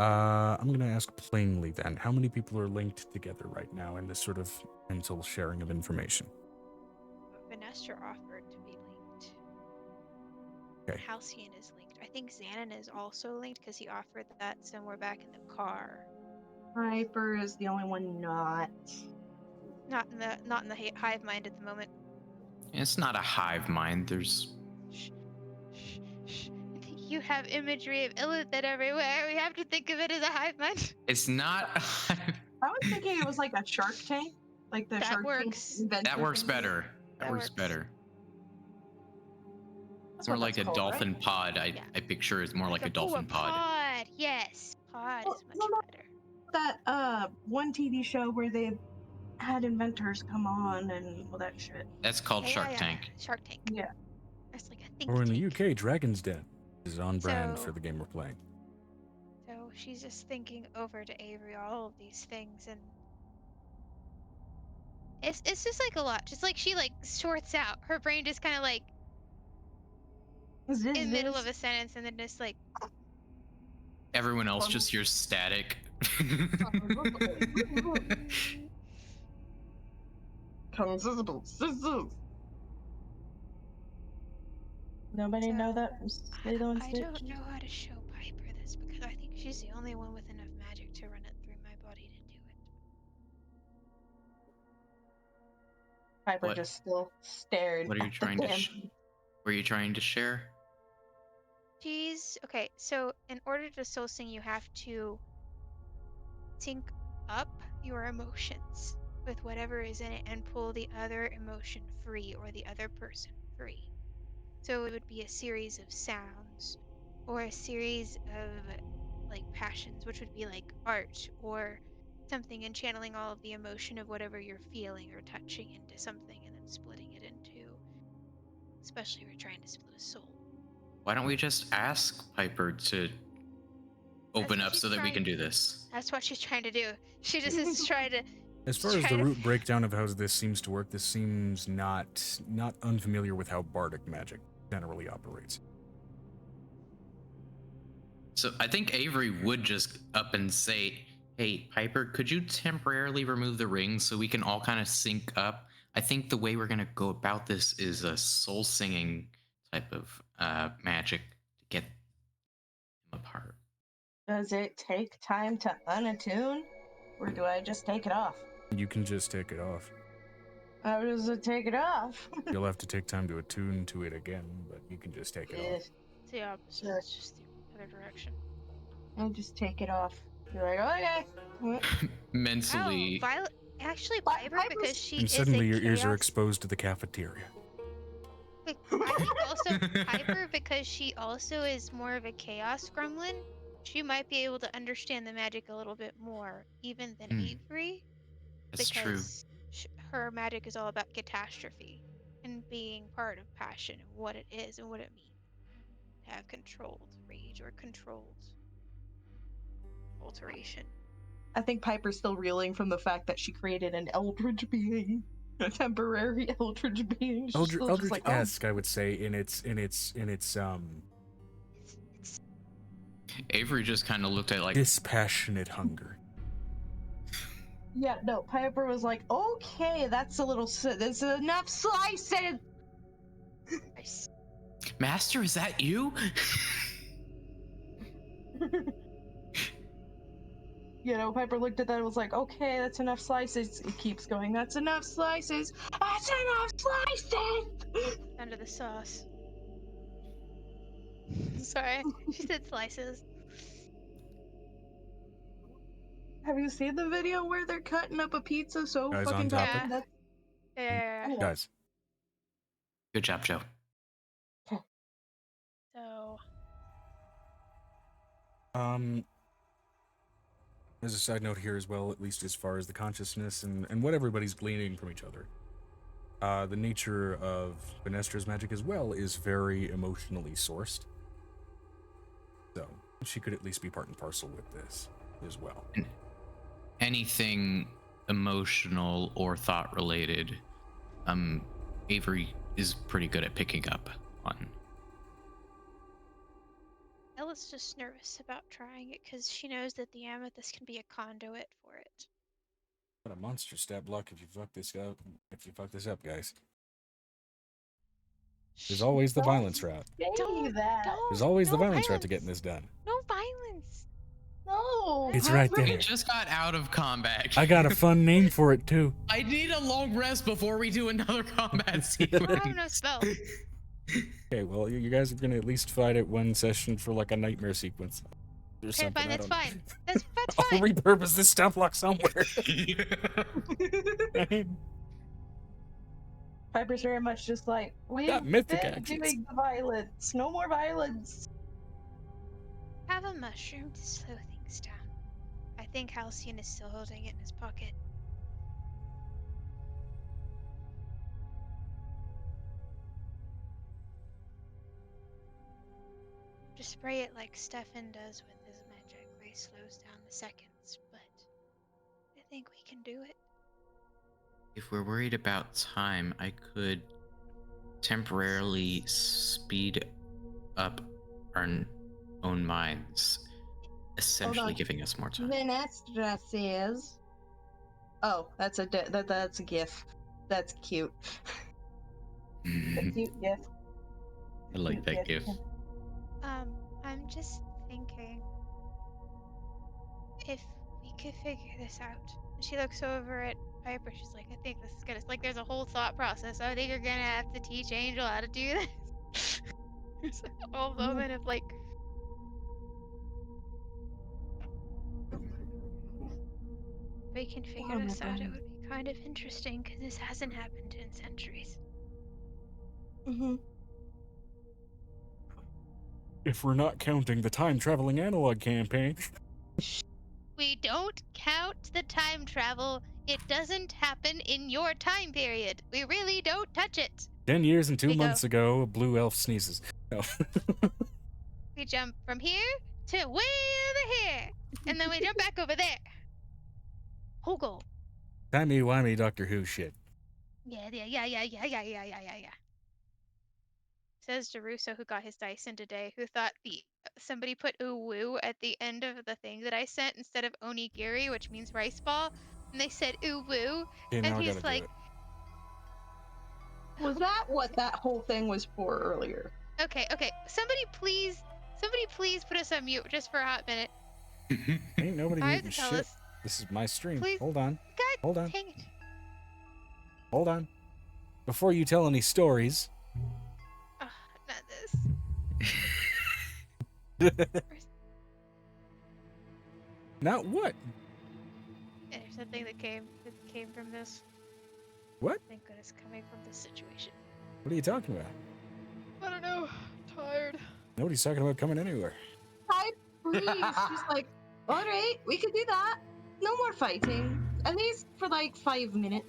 I'm going to ask plainly then, how many people are linked together right now in this sort of mental sharing of information? Vanessa offered to be linked. Okay. Halcyon is linked. I think Xanon is also linked because he offered that somewhere back in the car. Piper is the only one not. Not in the hive mind at the moment. It's not a hive mind. There's Shh, shh, shh. You have imagery of Illithid everywhere. We have to think of it as a hive mind. It's not. I was thinking it was like a Shark Tank, like the That Shark works. Tank inventor. That works thing. better. That That works works. better. That's More what like a that's called, dolphin right? pod. Yeah. I picture it's more like a dolphin pod. Pod. Yes, pod Well, is much no, no. better. That one TV show where they had inventors come on and all that shit. That's called Shark Tank. Shark Tank. Yeah. That's like a think Or in tank. the UK, Dragon's Den is on brand So- for the game we're playing. So she's just thinking over to Avery all of these things, and it's just like a lot. Just like she like sorts out. Her brain just kind of like in the middle of a sentence, and then just like Everyone else just hears static. Considerable scissors. Nobody know that from Lilo and I Stitch? don't know how to show Piper this because I think she's the only one with enough magic to run it through my body to do it. Piper What? just still stared. What are you at the trying to? damn- Were you trying to share? She's okay. So in order to soul sing, you have to sync up your emotions with whatever is in it and pull the other emotion free or the other person free. So it would be a series of sounds or a series of like passions, which would be like art or something, and channeling all of the emotion of whatever you're feeling or touching into something and then splitting it into, especially if you're trying to split a soul. Why don't we just ask Piper to open what up she's so that we trying- can do this? That's what she's trying to do. She just is trying to. As far as the root breakdown of how this seems to work, this seems not unfamiliar with how bardic magic generally operates. So I think Avery would just up and say, "Hey, Piper, could you temporarily remove the ring so we can all kind of sync up?" I think the way we're gonna go about this is a soul singing type of magic to get them apart. Does it take time to unattune? Or do I just take it off? You can just take it off. How does it take it off? You'll have to take time to attune to it again, but you can just take it off. It's the opposite. Sure. It's just the other direction. I'll just take it off. Be like, okay. Mentally. Oh, Violet. Actually, But Piper, Piper's- because she And is suddenly a your ears are chaos- exposed to the cafeteria. Wait, I think also Piper, because she also is more of a chaos gremlin, she might be able to understand the magic a little bit more, even than Avery. That's true. Because her magic is all about catastrophe and being part of passion and what it is and what it means to have controlled rage or controlled alteration. I think Piper's still reeling from the fact that she created an eldritch being. A temporary eldritch being. She's still just like, oh, Eldritch-esque, I would say, in its Avery just kind of looked at it like dispassionate hunger. yeah, no. Piper was like, okay, that's a little. There's enough slices. Master, is that you? You know, Piper looked at that and was like, okay, that's enough slices. It keeps going, that's enough slices. That's enough slices! Under the sauce. Sorry, she said slices. Have you seen the video where they're cutting up a pizza so Guys, fucking on topic? bad? Yeah. Guys, Good job, Joe. So, as a side note here as well, at least as far as the consciousness and what everybody's gleaning from each other, the nature of Venestra's magic as well is very emotionally sourced. So she could at least be part and parcel with this as well. Anything emotional or thought related, Avery is pretty good at picking up on. Ella's just nervous about trying it because she knows that the amethyst can be a conduit for it. What a monster stat block if you fuck this up. If you fuck this up, guys. There's always the violence route. Don't that. There's always no the violence route violence. to getting this done. No violence. No. It's right We there. just got out of combat. I got a fun name for it too. I need a long rest before we do another combat sequence. I have no spell. Okay, well, you guys are gonna at least fight it one session for like a nightmare sequence. Or Okay, something. fine. I That's don't know. fine. That's I'll fine. repurpose this stat block somewhere. Piper's very much just like, we've Got mythic been actions. doing the violence. No more violence. Have a mushroom to slow things down. I think Halcyon is still holding it in his pocket. Just spray it like Stefan does with his magic, where he slows down the seconds, but I think we can do it. If we're worried about time, I could temporarily speed up our own minds, essentially on. giving us more time. Venestra says, "Oh, that's a that's a gif. That's cute. A cute gif. I like that gif. I'm just thinking if we could figure this out." And she looks over at Piper. She's like, "I think this is gonna like. There's a whole thought process. I think you're gonna have to teach Angel how to do this." There's a whole moment of like. If we can figure this out, it would be kind of interesting because this hasn't happened in centuries. Mm-hmm. If we're not counting the time-traveling analog campaign. We don't count the time travel. It doesn't happen in your time period. We really don't touch it. 10 years and 2 We go. months ago, a blue elf sneezes. No. We jump from here to way over here, and then we jump back over there. Whole goal. Timey-wimey Doctor Who shit. Yeah. Says DeRusso, who got his dice in today, who thought somebody put ooh woo at the end of the thing that I sent instead of onigiri, which means rice ball, and they said ooh woo, Okay, now and I he's gotta like, do Was that what that whole thing was for earlier? okay, somebody please put us on mute just for a hot minute. it. Ain't nobody I have muting to tell shit. us. This is my stream. Please. Hold on. God Hold on. dang it. Hold on. Before you tell any stories. Oh, not this. Now what? There's something that came from this. What? Thank goodness, coming from this situation. What are you talking about? I don't know. Tired. Nobody's talking about coming anywhere. I breathe. She's like, all right, we could do that. No more fighting. At least for like 5 minutes.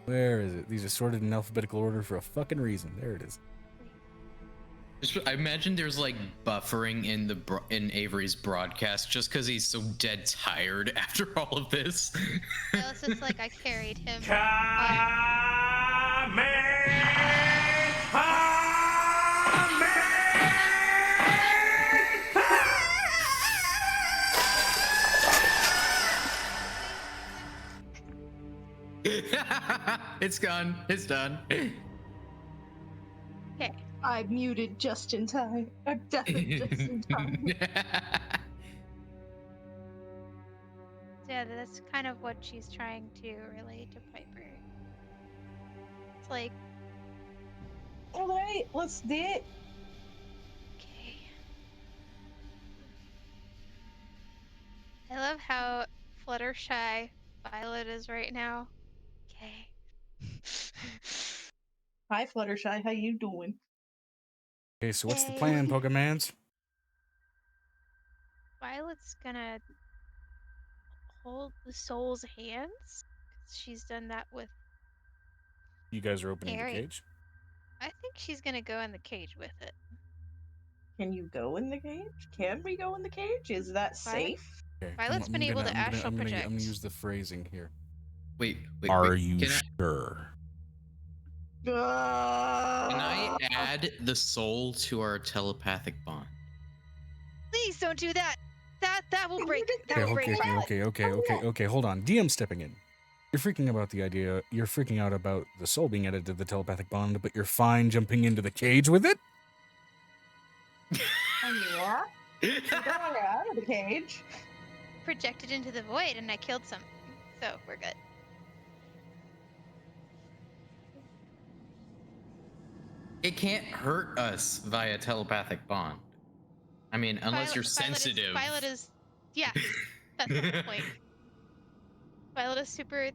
Where is it? These are sorted in alphabetical order for a fucking reason. There it is. I imagine there's like buffering in Avery's broadcast just because he's so dead tired after all of this. It's just like I carried him. It's gone. It's done. Okay. I muted just in time. I'm definitely just in time. So yeah, that's kind of what she's trying to relate to Piper. It's like, All right, let's do it. okay. I love how Fluttershy Violet is right now. Okay. Hi, Fluttershy. How you doing? Okay, so what's the Yay. plan, Pokemans? Violet's gonna hold the soul's hands. 'Cause she's done that with You guys are opening the Harry. cage. I think she's gonna go in the cage with it. Can you go in the cage? Can we go in the cage? Is that safe? Okay, Violet's been able to astral I'm project. gonna use the phrasing here. Wait. Are you Can sure? Can I add the soul to our telepathic bond? Please don't do that. That will break. That will break. Okay. Hold on. DM stepping in. You're freaking out about the soul being added to the telepathic bond, but you're fine jumping into the cage with it? Yeah. We got her out of the cage. Projected into the void, and I killed something, so we're good. It can't hurt us via telepathic bond. I mean, unless you're sensitive. Violet is yeah. That's the point. Violet is super.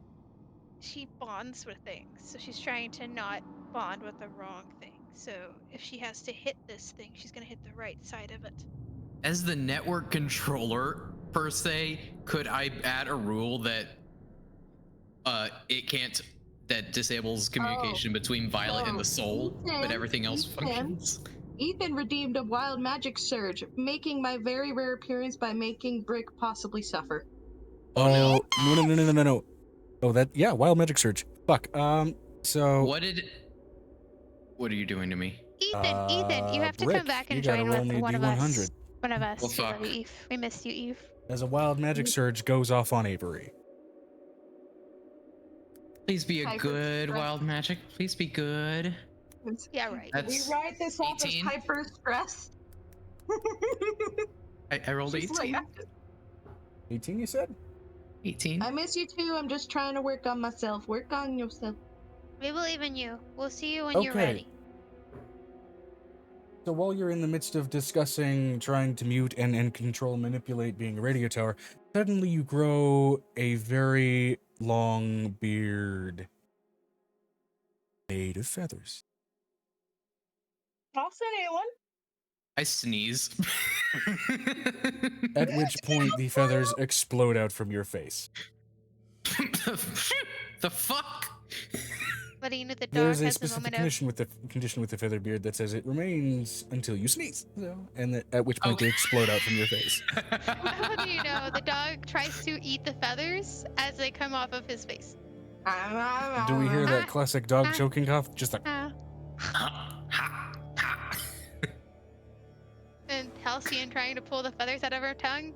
She bonds with things, so she's trying to not bond with the wrong thing. So if she has to hit this thing, she's gonna hit the right side of it. As the network controller, per se, could I add a rule that that disables communication between Violet and the soul, but everything else functions? Ethan redeemed a wild magic surge, making my very rare appearance by making Brick possibly suffer. Oh, no. Oh, wild magic surge. Fuck. So. What are you doing to me? Ethan, you have to Rick, come back you and gotta join roll with me a one of D100. us. One of us. Well, We love fuck. you, Eve. We missed you, Eve. As a wild magic surge goes off on Avery. Please be a Hyper good stress. wild magic. Please be good. Yeah, right. We That's write this off as 18. hyper stress. I rolled She's 18. like, 18, you said? 18. I miss you too. I'm just trying to work on myself. Work on yourself. We believe in you. We'll see you when you're Okay. ready. So while you're in the midst of discussing trying to mute and control manipulate being a radio tower, suddenly you grow a very long beard made of feathers. I'll send anyone. I sneeze. At which point the feathers explode out from your face. The fuck? But you know the dog There's a has a specific moment of. condition with the feather beard that says it remains until you sneeze. So, at which point they explode out from your face. How do you know the dog tries to eat the feathers as they come off of his face? Do we hear that classic dog choking cough? Just like. And Halcyon trying to pull the feathers out of her tongue.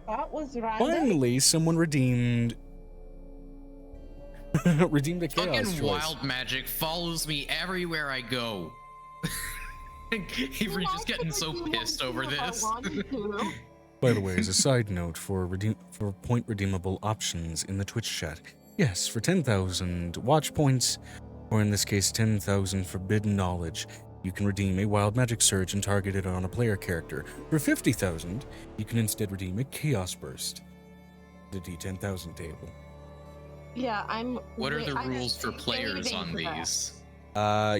That was random. Finally, someone redeemed a chaos Fucking choice. wild magic follows me everywhere I go. Avery's just getting so pissed over this. By the way, as a side note for point redeemable options in the Twitch chat, yes, for 10,000 watch points, or in this case 10,000 forbidden knowledge, you can redeem a wild magic surge and target it on a player character. For 50,000, you can instead redeem a chaos burst. The D10,000 table. Yeah, What are the rules for players on these?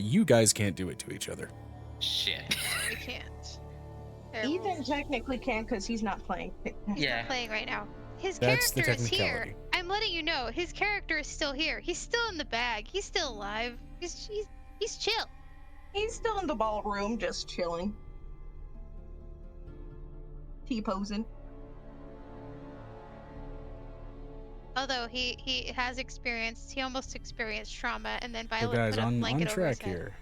You guys can't do it to each other. Shit. We can't. Ethan technically can because he's not playing. He's not playing right now. His That's the character is here. technicality. I'm letting you know. His character is still here. He's still in the bag. He's still alive. He's chill. He's still in the ballroom, just chilling. T-posing. Although he has experienced, he almost experienced trauma, and then So Violet guys, put a on blanket over his track head. here.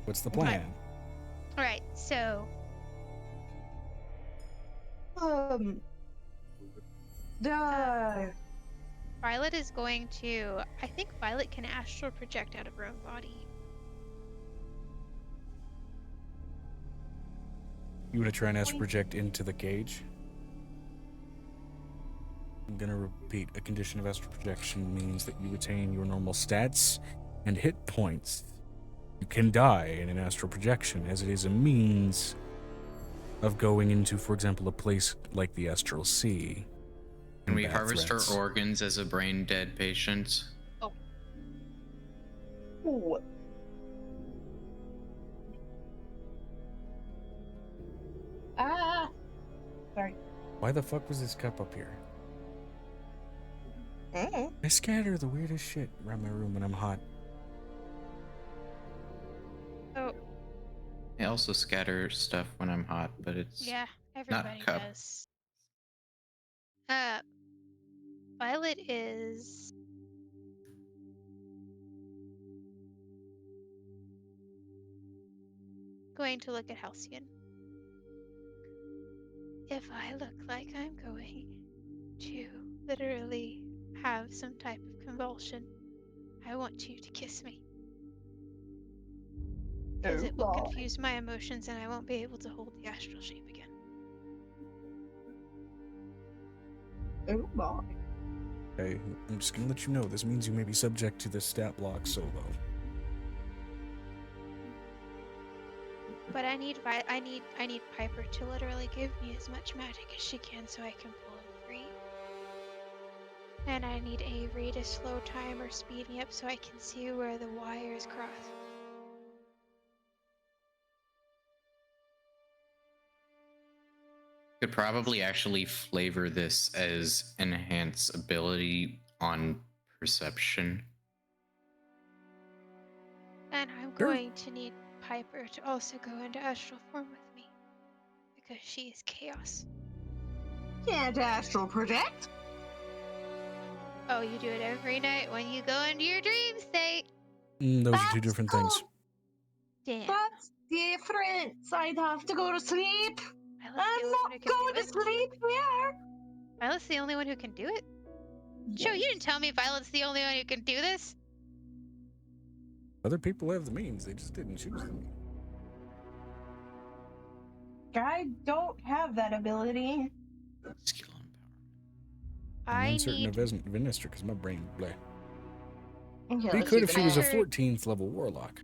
What's the plan? All right, so Violet is going to. I think Violet can astral project out of her own body. You want to try and astral project into the cage? I'm gonna repeat. A condition of astral projection means that you retain your normal stats and hit points. You can die in an astral projection, as it is a means of going into, for example, a place like the Astral Sea. Can we combat harvest threats. our organs as a brain dead patient? Ooh. Ah. Sorry. Why the fuck was this cup up here? Mm. I scatter the weirdest shit around my room when I'm hot. Oh, I also scatter stuff when I'm hot, but it's yeah, everybody cup. does. Violet is going to look at Halcyon. If I look like I'm going to literally have some type of convulsion, I want you to kiss me. Because it will confuse my emotions and I won't be able to hold the astral shape again. Oh boy. Okay, I'm just gonna let you know, this means you may be subject to the stat block solo. But I need Piper to literally give me as much magic as she can so I can pull him free. And I need Avery to slow time or speed me up so I can see where the wires cross. Could probably actually flavor this as enhance ability on perception. And I'm Sure. going to need Piper to also go into astral form with me. Because she is chaos. Can't astral project. Oh, you do it every night when you go into your dream state. Those are two That's different cool. things. Damn. That's different. I'd have to go to sleep. Violet's the I'm only one not who can going do to it. sleep here. Violet's the only one who can do it? Joe, you didn't tell me Violet's the only one who can do this. Other people have the means, they just didn't choose them. I don't have that ability. Skill and I'm I uncertain need of Venestra because my brain bleh. Okay, He let's could do if she was a Piper. 14th level warlock.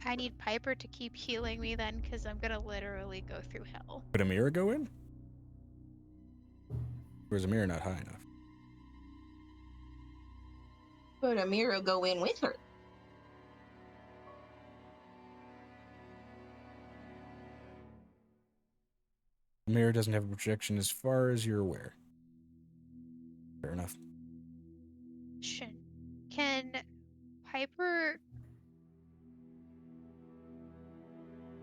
I need Piper to keep healing me then, because I'm gonna literally go through hell. Could Amira go in? Or is Amira not high enough? But Amira go in with her. Amira doesn't have a projection as far as you're aware. Fair enough. Can Piper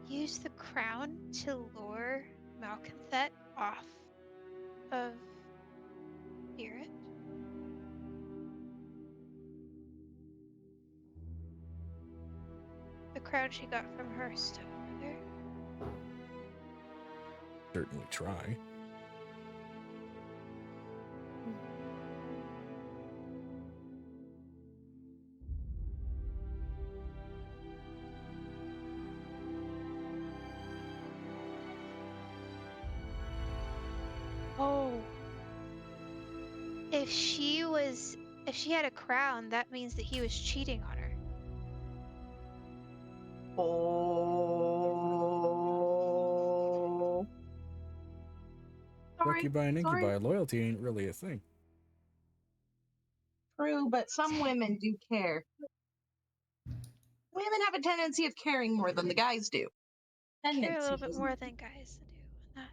use the crown to lure Malconthet off of Spirit? The crown she got from her stepmother? Certainly try. Oh. If she had a crown, that means that he was cheating on her. Oh. Sorry, Succubi and incubi, loyalty ain't really a thing. true, but some women do care. Women have a tendency of caring more than the guys do. Care a little bit Tendencies. more than guys do. Not.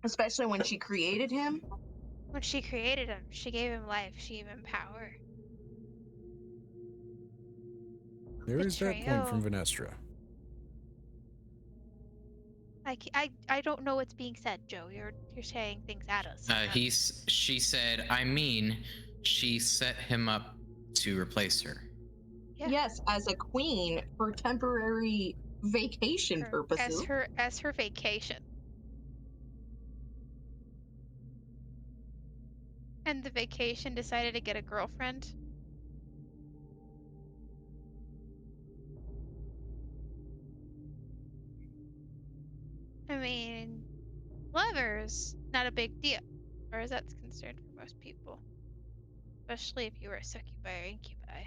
Especially when she created him. When she created him, she gave him life, she gave him power. There is that point from Betrayal. Venestra. I don't know what's being said, Joe. You're saying things at us. she said, I mean, she set him up to replace her. Yeah. Yes, as a queen for temporary vacation purposes. As her vacation. And the vacation decided to get a girlfriend. I mean, lovers, not a big deal, as far as that's concerned for most people. Especially if you were a succubi or incubi.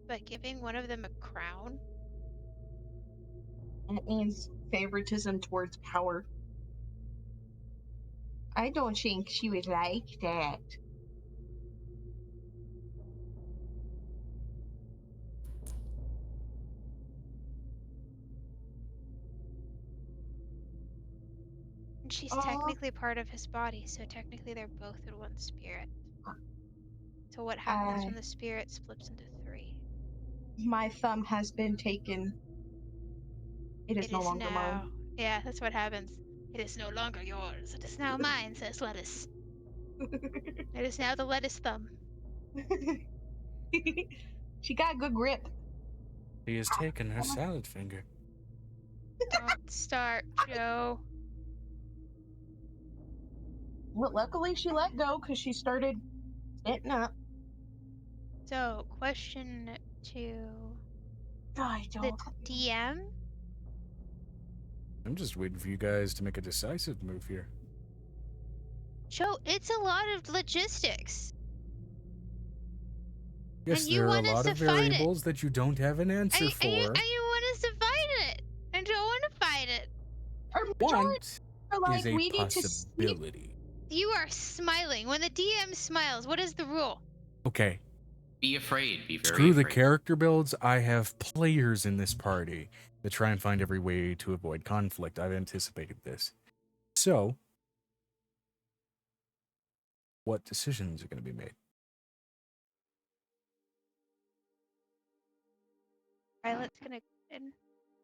But giving one of them a crown? It means favoritism towards power. I don't think she would like that. And she's Aw. technically part of his body, so technically they're both in one spirit. So what happens when the spirit splits into three? My thumb has been taken. It is no longer now. Yeah, that's what happens. It is no longer yours. It is now mine, says Lettuce. It is now the lettuce thumb. mine. She got a good grip. He has taken her salad finger. Don't start, Joe. Well, luckily she let go because she started standing up. So, question to I the don't. DM. I'm just waiting for you guys to make a decisive move here. Joe, it's a lot of logistics. Yes, And you there are a want us lot to of fight it. variables that you don't have an answer And for. you want us to fight it. I don't want to fight it. Our Want are like, is a we need to sleep. possibility. You are smiling. When the DM smiles, what is the rule? Okay, Be afraid. Be very screw the afraid. character builds. I have players in this party that try and find every way to avoid conflict. I've anticipated this. So, what decisions are going to be made? Violet's gonna go in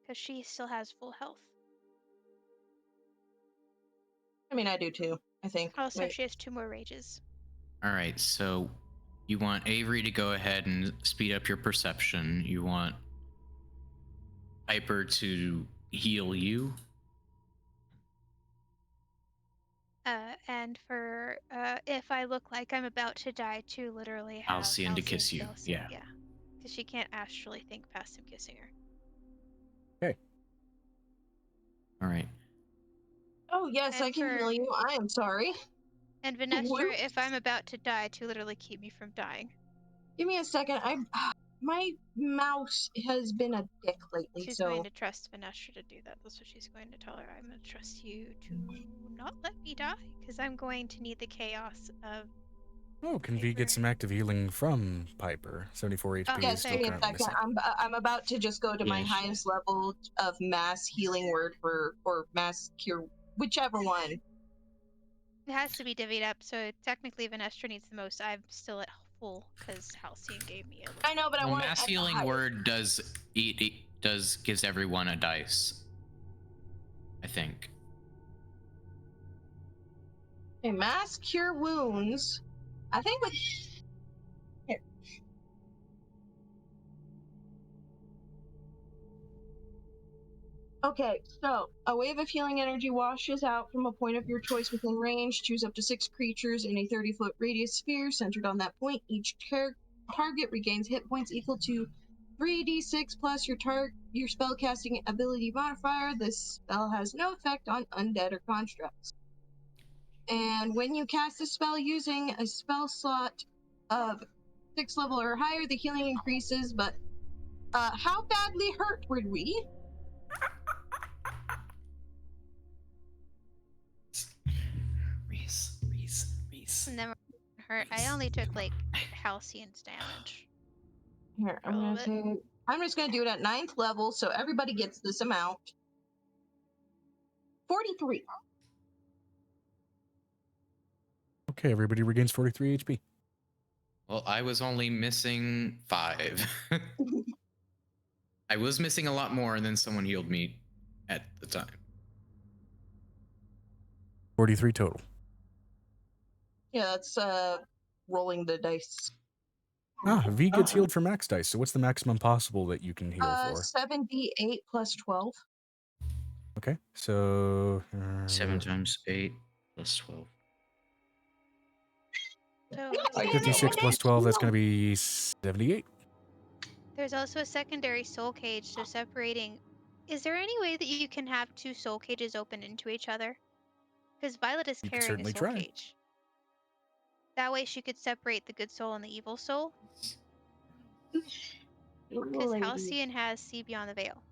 because she still has full health. I mean, I do too, I think. Also, Wait. she has 2 more rages. All right, so you want Avery to go ahead and speed up your perception. You want Piper to heal you. And for if I look like I'm about to die, to literally have Halcyon to kiss you. Halcyon, Yeah. because she can't actually think past him kissing her. Okay. All right. Oh, yes, And I can for- heal you. I am sorry. And Vanestra, Whoops. if I'm about to die, to literally keep me from dying. Give me a second. My mouse has been a dick lately, She's so. going to trust Vanestra to do that. That's what she's going to tell her. I'm going to trust you to not let me die, because I'm going to need the chaos of. Oh, can V get some active healing from Piper? 74 HP Yes, is still give me a currently second. missing. I'm about to just go to my Yes. highest level of mass healing word or mass cure, whichever one. It has to be divvied up, so technically Vanestra needs the most. I'm still at full because Halcyon gave me a little. I know, but I Well, want mass healing word does gives everyone a dice. I think. Okay, mass cure wounds. I think with. Here. Okay, so a wave of healing energy washes out from a point of your choice within range. Choose up to 6 creatures in a 30-foot radius sphere centered on that point. Each target regains hit points equal to 3d6 plus your spellcasting ability modifier. This spell has no effect on undead or constructs. And when you cast a spell using a spell slot of 6th level or higher, the healing increases. But how badly hurt were we? Reese. Never hurt. I only took like Halcyon's damage. Here, For a little bit. I'm just gonna do it at 9th level, so everybody gets this amount. 43. Okay, everybody regains 43 HP. Well, I was only missing 5. I was missing a lot more, and then someone healed me at the time. 43 total. Yeah, that's rolling the dice. Ah, V gets healed for max dice. So what's the maximum possible that you can heal for? 7d8 plus 12. Okay, so 7 times 8 plus 12. So 56 plus 12. That's going to be 78. there's also a secondary soul cage, so separating. Is there any way that you can have 2 soul cages open into each other? Because Violet is You could carrying a certainly soul try. cage. That way she could separate the good soul and the evil soul. Because Halcyon has See Beyond the Veil.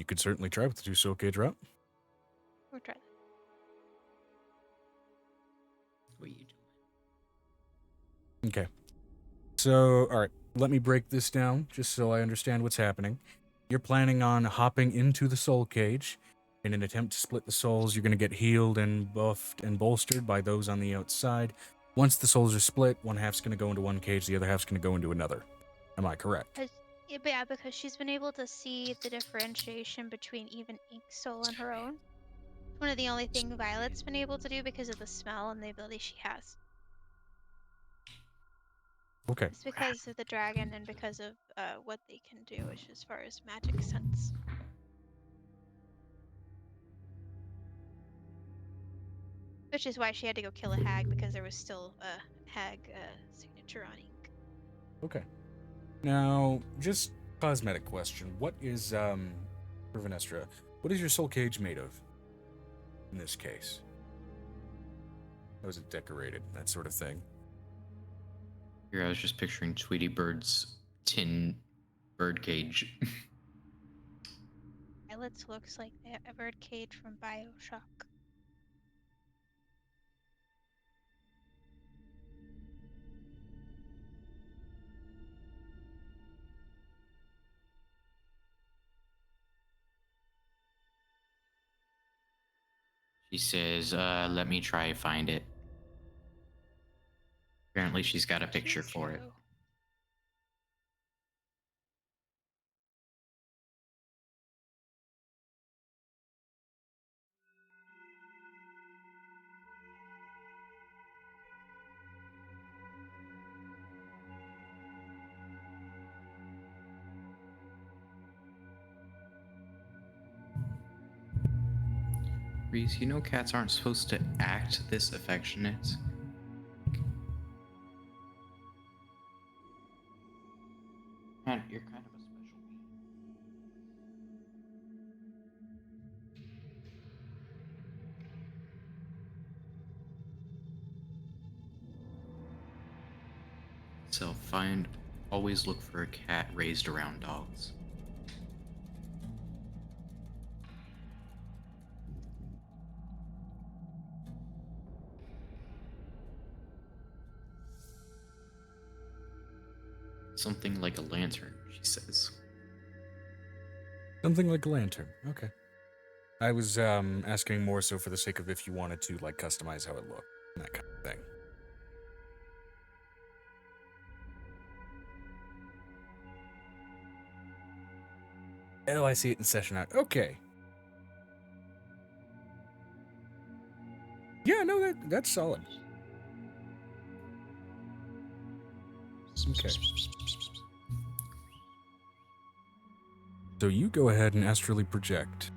You could certainly try with the 2 soul cage route. We'll try that. What are you doing? Okay. So, all right, let me break this down just so I understand what's happening. You're planning on hopping into the soul cage. In an attempt to split the souls, you're going to get healed and buffed and bolstered by those on the outside. Once the souls are split, one half's going to go into one cage, the other half's going to go into another. Am I correct? Yeah, because she's been able to see the differentiation between even Ink Soul and her own. It's one of the only things Violet's been able to do because of the smell and the ability she has. Okay. It's because of the dragon and because of what they can do, which as far as magic sense. Which is why she had to go kill a hag, because there was still a hag signature on Ink. Okay. Now, just cosmetic question. What is, for Venestra, what is your soul cage made of in this case? How is it decorated? That sort of thing. Here, I was just picturing Tweety Bird's tin bird cage. Violet's looks like a bird cage from BioShock. She says, let me try find it. Apparently she's got a picture for it. Reese, you know cats aren't supposed to act this affectionate. You're kind of a special being. So always look for a cat raised around dogs. Something like a lantern, she says. Something like a lantern. Okay. I was asking more so for the sake of if you wanted to like customize how it looked, that kind of thing. Oh, I see it in session out. Okay. Yeah, no, that's solid. Okay. So you go ahead and astrally project.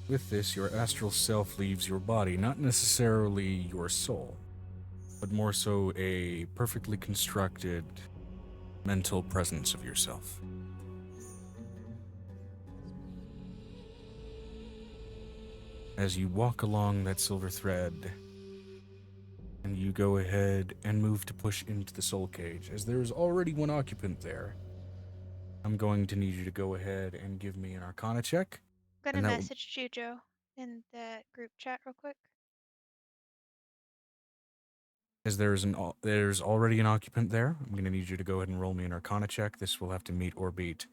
With this, your astral self leaves your body, not necessarily your soul, but more so a perfectly constructed mental presence of yourself. As you walk along that silver thread, and you go ahead and move to push into the soul cage, as there is already one occupant there, I'm going to need you to go ahead and give me an Arcana check. I'm And gonna that message Jujo in the group chat real quick. As there's already an occupant there, I'm going to need you to go ahead and roll me an Arcana check. This will have to meet or beat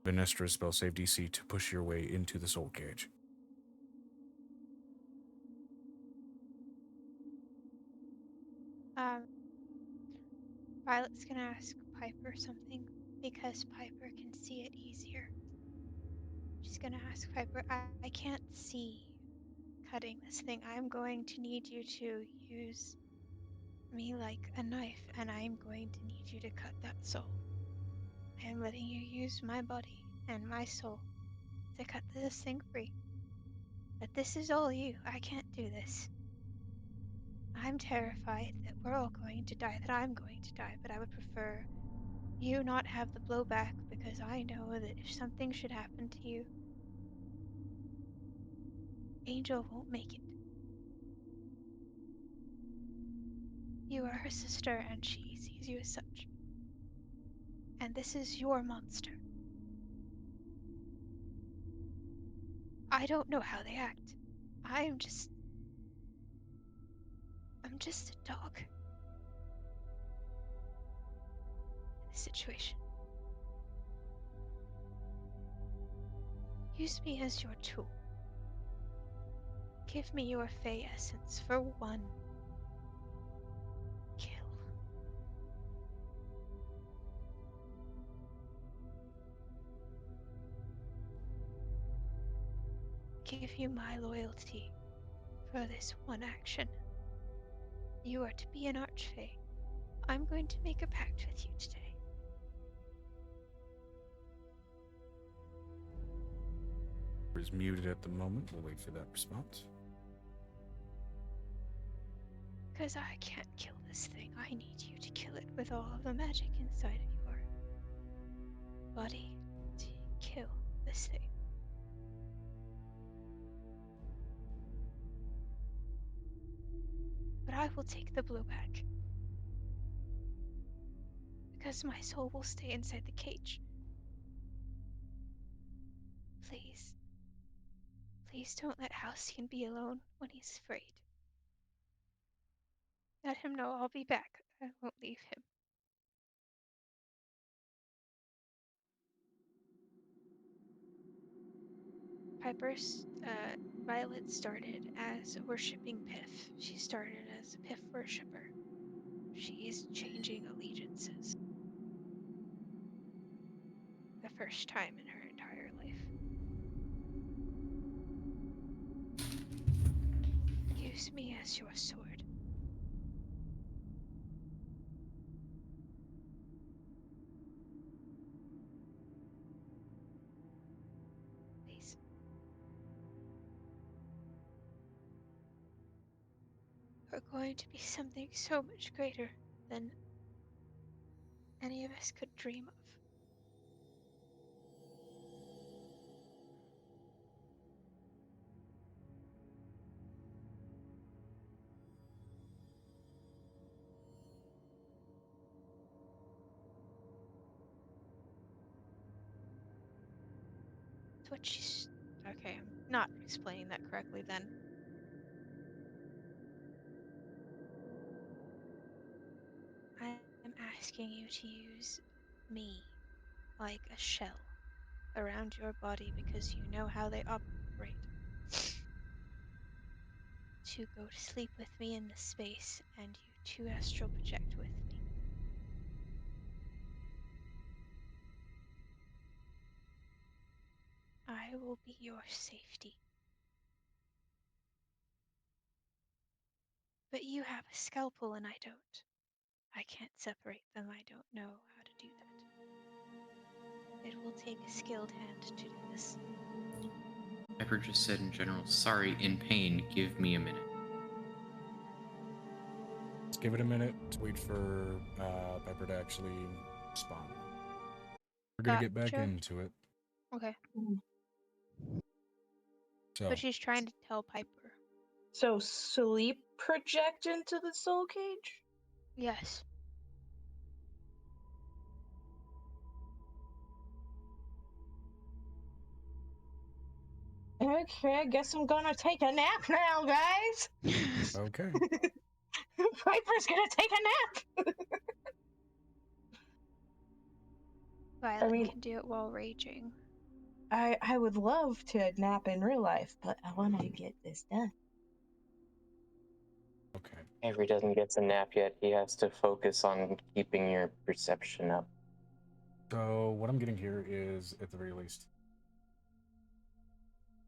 Venestra's spell save DC to push your way into the soul cage. Violet's gonna ask Piper something because Piper can see it easier. She's gonna ask Piper, I can't see cutting this thing. I'm going to need you to use me like a knife, and I'm going to need you to cut that soul. I am letting you use my body and my soul to cut this thing free. But this is all you. I can't do this. I'm terrified that we're all going to die, that I'm going to die, but I would prefer you not have the blowback, because I know that if something should happen to you, Angel won't make it. You are her sister, and she sees you as such. And this is your monster. I don't know how they act. I'm just a dog in this situation. Use me as your tool. Give me your Fey essence for one kill. Give you my loyalty for this one action. You are to be an Archfey. I'm going to make a pact with you today. Is muted at the moment. We'll wait for that response. Because I can't kill this thing. I need you to kill it with all of the magic inside of your body to kill this thing. But I will take the blowback. Because my soul will stay inside the cage. Please. Please don't let Halcyon be alone when he's afraid. Let him know I'll be back. I won't leave him. Violet started as a worshipping Piff. She started as a Piff worshipper. She is changing allegiances. The first time in her entire life. Use me as your sword. Please. We're going to be something so much greater than any of us could dream of. What she's... Okay, I'm not explaining that correctly then. I'm asking you to use me like a shell around your body because you know how they operate. To go to sleep with me in this space and you to astral project with me. I will be your safety. But you have a scalpel and I don't. I can't separate them. I don't know how to do that. It will take a skilled hand to do this. Pepper just said in general, sorry, in pain, give me a minute. Let's give it a minute to wait for Pepper to actually respond. We're gonna get back Gotcha. into it. Okay. So, But she's trying to tell Piper. So sleep project into the soul cage? Yes. Okay, I guess I'm gonna take a nap now, guys. okay. Piper's gonna take a nap. Violet can do it while raging. I would love to nap in real life, but I want to get this done. Okay. Avery doesn't get to nap yet. He has to focus on keeping your perception up. So what I'm getting here is, at the very least,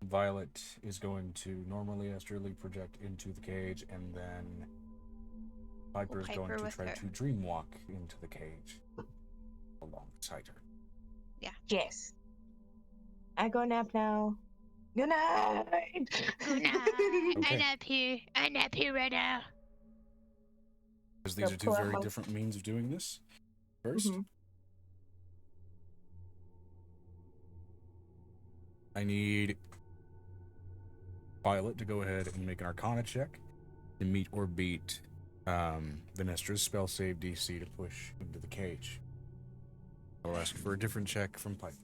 Violet is going to normally astrally project into the cage, and then Piper is going to try to dream walk into the cage alongside her. Yeah. Yes. I go nap now. Good night. Good night. Okay. I nap here right now. Because these are two very different means of doing this. First, I need Violet to go ahead and make an Arcana check to meet or beat Venestra's spell save DC to push into the cage. I'll ask for a different check from Piper.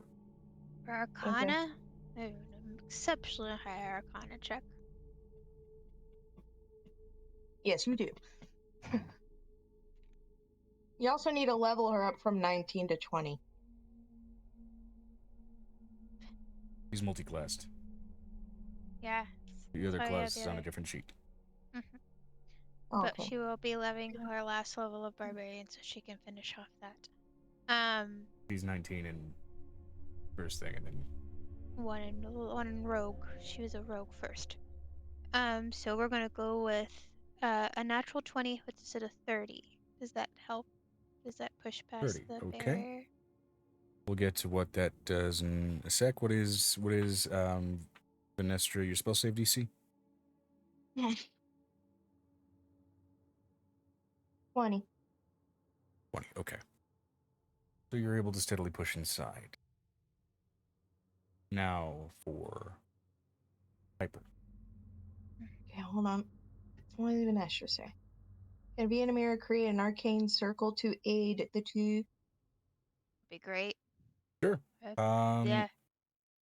For Arcana? Oh, exceptionally high Arcana check. Yes, you do. You also need to level her up from 19 to 20. He's multi-classed. Yeah. The other Oh, yeah, class the is on a other- different sheet. Oh, But okay. she will be leveling her last level of Barbarian so she can finish off that. He's 19 in first thing, and then One in Rogue. She was a Rogue first. So we're gonna go with a natural 20 with instead of 30. Does that help? Does that push past 30. the Okay. barrier? We'll get to what that does in a sec. What is Venestra, your spell save DC? 20. 20. Okay. So you're able to steadily push inside. Now for Piper. Okay, hold on. What did Vanessa say? Can be in a mirror, create an arcane circle to aid the two. Be great. Sure. Yeah.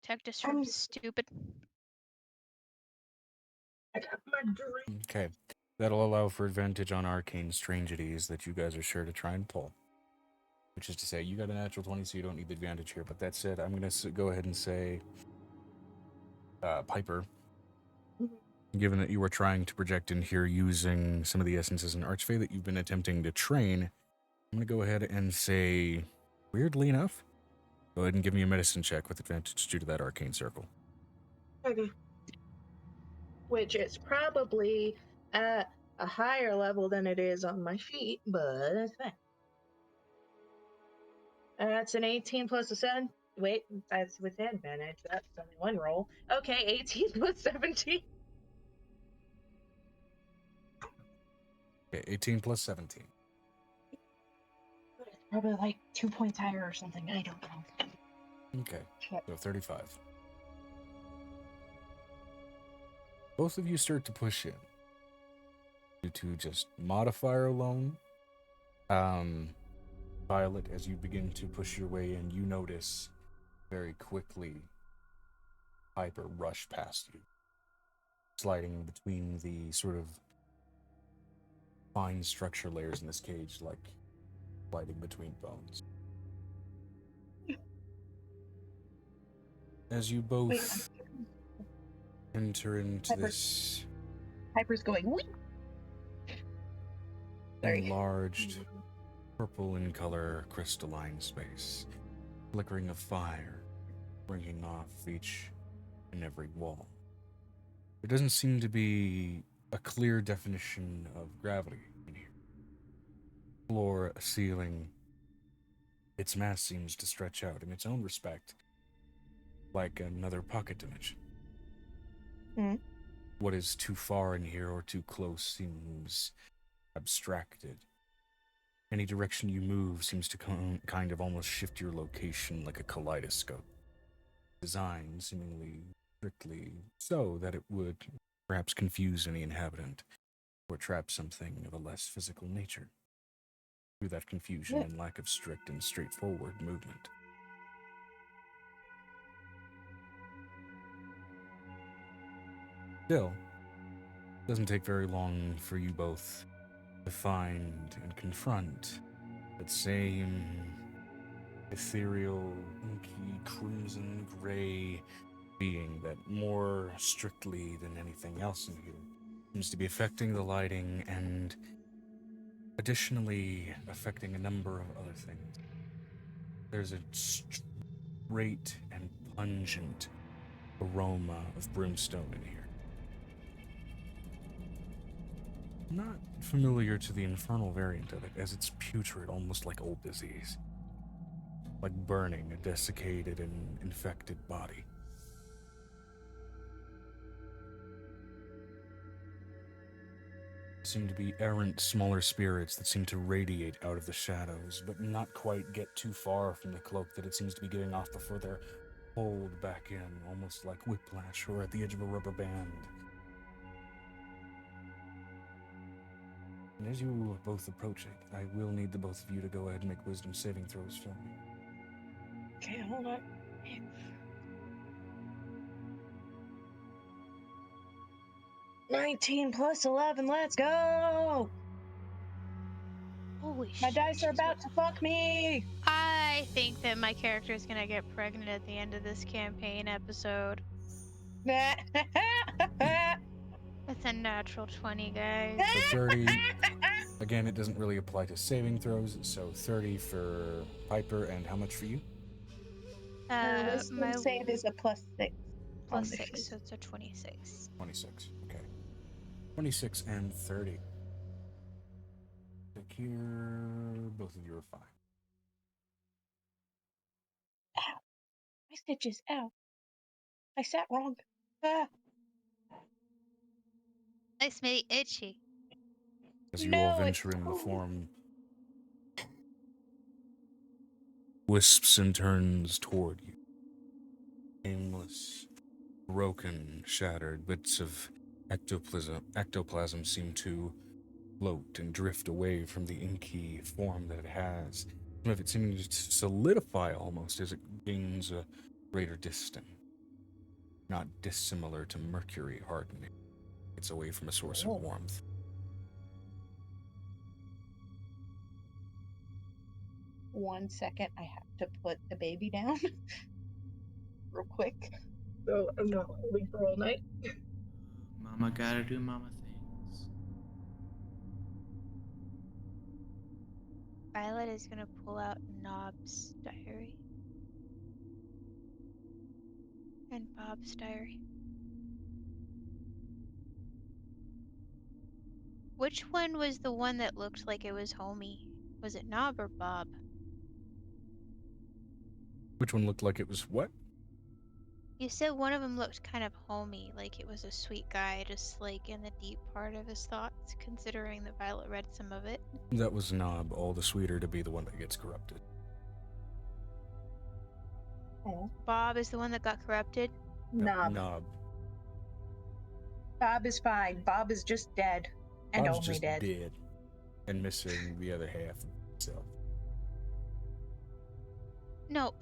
Protect us from stupid. I got my drink. Okay. That'll allow for advantage on arcane strangities that you guys are sure to try and pull. Which is to say, you got a natural 20, so you don't need the advantage here. But that said, I'm going to go ahead and say, Piper, given that you were trying to project in here using some of the essences in Archfey that you've been attempting to train, I'm going to go ahead and say, weirdly enough, go ahead and give me a medicine check with advantage due to that arcane circle. Okay. Which is probably at a higher level than it is on my sheet, but that's fine. That's an 18 plus a 7. Wait, that's with advantage. That's only one roll. Okay, 18 plus 17. Okay, 18 plus 17. Probably like 2 points higher or something. I don't know. Okay, Check. so 35. Both of you start to push in. Due to just modifier alone, Violet, as you begin to push your way in, you notice very quickly Piper rush past you, sliding between the sort of fine structure layers in this cage, like sliding between bones. As you both enter into Piper. this Piper's going, whee! enlarged, purple in color, crystalline space, flickering of fire, bringing off each and every wall. There doesn't seem to be a clear definition of gravity in here. Floor, ceiling, its mass seems to stretch out in its own respect, like another pocket dimension. Hmm. What is too far in here or too close seems abstracted. Any direction you move seems to kind of almost shift your location like a kaleidoscope. Designed seemingly strictly so that it would perhaps confuse any inhabitant or trap something of a less physical nature through that confusion and lack of strict and straightforward movement. Still, it doesn't take very long for you both to find and confront that same ethereal, inky, crimson gray being that more strictly than anything else in here seems to be affecting the lighting and additionally affecting a number of other things. There's a straight and pungent aroma of brimstone in here. Not familiar to the infernal variant of it, as it's putrid, almost like old disease. Like burning a desiccated and infected body. Seem to be errant, smaller spirits that seem to radiate out of the shadows, but not quite get too far from the cloak that it seems to be giving off before they're pulled back in, almost like whiplash or at the edge of a rubber band. And as you both approach it, I will need the both of you to go ahead and make wisdom saving throws for me. Okay, hold on. 19 plus 11, let's go! Holy My shit. dice are about to fuck me! I think that my character is gonna get pregnant at the end of this campaign episode. That's a natural 20, guys. So 30. Again, it doesn't really apply to saving throws, so 30 for Piper, and how much for you? Wisdom My save is a +6. plus 6, so it's a 26. 26, okay. 26 and 30. Click here, both of you are fine. Ow. My stitches, ow. I sat wrong. Ah. Makes me itchy. As you all No, venture it's in, the cool. form wisps and turns toward you. Aimless, broken, shattered bits of ectoplasm seem to float and drift away from the inky form that it has. Some of it seeming to solidify almost as it gains a greater distance. Not dissimilar to mercury hardening. It's away from a source of warmth. One second, I have to put the baby down real quick. So I'm not holding for all night. Mama gotta do mama things. Violet is gonna pull out Nob's diary. And Bob's diary. Which one was the one that looked like it was homey? Was it Nob or Bob? Which one looked like it was what? You said one of them looked kind of homey, like it was a sweet guy, just like in the deep part of his thoughts, considering that Violet read some of it. That was Nob, all the sweeter to be the one that gets corrupted. Oh. Bob is the one that got corrupted? Nob. Bob is fine. Bob is just dead. And Bob's only just dead. and missing the other half of himself. No,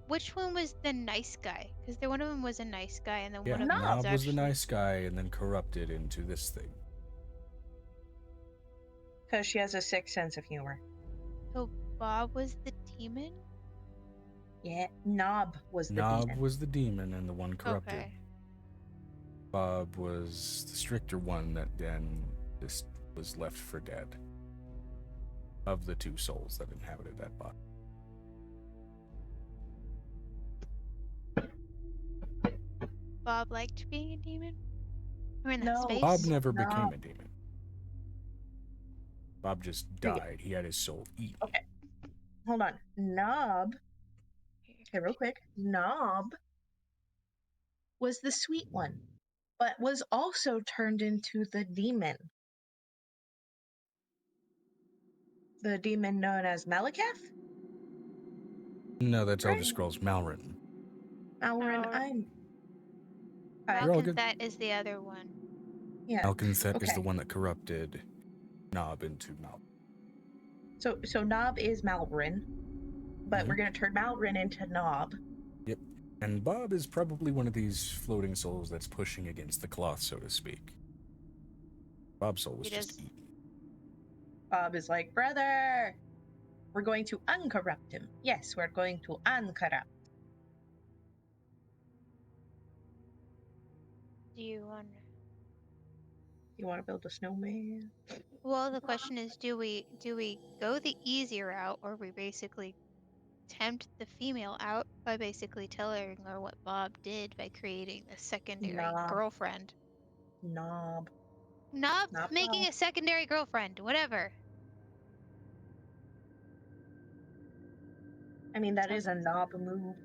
which one was the nice guy? Because one of them was a nice guy, and then Yeah, one of them Nob was was the actually... nice guy and then corrupted into this thing. Because she has a sick sense of humor. So Bob was the demon? Yeah, Nob was the Nob demon. was the demon and the one corrupted. Okay. Bob was the stricter one that then just was left for dead. Of the two souls that inhabited that body. Bob liked being a demon? Or in that No. space? Bob never No. became a demon. Bob just died. He had his soul eaten. Okay. Hold on. Nob. Okay, real quick. Nob was the sweet one, but was also turned into the demon. The demon known as Malekith? No, that's Elder Scrolls Malrin. Malrin, I'm... You're all good. Malekith is the other one. Yeah. Malekith is Okay. the one that corrupted Nob into Mal. So Nob is Malrin, but we're gonna turn Malrin into Nob. Yep. And Bob is probably one of these floating souls that's pushing against the cloth, so to speak. Bob's soul was just eaten. Bob is like, brother, we're going to uncorrupt him. Yes, we're going to uncorrupt. Do you want to build a snowman? Well, the question is, do we go the easy route, or we basically tempt the female out by basically telling her what Bob did by creating a secondary girlfriend? Nob Making a secondary girlfriend, whatever. I mean, that is a Nob move.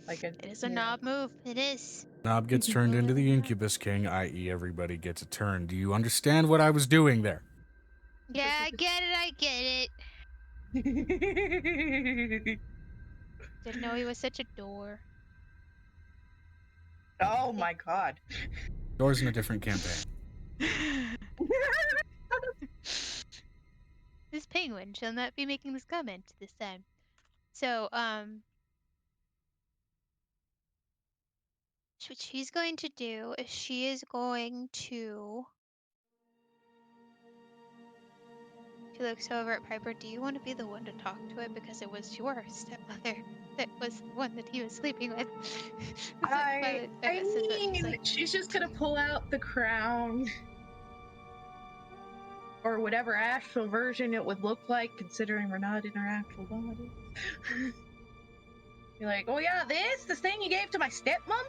It is a Nob move. It is. Nob gets turned into the Incubus King, i.e. everybody gets a turn. Do you understand what I was doing there? Yeah, I get it. Didn't know he was such a door. Oh my god. Door's in a different campaign. This penguin shall not be making this comment this time. So, what she's going to do is she is going to She looks over at Piper. Do you want to be the one to talk to it? Because it was your stepmother that was the one that he was sleeping with. I mean, like, she's just gonna pull out the crown. Or whatever astral version it would look like, considering we're not in our actual body. You're like, oh yeah, this thing you gave to my stepmom?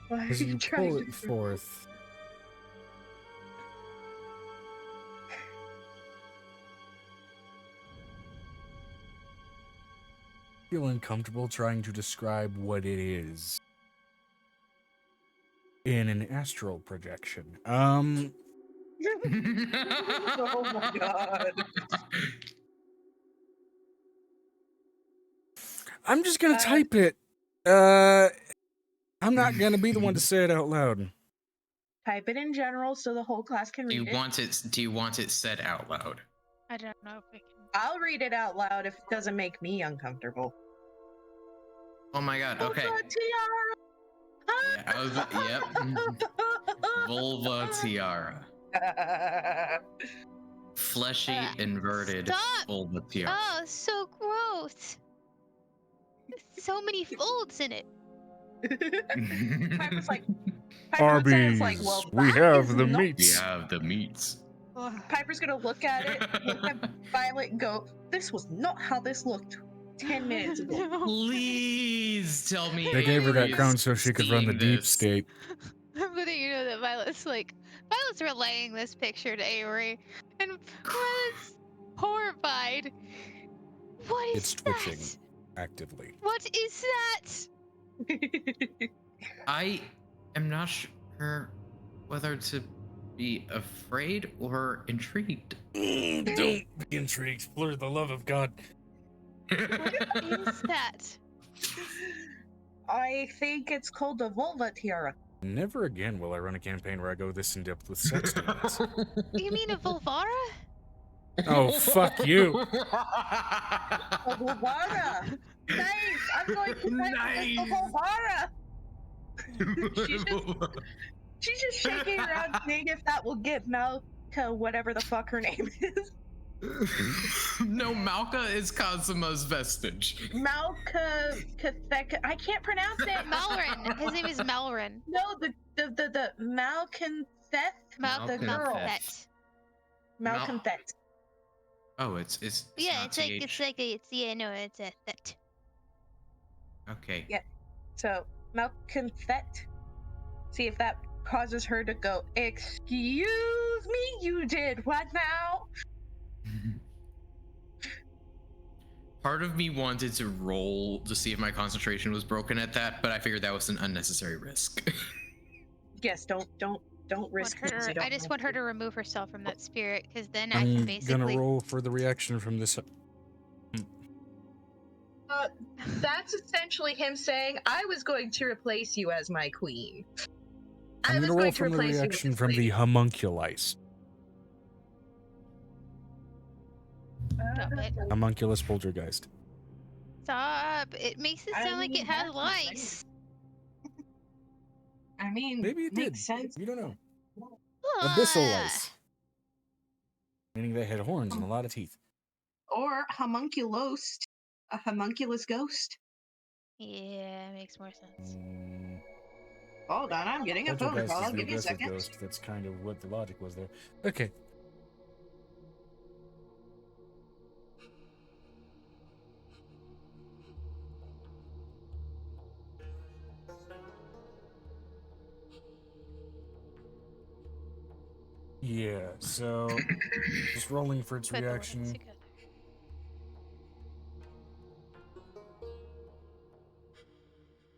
Why As are you trying pull to it forth, feel uncomfortable trying to describe what it is in an astral projection. Oh my god. I'm just gonna type it. I'm not gonna be the one to say it out loud. Type it in general so the whole class can Do read you want it? Do you want it said out loud? I don't know if I can. I'll read it out loud if it doesn't make me uncomfortable. Oh my god. Okay. Tiara! Yeah, I was. Yep. Vulva tiara. Fleshy inverted Stop! vulva tiara. Oh, so gross. So many folds in it. Piper's like, Arby's, like, well, we that have is the not- We meats. have the meats. Piper's gonna look at it, look at Violet, and go, "This was not how this looked 10 minutes ago." No. Please tell me. They gave her that Avery crown is so she could run the seeing deep this. state. I'm letting you know that Violet's relaying this picture to Avery, and Violet's horrified. What is It's twitching that? actively. What is that? I am not sure whether to be afraid or intrigued. Don't be intrigued. For the love of God. What is that? I think it's called a vulva tiara. Never again will I run a campaign where I go this in depth with sex toys. You mean a Volvara? Oh, fuck you. A vulvara! Nice! I'm going to type Nice. a vulvara! She's just shaking around seeing if that will get Mal to whatever the fuck her name is. No, Malka is Cosima's vestige. Malka Katheka. I can't pronounce it. Malrin. His name is Malrin. No, the Malconthet. The girl. Malconthet. Malconthet. Oh, it's Yeah, not it's like TH. it's a that. Okay. Yeah. So Malconthet. See if that causes her to go, "Excuse me, you did what now?" Part of me wanted to roll to see if my concentration was broken at that, but I figured that was an unnecessary risk. Yes, don't risk things you don't I just have want her to. to remove herself from that spirit, because then I can I'm gonna basically. roll for the reaction from this. That's essentially him saying, "I was going to replace you as my queen." I'm gonna roll from the reaction from the homunculus. Stop it. Homunculus poltergeist. Stop! It makes it I sound like mean, it has that's lice. I mean, Maybe it did. makes sense. You don't know. Abyssal Ah. lice. Meaning they had horns and a lot of teeth. Or homunculus, a homunculus ghost. Yeah, makes more sense. Hold on, I'm getting a phone Poltergeist call. is I'll the give you a aggressive second. ghost. That's kind of what the logic was there. Okay. Yeah, so just rolling for its Put the words reaction. together.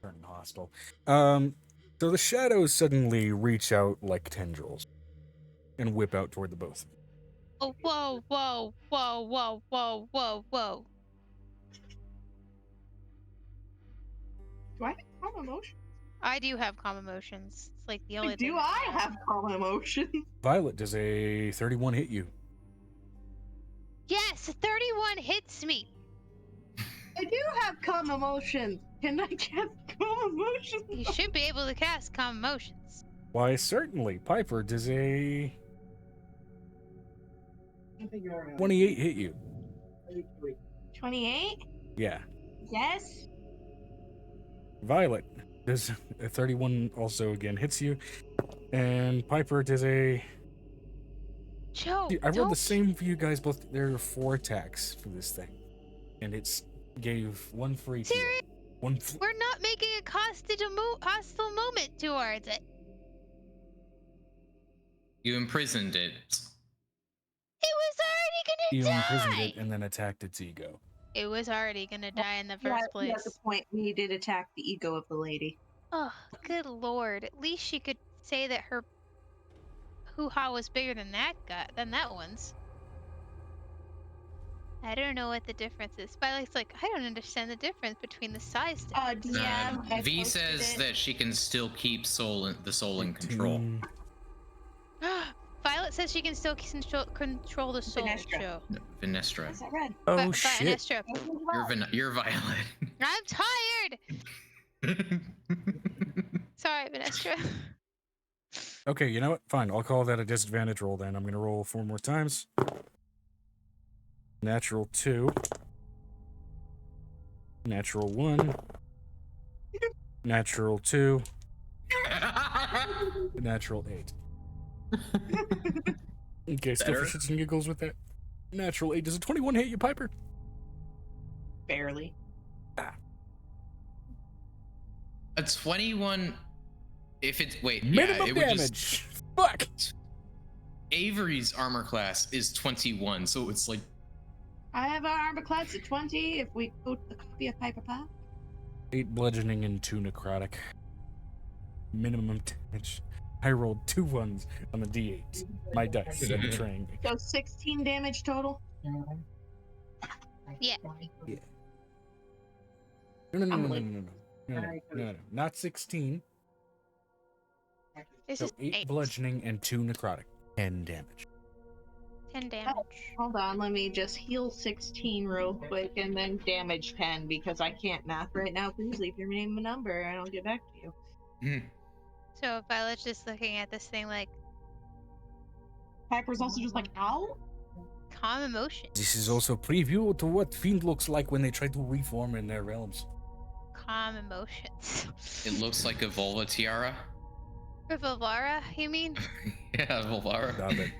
Turning hostile. So the shadows suddenly reach out like tendrils and whip out toward the both. Oh, whoa, whoa, whoa, whoa, whoa, whoa, whoa. Do I have calm emotion? I do have calm emotions. It's like the only Do thing. I have calm emotion? Violet, does a 31 hit you? Yes, 31 hits me. I do have calm emotion. Can I cast calm emotion? You should be able to cast calm emotions. Why, certainly. Piper, does a 28 hit you? 28? Yeah. Yes. Violet, does a 31 also again hits you? And Piper, does a... Joe, I rolled the don't- same for you guys both. There are 4 attacks for this thing. And it's gave 1 for each of you. Siri, we're not making a hostile moment towards it. You imprisoned it. It was already You gonna imprisoned die. it and then attacked its ego. It was already gonna die in the Yeah, first place. At the point, we did attack the ego of the lady. Oh, good lord! At least she could say that her hoo-ha was bigger than that one's. I don't know what the difference is. Violet's like, I don't understand the difference between the size difference. DM. I V posted says it. that she can still keep the soul in control. Violet says she can still control the soul. Vanestra. Joe. Venestra. Is that red? Oh, shit. Vanestra. You're Violet. I'm tired. Sorry, Vanestra. Okay, you know what? Fine, I'll call that a disadvantage roll then. I'm going to roll 4 more times. Natural 2. Natural 1. Natural 2. Natural 8. Okay, still for Better. shits and giggles with that. Natural 8. Does a 21 hit you, Piper? Barely. A 21. If it's wait, Minimum yeah, it would damage. Fuck. Avery's armor class is 21, so it's like I have our armor class at 20 if we quote the copy of Piper Pop. 8 bludgeoning and 2 necrotic. Minimum damage. I rolled 2 ones on the d8. My dice are betraying me. So 16 damage total. Yeah. No. Not 16. This So is 8 bludgeoning and 2 necrotic. 10 damage. 10 damage. Hold on, let me just heal 16 real quick and then damage 10 because I can't math right now. Please leave your name and number and I'll get back to you. So Violet's just looking at this thing like Piper's also just like, ow? calm emotion. This is also a preview to what Fiend looks like when they try to reform in their realms. Calm emotions. it looks like a Volva tiara. For Volvara, you mean? Yeah, Volvara. Stop it.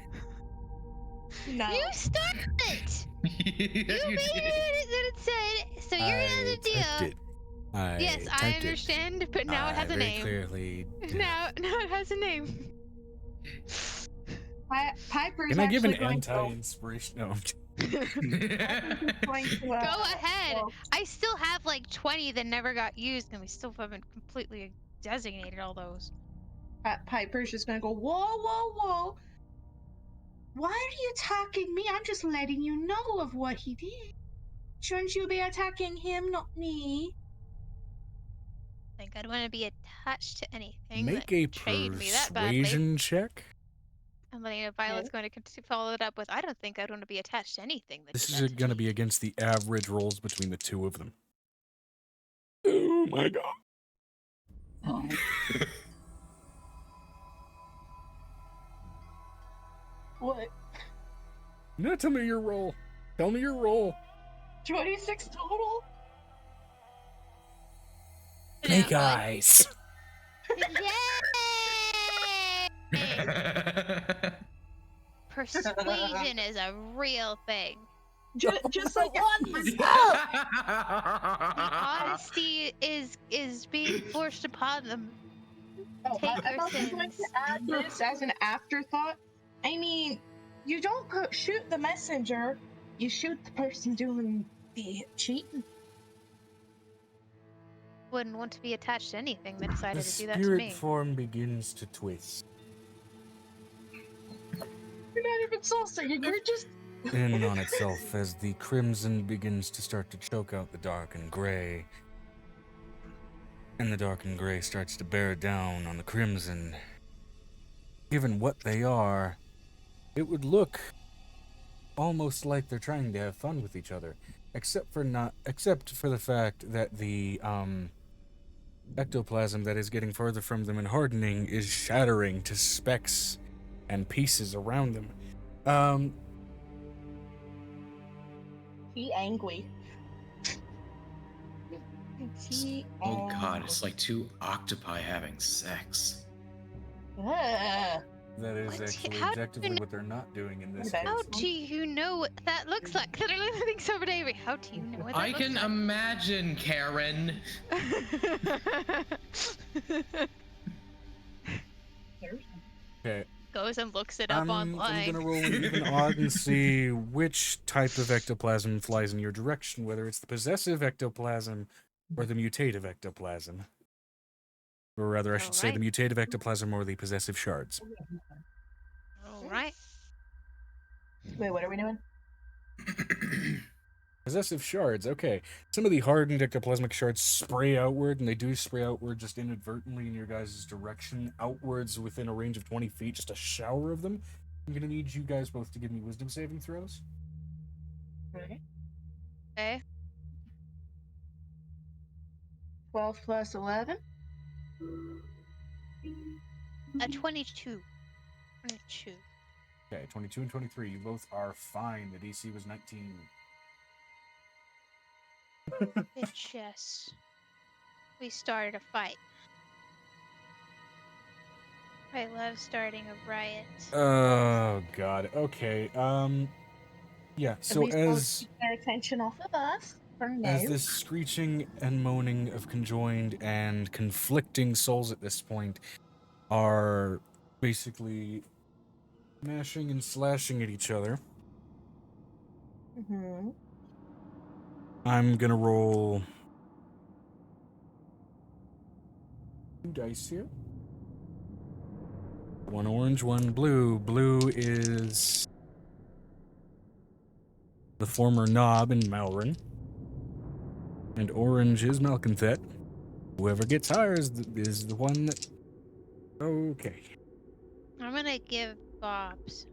No. You started it! You made it that it said, so you're gonna have to typed deal. it. I Yes, I typed it. understand, but now it has a very name. Clearly. Now it has a name. Piper's Can I give an actually going to- anti-inspiration? No. going to, Go ahead. I still have like 20 that never got used, and we still haven't completely designated all those. Piper's just gonna go, whoa, whoa, whoa. Why are you attacking me? I'm just letting you know of what he did. Shouldn't you be attacking him, not me? I think I'd want to be attached to anything Make that a betrayed me that badly. persuasion check. And then Violet's going to follow it up with, I don't think I'd want to be attached to anything that This did is that to going to me." be against the average rolls between the two of them. Oh my god. What? No, tell me your roll. Tell me your roll. 26 total? Snake eyes. Yay! Persuasion is a real thing. Just like Honesty is being forced upon them. Take I your was going to sins. add this as an afterthought. I mean, you don't shoot the messenger, you shoot the person doing the cheating. Wouldn't want to be attached to anything that decided The to do that to spirit me. form begins to twist. You're not even saucing, you're just... In on itself as the crimson begins to start to choke out the dark and gray. And the dark and gray starts to bear down on the crimson. Given what they are, it would look almost like they're trying to have fun with each other. Except for the fact that the ectoplasm that is getting further from them and hardening is shattering to specks and pieces around them. He angry. He Oh god, it's like two octopi having sex. Ugh. That is What? actually How do you objectively know- what they're not doing in this How How case. do you know what that looks like? That are living so Avery. How do you know what that I looks can like? imagine, Karen. Okay, Goes and looks it up I'm online. gonna roll an even odd and see which type of ectoplasm flies in your direction, whether it's the possessive ectoplasm or the mutative ectoplasm. Or rather, I should say the mutative ectoplasm or the possessive shards. All right. Wait, what are we doing? Possessive shards, okay. Some of the hardened ectoplasmic shards spray outward, and they do spray outward just inadvertently in your guys' direction, outwards within a range of 20 feet, just a shower of them. I'm gonna need you guys both to give me wisdom saving throws. Right. Okay. 12 plus 11. A 22. 22. Okay, 22 and 23, you both are fine. The DC was 19. Bitch, yes. We started a fight. I love starting a riot. Oh, God. Okay, yeah, At so least we'll as... keep that attention off of us for now. As this screeching and moaning of conjoined and conflicting souls at this point are basically mashing and slashing at each other, Mm-hmm. I'm gonna roll 2 dice here. One orange, one blue. Blue is the former Knob and Malrin. And orange is Malconthet. Whoever gets higher is the one that... Okay. I'm gonna give Bob's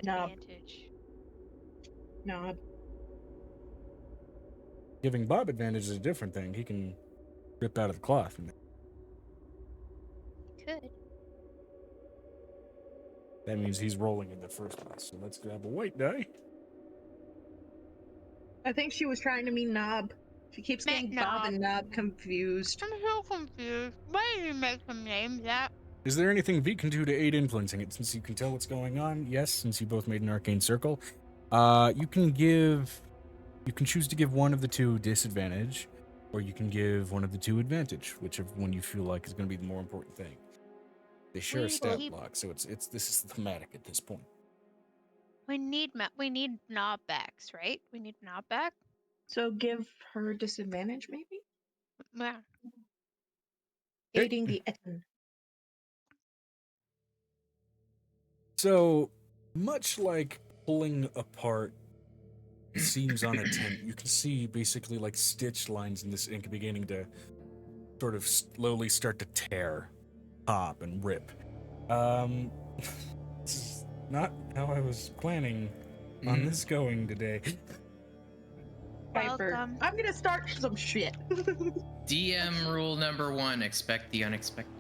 No. advantage. No. Giving Bob advantage is a different thing. He can rip out of the cloth. Could. That means he's rolling in the first place. So let's grab a white die. I think she was trying to mean Knob. She keeps getting Bob and Knob confused. I'm so confused. Why did you make them name that? Is there anything V can do to aid influencing it? Since you can tell what's going on, yes, since you both made an arcane circle. You can choose to give one of the two disadvantage, or you can give one of the two advantage, whichever one you feel like is going to be the more important thing. They share a stat block, so this is thematic at this point. We need knob backs, right? We need knob back. So give her disadvantage, maybe? Yeah. Aiding the Etten. So, much like pulling apart seams on a tent, you can see basically like stitch lines in this ink beginning to sort of slowly start to tear, pop, and rip. This is not how I was planning on this going today. Piper, Welcome. I'm gonna start some shit. DM rule number 1, expect the unexpected.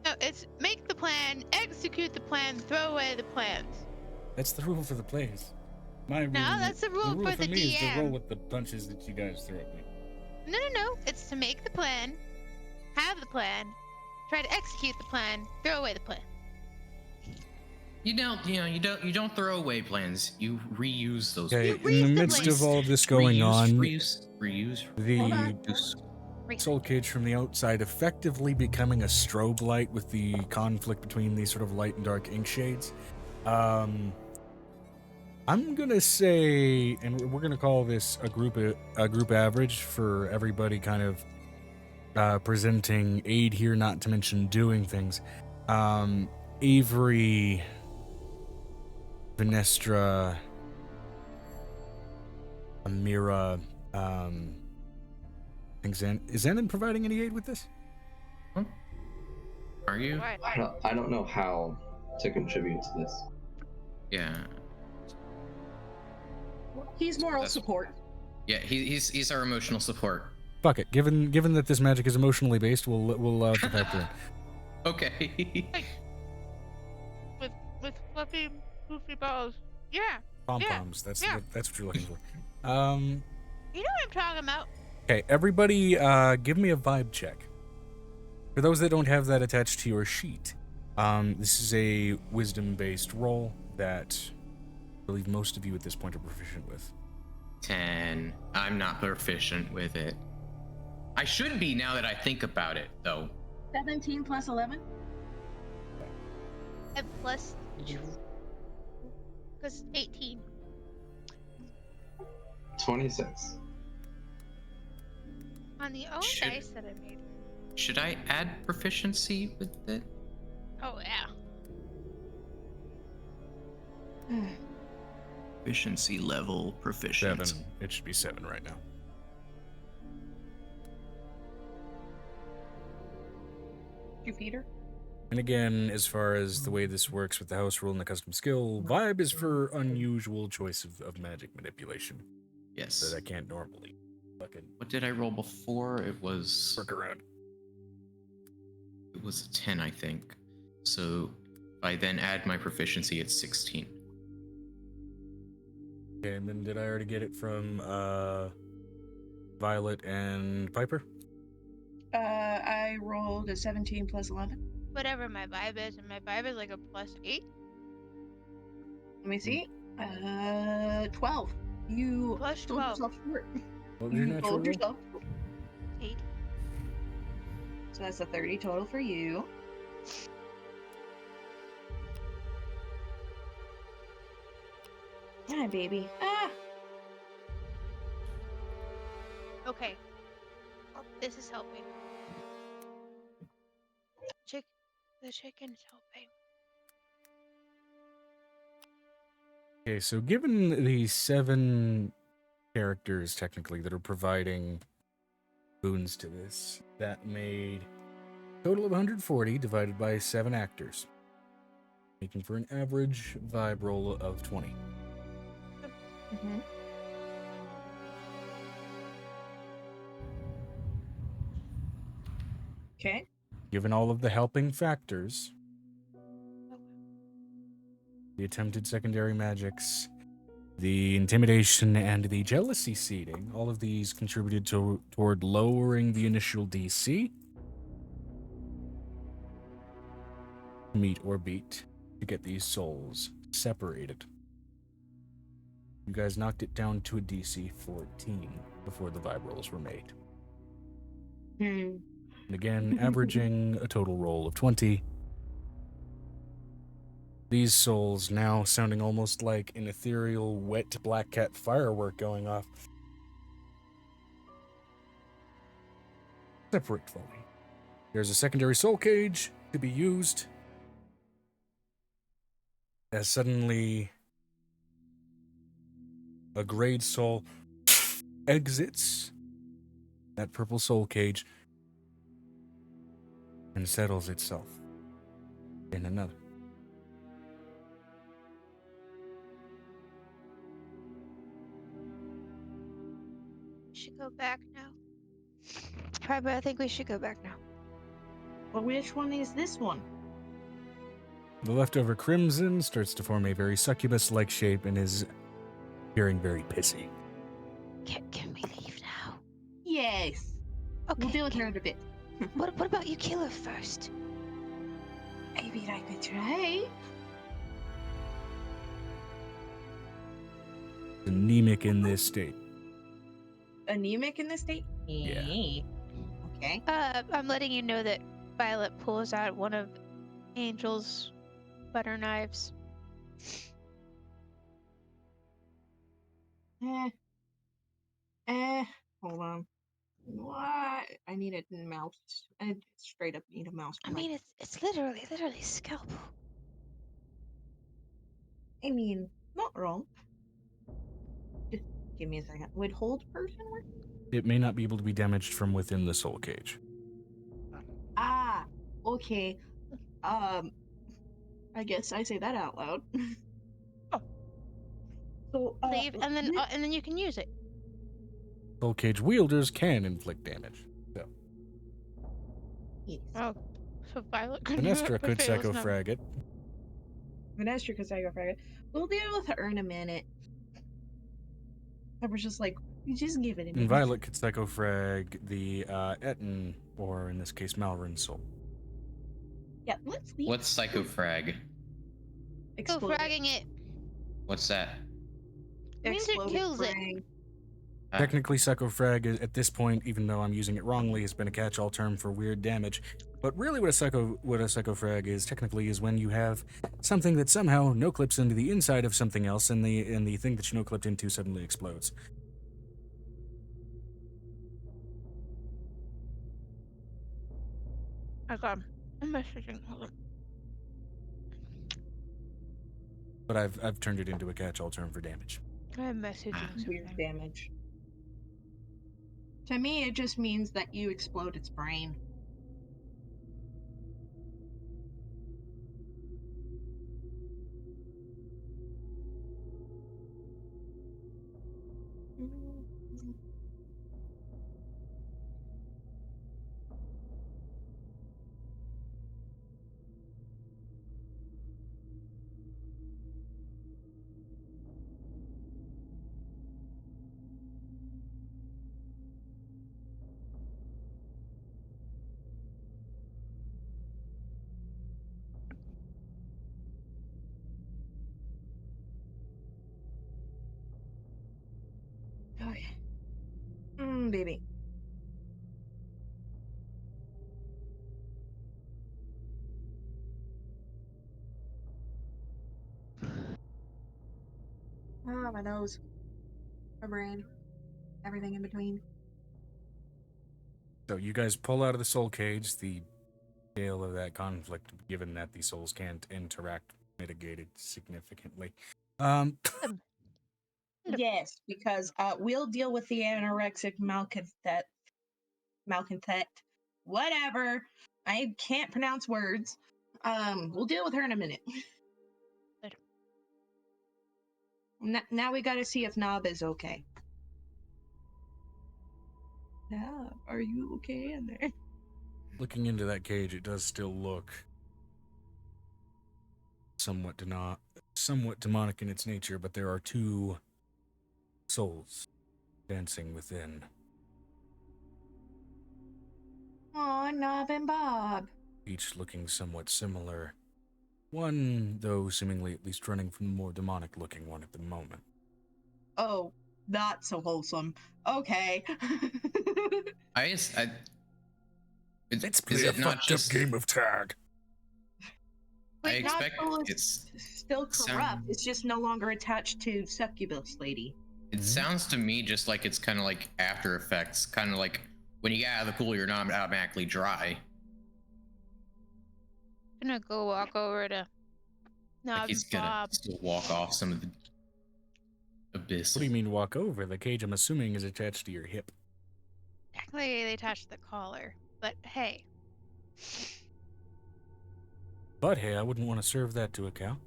No, it's make the plan, execute the plan, throw away the plans. That's the rule for the plays. My rule, that's the rule for the me is to roll DM. with the punches that you guys throw at me. No. It's to make the plan, have the plan, try to execute the plan, throw away the plan. You don't throw away plans. You reuse those. Okay, plans. in the midst of all this going on, reuse. the soul cage from the outside effectively becoming a strobe light with the conflict between these sort of light and dark ink shades. I'm gonna say, and we're gonna call this a group average for everybody kind of presenting aid here, not to mention doing things. Avery, Venestra, Amira, is Xanon providing any aid with this? Are you? I don't know how to contribute to this. Yeah. He's moral support. Yeah, he's our emotional support. Fuck it. Given that this magic is emotionally based, we'll allow it to factor in. Okay. With fluffy, poofy balls. Yeah. Pom-poms. That's yeah. that's what you're looking for. You know what I'm talking about. Okay, everybody, give me a vibe check. For those that don't have that attached to your sheet, this is a wisdom-based roll that I believe most of you at this point are proficient with. 10. I'm not proficient with it. I should be now that I think about it, though. 17 plus 11? And plus, because 18. 26. On the own Should- dice that I made. Should I add proficiency with it? Oh, yeah. Proficiency level proficient. 7. It should be 7 right now. You feed her? And again, as far as the way this works with the house rule and the custom skill, vibe is for unusual choice of magic manipulation Yes. that I can't normally fucking What did I roll before? It was work around. It was a 10, I think. So if I then add my proficiency, it's 16. Okay, and then did I already get it from Violet and Piper? I rolled a 17 plus 11. Whatever my vibe is, and my vibe is like a +8. Let me see. 12. You Plus sold 12. yourself short. What was your You natural sold roll? yourself. 8. So that's a 30 total for you. Yeah, baby. Ah! Okay. This is helping. The chicken is helping. Okay, so given the 7 characters technically that are providing boons to this, that made a total of 140 divided by 7 actors, making for an average vibe roll of 20. Mm-hmm. Okay. Given all of the helping factors, the attempted secondary magics, the intimidation, and the jealousy seeding, all of these contributed toward lowering the initial DC. Meet or beat to get these souls separated. You guys knocked it down to a DC 14 before the vibe rolls were made. Hmm. And again, averaging a total roll of 20. These souls now sounding almost like an ethereal, wet black cat firework going off. Separate fully. There's a secondary soul cage to be used. As suddenly a grade soul exits that purple soul cage and settles itself in another. Should go back now. I think we should go back now. Well, which one is this one? The leftover crimson starts to form a very succubus-like shape and is appearing very pissy. Can we leave now? Yes. Okay. We'll deal with her in a bit. What about you kill her first? I mean, I could try. Anemic in this state. Anemic in this state? Yeah. Okay. I'm letting you know that Violet pulls out one of Angel's butter knives. Hold on. What? I need a mouse. I straight up need a mouse. I mean, it's literally scalpel. I mean, not wrong. Just give me a second. Would hold person work? It may not be able to be damaged from within the soul cage. Ah, okay. I guess I say that out loud. Oh. So Leave, and then you can use it. Soul Cage wielders can inflict damage. So Yes. Oh, so Violet could do it, Venestra but could Faye doesn't have- psychofrag it. Venestra could psychofrag it. We'll deal with her in a minute. I was just like, you just give it a And minute. Violet could psychofrag the Etten, or in this case, Malrin's soul. Yeah, let's leave. What's psychofrag? Oh, Explode. fragging it. What's that? Means it Exploded kills it. brain. Technically, psychofrag at this point, even though I'm using it wrongly, has been a catch-all term for weird damage. But really, what a psychofrag is technically is when you have something that somehow no clips into the inside of something else, and the thing that you no clipped into suddenly explodes. Okay, I'm messaging. Hold on. But I've turned it into a catch-all term for damage. I'm messaging Weird something. damage. To me, it just means that you explode its brain. Okay. Baby. Oh, my nose. My brain. Everything in between. So you guys pull out of the soul cage. The scale of that conflict, given that the souls can't interact, mitigated significantly. Yes, because we'll deal with the anorexic malcontent. Whatever. I can't pronounce words. We'll deal with her in a minute. Good. Now we gotta see if Knob is okay. Knob, are you okay in there? Looking into that cage, it does still look somewhat demonic in its nature, but there are two souls dancing within, Aw, Knob and Bob. each looking somewhat similar. One, though, seemingly at least running from the more demonic-looking one at the moment. Oh, not so wholesome. Okay. Let's Is play a it not fucked just up game of tag. I Wait, Knob expect Soul is it's still corrupt. It's just no longer attached to Succubus Lady. it sounds to me just like it's kind of like after effects, kind of like when you get out of the pool, you're not automatically dry. I'm gonna go walk over to Like Knob he's and gonna Bob. still walk off some of the abyss. What do you mean walk over? The cage, I'm assuming, is attached to your hip. Technically, they touched the collar, but hey. But hey, I wouldn't want to serve that to a cow.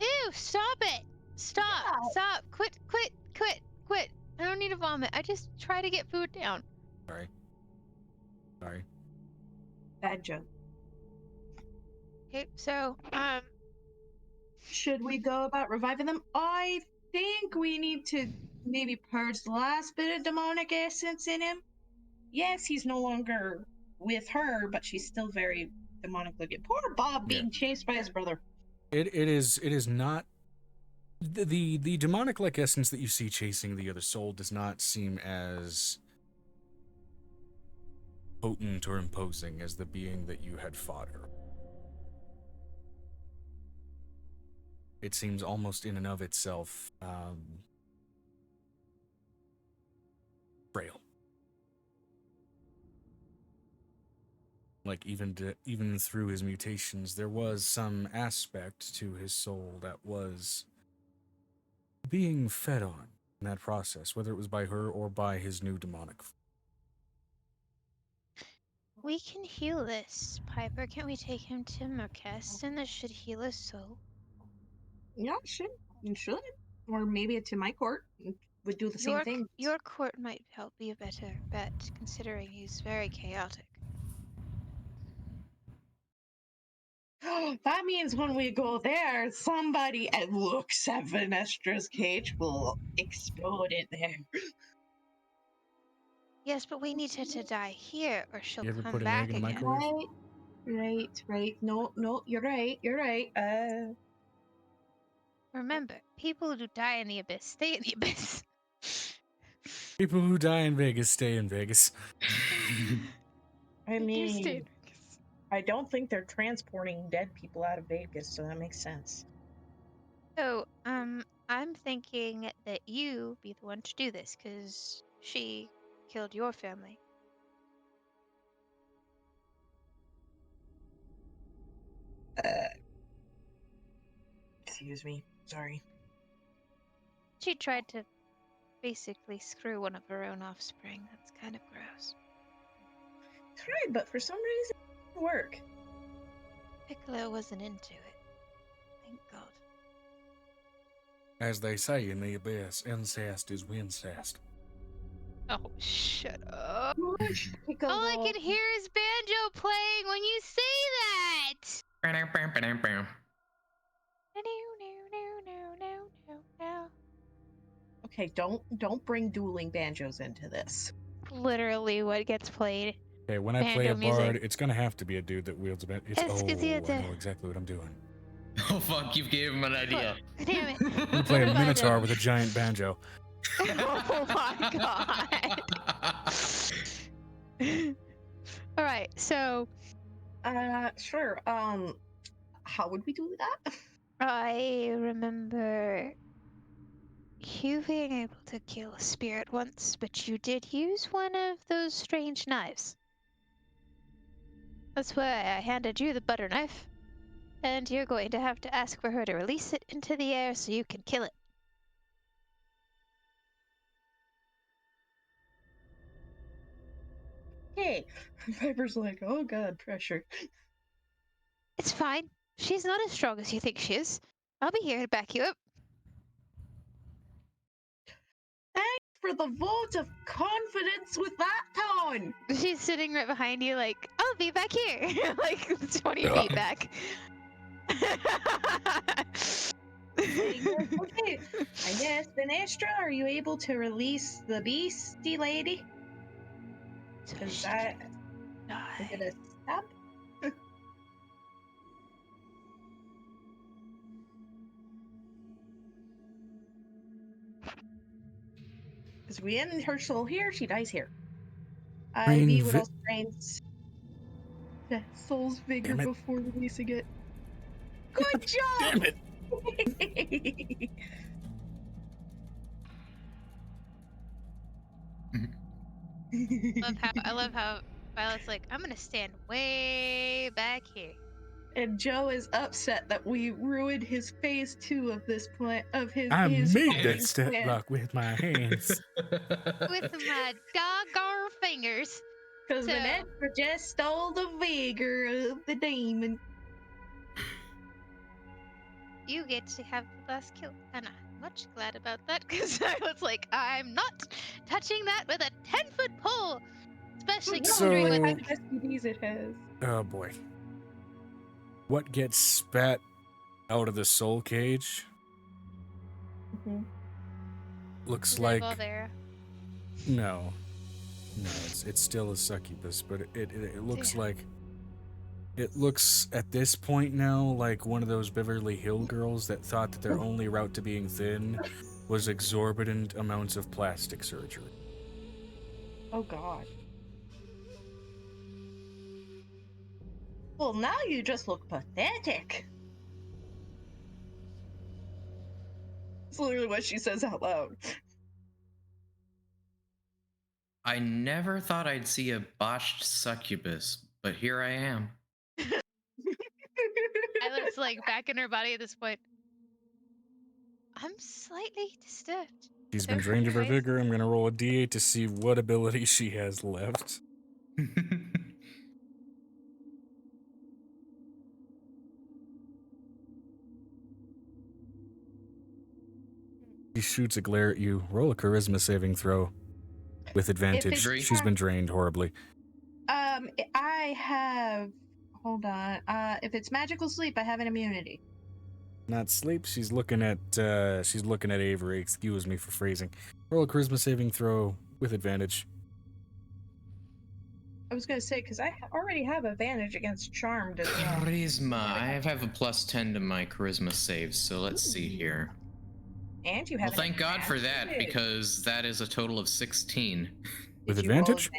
Ew, stop it! Stop! Yeah. Stop! Quit! I don't need to vomit. I just try to get food down. Sorry. Bad joke. Okay, so, Should we go about reviving them? I think we need to maybe purge the last bit of demonic essence in him. Yes, he's no longer with her, but she's still very demonic looking. Poor Bob being chased by his brother. It is not the demonic like essence that you see chasing the other soul does not seem as potent or imposing as the being that you had fought her. It seems almost in and of itself frail. Like even through his mutations, there was some aspect to his soul that was being fed on in that process, whether it was by her or by his new demonic. we can heal this. Piper, can't we take him to Merkeston? That should heal his soul. Yeah, should. Or maybe to my court. would do the same thing. Your court might help be a better bet, considering he's very chaotic. That means when we go there, somebody that looks at Venestra's cage will explode in there. Yes, but we need her to die here, or she'll You ever come put an back egg in a again. microwave? Right. No, you're right. Remember, people who die in the abyss stay in the abyss. People who die in Vegas stay in Vegas. I They do stay in mean, Vegas. I don't think they're transporting dead people out of Vegas, so that makes sense. So, I'm thinking that you be the one to do this, because she killed your family. Excuse me. Sorry. She tried to basically screw one of her own offspring. That's kind of gross. That's right, but for some reason it didn't work. Piccolo wasn't into it. Thank God. As they say in the abyss, incest is wincest. Oh, shut up. Piccolo. All I can hear is banjo playing when you say that! Okay, don't bring dueling banjos into this. Literally what gets played. Okay, when I play Banjo a bard, music. it's gonna have to be a dude that wields a band. It's, Yes, 'cause he had I to- know exactly what I'm doing. Oh fuck, you gave him an idea. Damn it. I'm gonna play a What have I minotaur done? with a giant banjo. Oh my god. Alright, so Sure. How would we do that? I remember you being able to kill a spirit once, but you did use one of those strange knives. That's why I handed you the butter knife. And you're going to have to ask for her to release it into the air so you can kill it. Hey, Piper's like, oh god, pressure. It's fine. She's not as strong as you think she is. I'll be here to back you up. Thanks for the vote of confidence with that tone. She's sitting right behind you, like, I'll be back here, like 20 feet back. Okay, I guess, Venestra, are you able to release the beastie lady? Is that is it a step? Because we end her soul here, she dies here. Ivy would also drain the soul's vigor Damn it. before releasing it. Good job! Damn it! I love how Violet's like, I'm gonna stand way back here. And Joe is upset that we ruined his phase 2 of this plan of his. I his made fucking that step plan. block with my hands. With my doggone fingers. Because So- Venestra just stole the vigor of the demon. You get to have the last kill. And I'm much glad about that, because I was like, I'm not touching that with a 10-foot pole! Especially considering So- what What STDs it has. Oh boy. What gets spat out of the soul cage Mhm. looks Is like that there? no, it's still a succubus, but it looks Damn. like it looks at this point now like one of those Beverly Hill girls that thought that their only route to being thin was exorbitant amounts of plastic surgery. Oh god. Well, now you just look pathetic. That's literally what she says out loud. I never thought I'd see a botched succubus, but here I am. Violet's like back in her body at this point. I'm slightly disturbed. She's Don't been drained of her cry. vigor. I'm gonna roll a d8 to see what ability she has left. She shoots a glare at you. Roll a charisma saving throw with advantage. it's- She's been drained horribly. I have. Hold on. If it's magical sleep, I have an immunity. Not sleep. She's looking at Avery. Excuse me for phrasing. Roll a charisma saving throw with advantage. I was gonna say because I already have advantage against charmed as well. Charisma. I have a +10 to my charisma saves, so let's see here. And you Well, have. thank God for that, because that is a total of 16. With Did you roll advantage?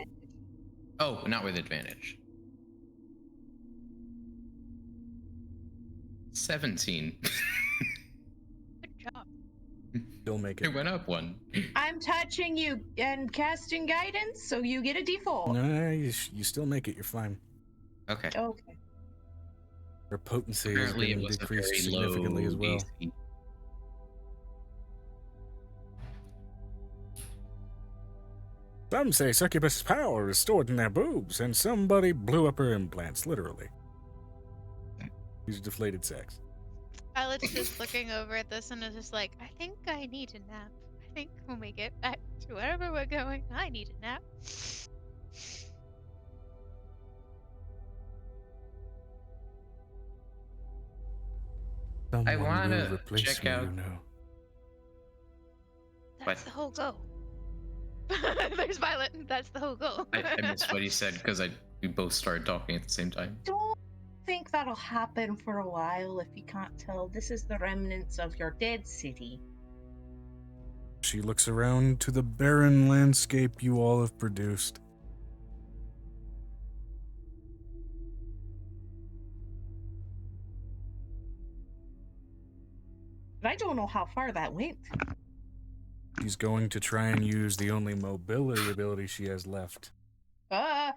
Oh, not with advantage. 17. Good job. Still make It it. went up one. I'm touching you and casting guidance, so you get a default. No, you still make it. You're fine. Okay. Okay. Her potency has Apparently it been was a decreased very significantly low as well. DC. Some say succubus' power is stored in their boobs, and somebody blew up her implants, literally. These deflated sacks. Violet's just looking over at this and is just like, I think I need a nap. I think when we get back to wherever we're going, I need a nap. Someone wanna will replace check me, out- you know. That's the whole goal. There's Violet. That's the whole goal. I missed what he said because we both started talking at the same time. Don't think that'll happen for a while if you can't tell. This is the remnants of your dead city. She looks around to the barren landscape you all have produced. But I don't know how far that went. She's going to try and use the only mobility ability she has left. Venestra!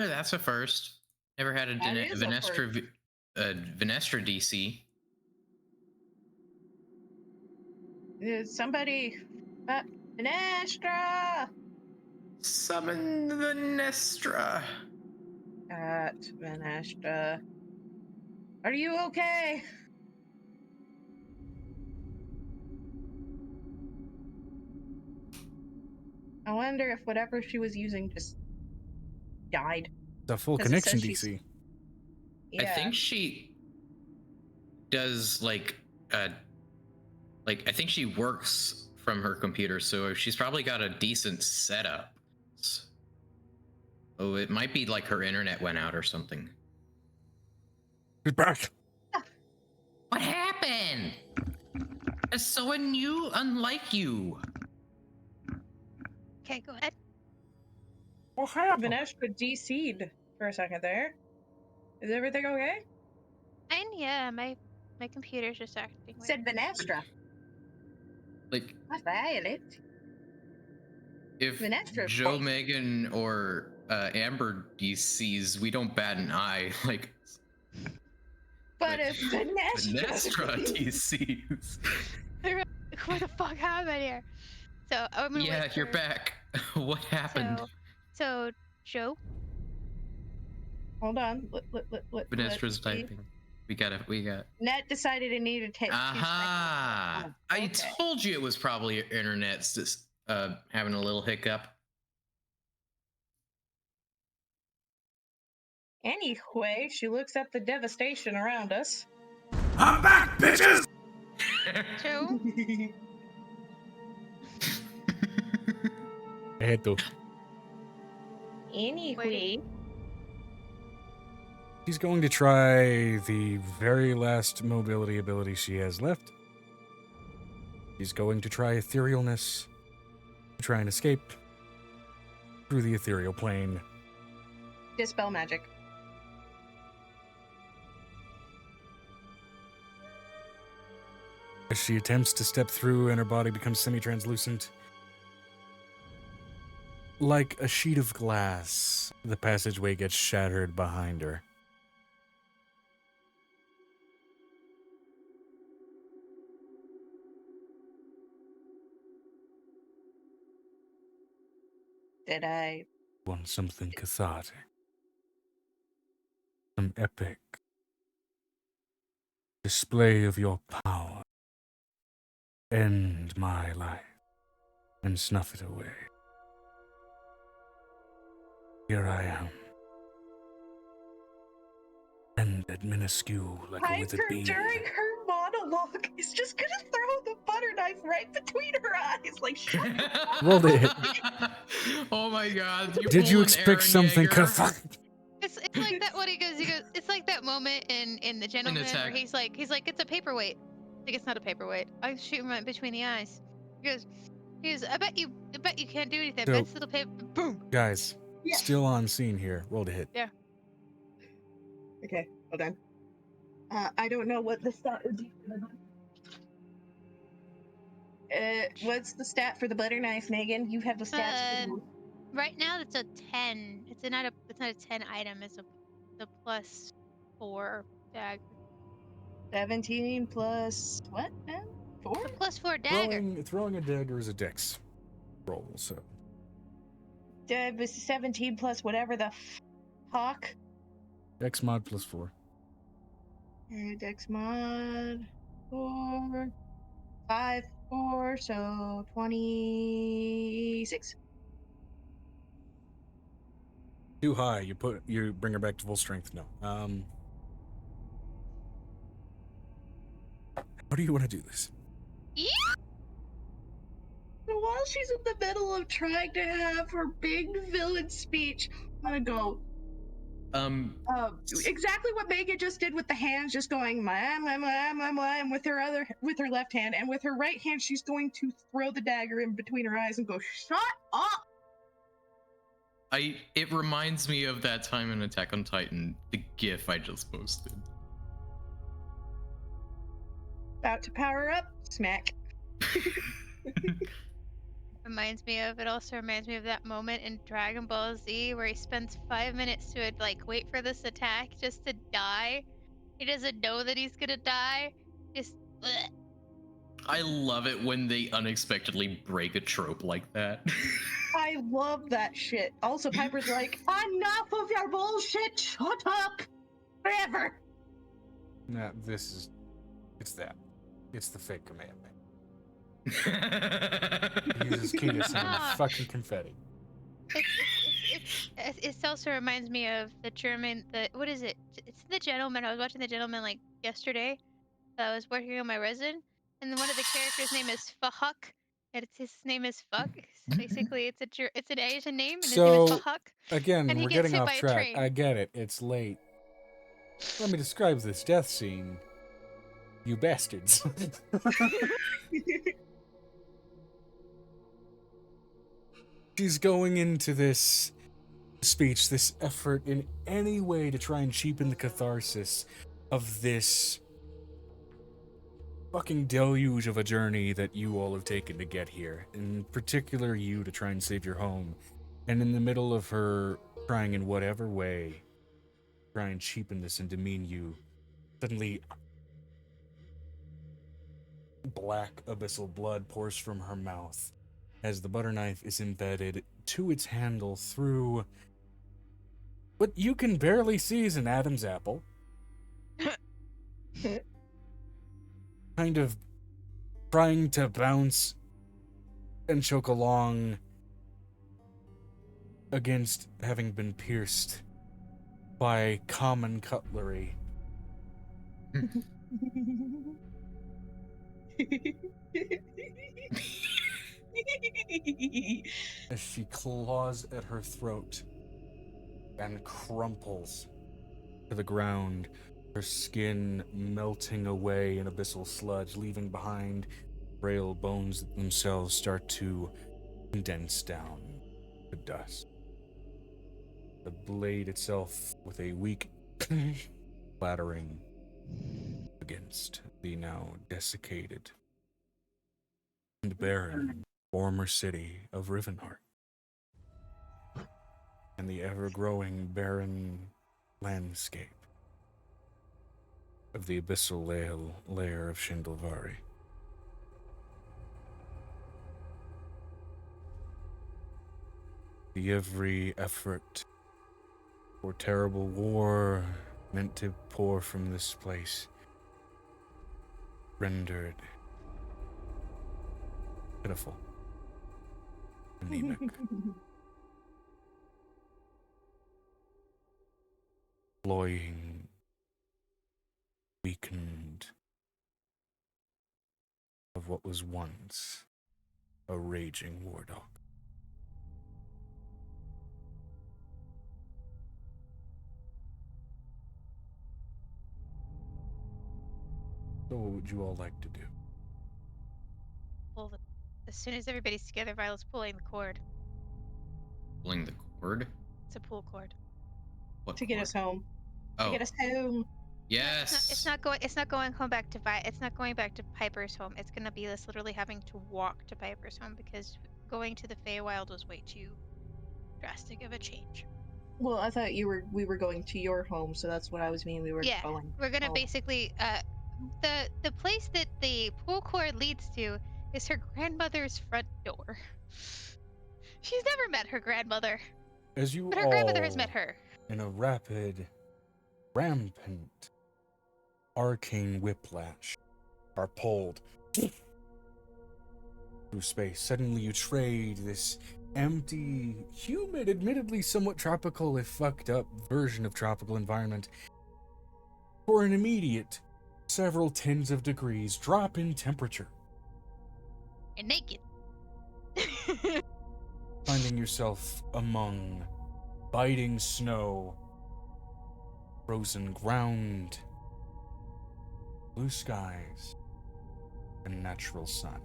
That's a first. Never had a That is a Venestra DC. Somebody. Venestra! Summon the Venestra. Venestra. Are you okay? I wonder if whatever she was using just died. The full 'Cause it connection says she's- DC. Yeah. I think she does I think she works from her computer, so she's probably got a decent setup. Oh, it might be like her internet went out or something. She's back. What happened? It's so unlike you. Okay, go ahead. What happened? Venestra DC'd for a second there. Is everything okay? And yeah, my computer's just acting weird. Said Venestra. Like, Not Violet. if Venestra's Joe, voice. Megan, or Amber DCs, we don't bat an eye. Like, But if Venestra DCs. What the fuck happened here? So I'm gonna Yeah, wait you're for- back. What happened? So Joe, Hold on. Venestra's typing. We got. Net decided it needed to take 2 Aha! seconds. I Okay. told you it was probably your internet's just having a little hiccup. Anyway, she looks at the devastation around us. I'm back, bitches! Joe, I had to. Anyway, She's going to try the very last mobility ability she has left. She's going to try etherealness. Try and escape through the ethereal plane. dispel magic. As she attempts to step through and her body becomes semi-translucent. Like a sheet of glass, the passageway gets shattered behind her. Did I? Want something cathartic. Some epic display of your power. End my life and snuff it away. Here I am. Ended minuscule like a withered Piper, bee. during her monologue, is just gonna throw the butter knife right between her eyes. Like, shut up. Rolled it. Oh my god. Did you pull an expect Aaron something Yeager. cathartic? It's like that when he goes, it's like that moment in The Gentleman where Attack. he's like, it's a paperweight. Like, it's not a paperweight. I shoot him right between the eyes. He goes, I bet you can't do anything. So- That's little paper. Boom. Guys, Yeah. still on scene here. Rolled a hit. Okay, hold on. I don't know what the stat would be for the what's the stat for the butter knife, Megan? You have the stats. For Right now it's a 10. It's not a 10 item. It's a +4 dagger. 17 plus what now? 4? A +4 dagger. Throwing a dagger is a dex roll, so. It was 17 plus whatever the hawk. Dex mod +4. Dex mod 4, 5, 4, so 26. Too high. You bring her back to full strength. No. How do you want to do this? Yeah. So while she's in the middle of trying to have her big villain speech, I'm gonna go. Exactly what Megan just did with the hands, just going mlam, with her left hand, and with her right hand, she's going to throw the dagger in between her eyes and go, "Shut up!" It reminds me of that time in Attack on Titan, the GIF I just posted. About to power up, smack. It also reminds me of that moment in Dragon Ball Z where he spends 5 minutes to like wait for this attack just to die. He doesn't know that he's gonna die. Just bleh. I love it when they unexpectedly break a trope like that. I love that shit. Also, Piper's like, "Enough of your bullshit! Shut up! Forever!" Nah, it's that. It's the fake commandment. He uses Ketis and fucking confetti. It also reminds me of what is it? It's The Gentleman. I was watching The Gentleman like yesterday. I was working on my resin, and then one of the characters' name is Fahuk, and his name is Fuck. Basically, it's an Asian name, and his name is So, Fahuk. again, And he we're gets getting hit off by a track. train. I get it. It's late. Let me describe this death scene. You bastards. She's going into this speech, this effort in any way to try and cheapen the catharsis of this fucking deluge of a journey that you all have taken to get here. In particular, you to try and save your home. And in the middle of her trying in whatever way, try and cheapen this and demean you, suddenly black abyssal blood pours from her mouth as the butter knife is embedded to its handle through what you can barely see is an Adam's apple. Kind of trying to bounce and choke along against having been pierced by common cutlery. As she claws at her throat and crumples to the ground, her skin melting away in abyssal sludge, leaving behind frail bones that themselves start to condense down to dust. The blade itself with a weak clattering against the now desiccated and barren former city of Rivenheart, and the ever-growing barren landscape of the abyssal lair of Shindlevari. The every effort for terrible war meant to pour from this place rendered pitiful, anemic. Cloying, weakened of what was once a raging war dog. So what would you all like to do? Well, as soon as everybody's together, Violet's pulling the cord. Pulling the cord? It's a pull cord. What To get cord? us home. Oh, To get us home. yes. It's not going. It's not going home back to It's not going back to Piper's home. It's gonna be us literally having to walk to Piper's home because going to the Feywild was way too drastic of a change. Well, I thought we were going to your home, so that's what I was meaning. We were Yeah, going. we're gonna home. basically the place that the pull cord leads to is her grandmother's front door. She's never met her grandmother, As you but her all, grandmother has met her. in a rapid, rampant, arcane whiplash, are pulled through space. Suddenly you trade this empty, humid, admittedly somewhat tropical if fucked up version of tropical environment for an immediate several tens of degrees drop in temperature, And naked. finding yourself among biting snow, frozen ground, blue skies, and natural sun.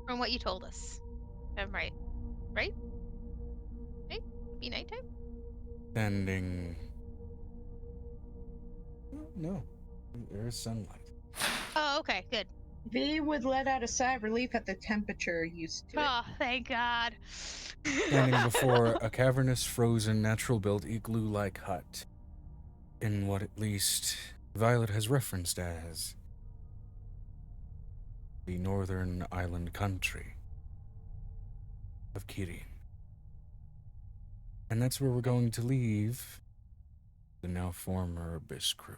From what you told us. I'm right. Right? Right? Be nighttime? Standing. No, there is sunlight. Oh, okay, good. V would let out a sigh of relief at the temperature used to it. Oh, thank God. Standing before a cavernous, frozen, natural-built igloo-like hut in what at least Violet has referenced as the northern island country of Kirin. And that's where we're going to leave the now former Abyss crew.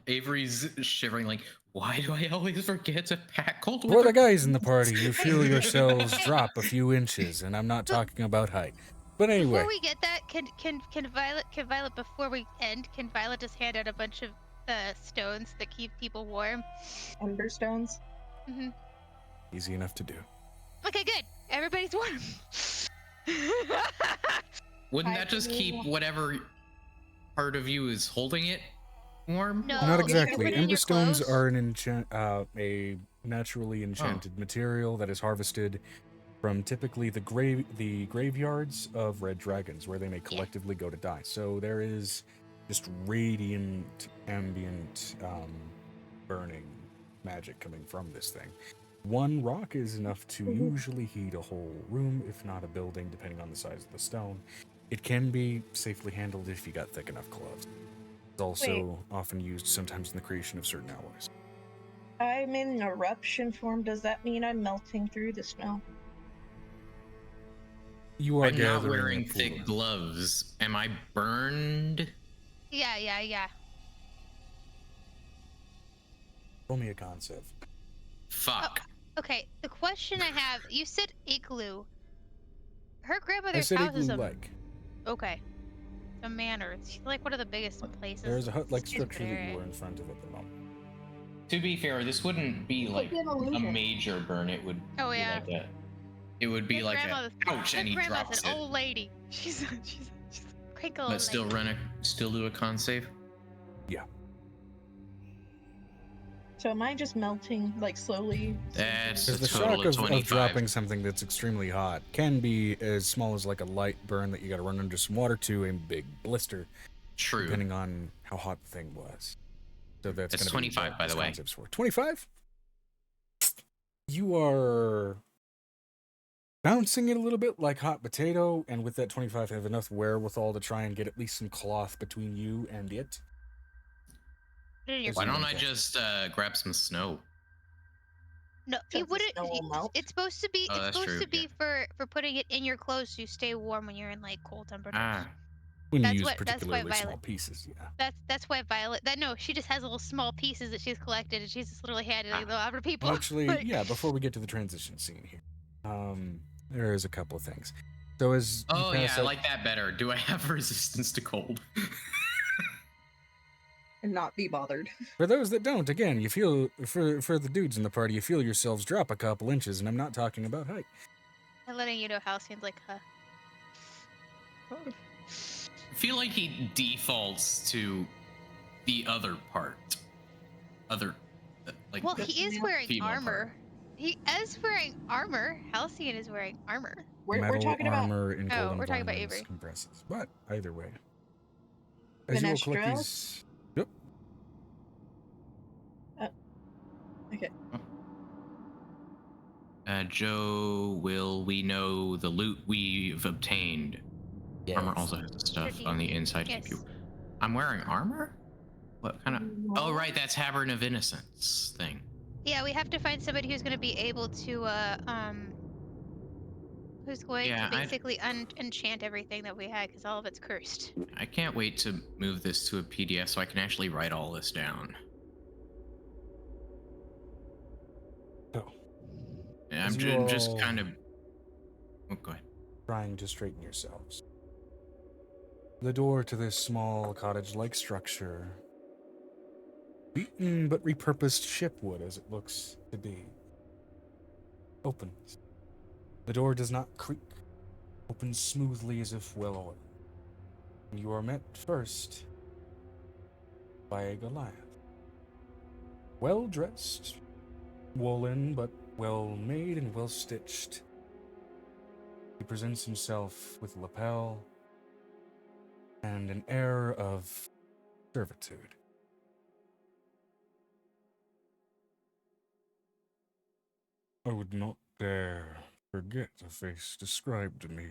Avery's shivering like, why do I always forget to pack cold For water? the guys in the party, you feel yourselves drop a few inches, and I'm not talking about height. But anyway, Before we get that, can Violet before we end, can Violet just hand out a bunch of stones that keep people warm? Emberstones. Mm-hmm. easy enough to do. Okay, good. Everybody's warm. Wouldn't that just keep whatever part of you is holding it warm? No. Not you can exactly. put it in your Emberstones clothes. are a naturally enchanted material that is harvested from typically the graveyards of red dragons, where they may collectively go to die. So there is just radiant, ambient, burning magic coming from this thing. One rock is enough to usually heat a whole room, if not a building, depending on the size of the stone. It can be safely handled if you got thick enough gloves. It's also often used sometimes in the creation of certain alloys. I'm in eruption form. Does that mean I'm melting through the snow? You are I'm not gathering wearing a thick pool. gloves. Am I burned? Yeah. Roll me a concept. Fuck. Okay, the question I have, you said igloo. Her I grandmother's said house is a igloo-like. okay. A manor. It's like one of the biggest places. There is a hut-like Stupid structure that area. you were in front of at the moment. To be fair, this wouldn't be like be an a illusion. major burn. It would Oh, be yeah. like a, it would be His like a grandmother's- ouch, and his he grandma's drops an it. old lady. She's a crinkle. But still still do a con save. So am I just melting, like, slowly? That's Because a the total shock of of 25. dropping something that's extremely hot can be as small as like a light burn that you gotta run under some water to a big blister, True. depending on how hot the thing was. So that's It's gonna 25, be by the way. 25? You are bouncing it a little bit like hot potato, and with that 25 have enough wherewithal to try and get at least some cloth between you and it. Put it in your As Why you don't make I it. just grab some snow? No, Does you the wouldn't. snow will melt? It's supposed to be. Oh, It's that's supposed true, to be for putting it in your clothes so you stay warm when you're in like cold temperatures. Ah, When you That's use what- that's why particularly small Violet- pieces, yeah. That's why Violet. That no, she just has little small pieces that she's collected, and she's just literally handing them out to people. Actually, Like- yeah, before we get to the transition scene here, there is a couple of things. So as you Oh yeah, pass I out- like that better. Do I have resistance to cold? And not be bothered. For those that don't, again, you feel for the dudes in the party, you feel yourselves drop a couple inches, and I'm not talking about height. I'm letting you know, Halcyon's like, huh. I feel like he defaults to the other part. Like. Well, he is wearing female part. armor. He is wearing armor. Halcyon is wearing armor. We're Metal talking about armor in Oh, golden we're talking about garments Avery. compresses. But either way, as you will collect Venestra? these. Yep. Okay. Joe, will we know the loot we've obtained? Armor also has the stuff on the inside. Yes. Keep you. I'm wearing armor? What kind of? Oh, right, that's Haberton of Innocence thing. Yeah, we have to find somebody who's going to be able to, who's going Yeah, to basically enchant everything that we had, because all of it's cursed. I can't wait to move this to a PDF so I can actually write all this down. So, And as I'm you just all kind of. Oh, go ahead. trying to straighten yourselves. The door to this small cottage-like structure, beaten but repurposed shipwood as it looks to be, opens. The door does not creak, opens smoothly as if well-oiled. You are met first by a Goliath. Well-dressed, woolen but well-made and well-stitched. He presents himself with a lapel and an air of servitude. I would not dare forget a face described to me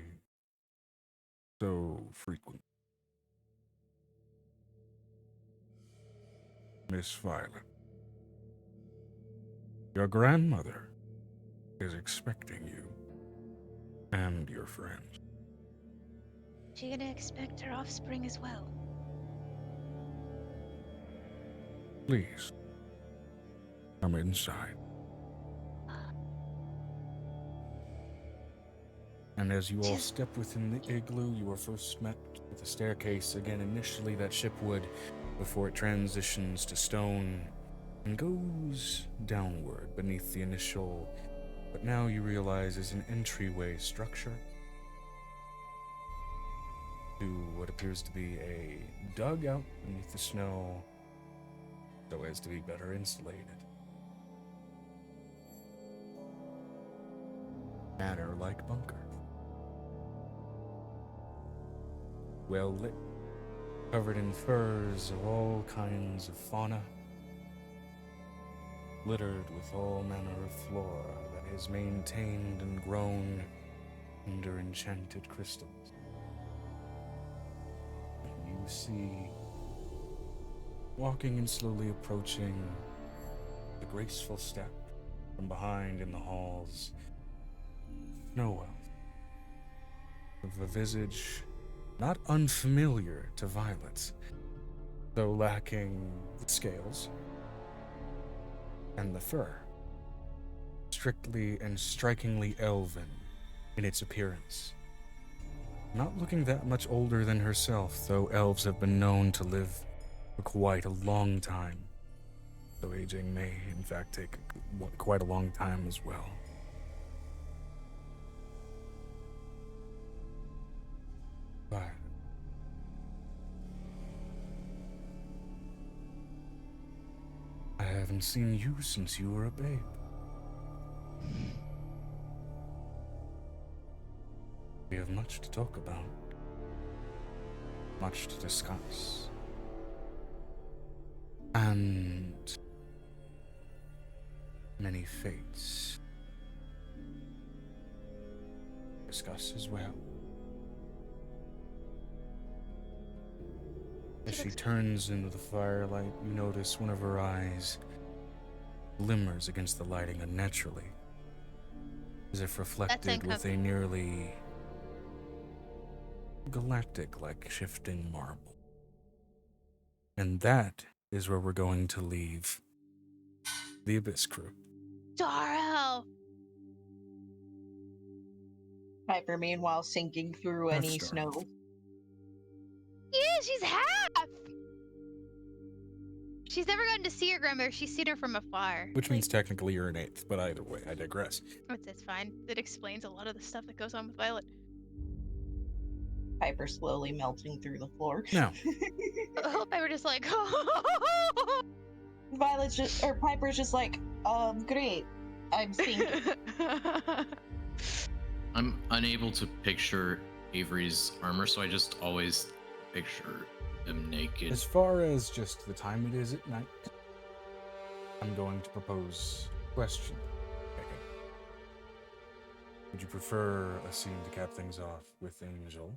so frequent. Miss Violet, your grandmother is expecting you and your friends. Is she going to expect her offspring as well? Please, come inside. And as you all step within the igloo, you are first met with a staircase, again initially that shipwood, before it transitions to stone and goes downward beneath the initial, but now you realize is an entryway structure to what appears to be a dugout beneath the snow, so as to be better insulated. Manor-like bunker. Well lit, covered in furs of all kinds of fauna, littered with all manner of flora that is maintained and grown under enchanted crystals. You see, walking and slowly approaching the graceful step from behind in the halls, Snow Elf, of a visage not unfamiliar to Violet, though lacking the scales and the fur, strictly and strikingly elven in its appearance. Not looking that much older than herself, though elves have been known to live for quite a long time, though aging may in fact take quite a long time as well. But I haven't seen you since you were a babe. We have much to talk about, much to discuss, and many fates to discuss as well. As she turns into the firelight, you notice one of her eyes glimmers against the lighting unnaturally, as if reflected with a nearly galactic like shifting marble. And that is where we're going to leave the Abyss crew. Darrow! Piper, meanwhile, sinking through North any Star. snow. Yeah, she's half! She's never gotten to see her grandmother. She's seen her from afar. Which means technically you're an 8th, but either way, I digress. It's fine. It explains a lot of the stuff that goes on with Violet. Piper slowly melting through the floor. Now, I hope I were just like, Violet's just, or Piper's just like, great. I'm sinking. I'm unable to picture Avery's armor, so I just always picture him naked. as far as just the time it is at night, I'm going to propose a question. Okay. Would you prefer a scene to cap things off with Angel?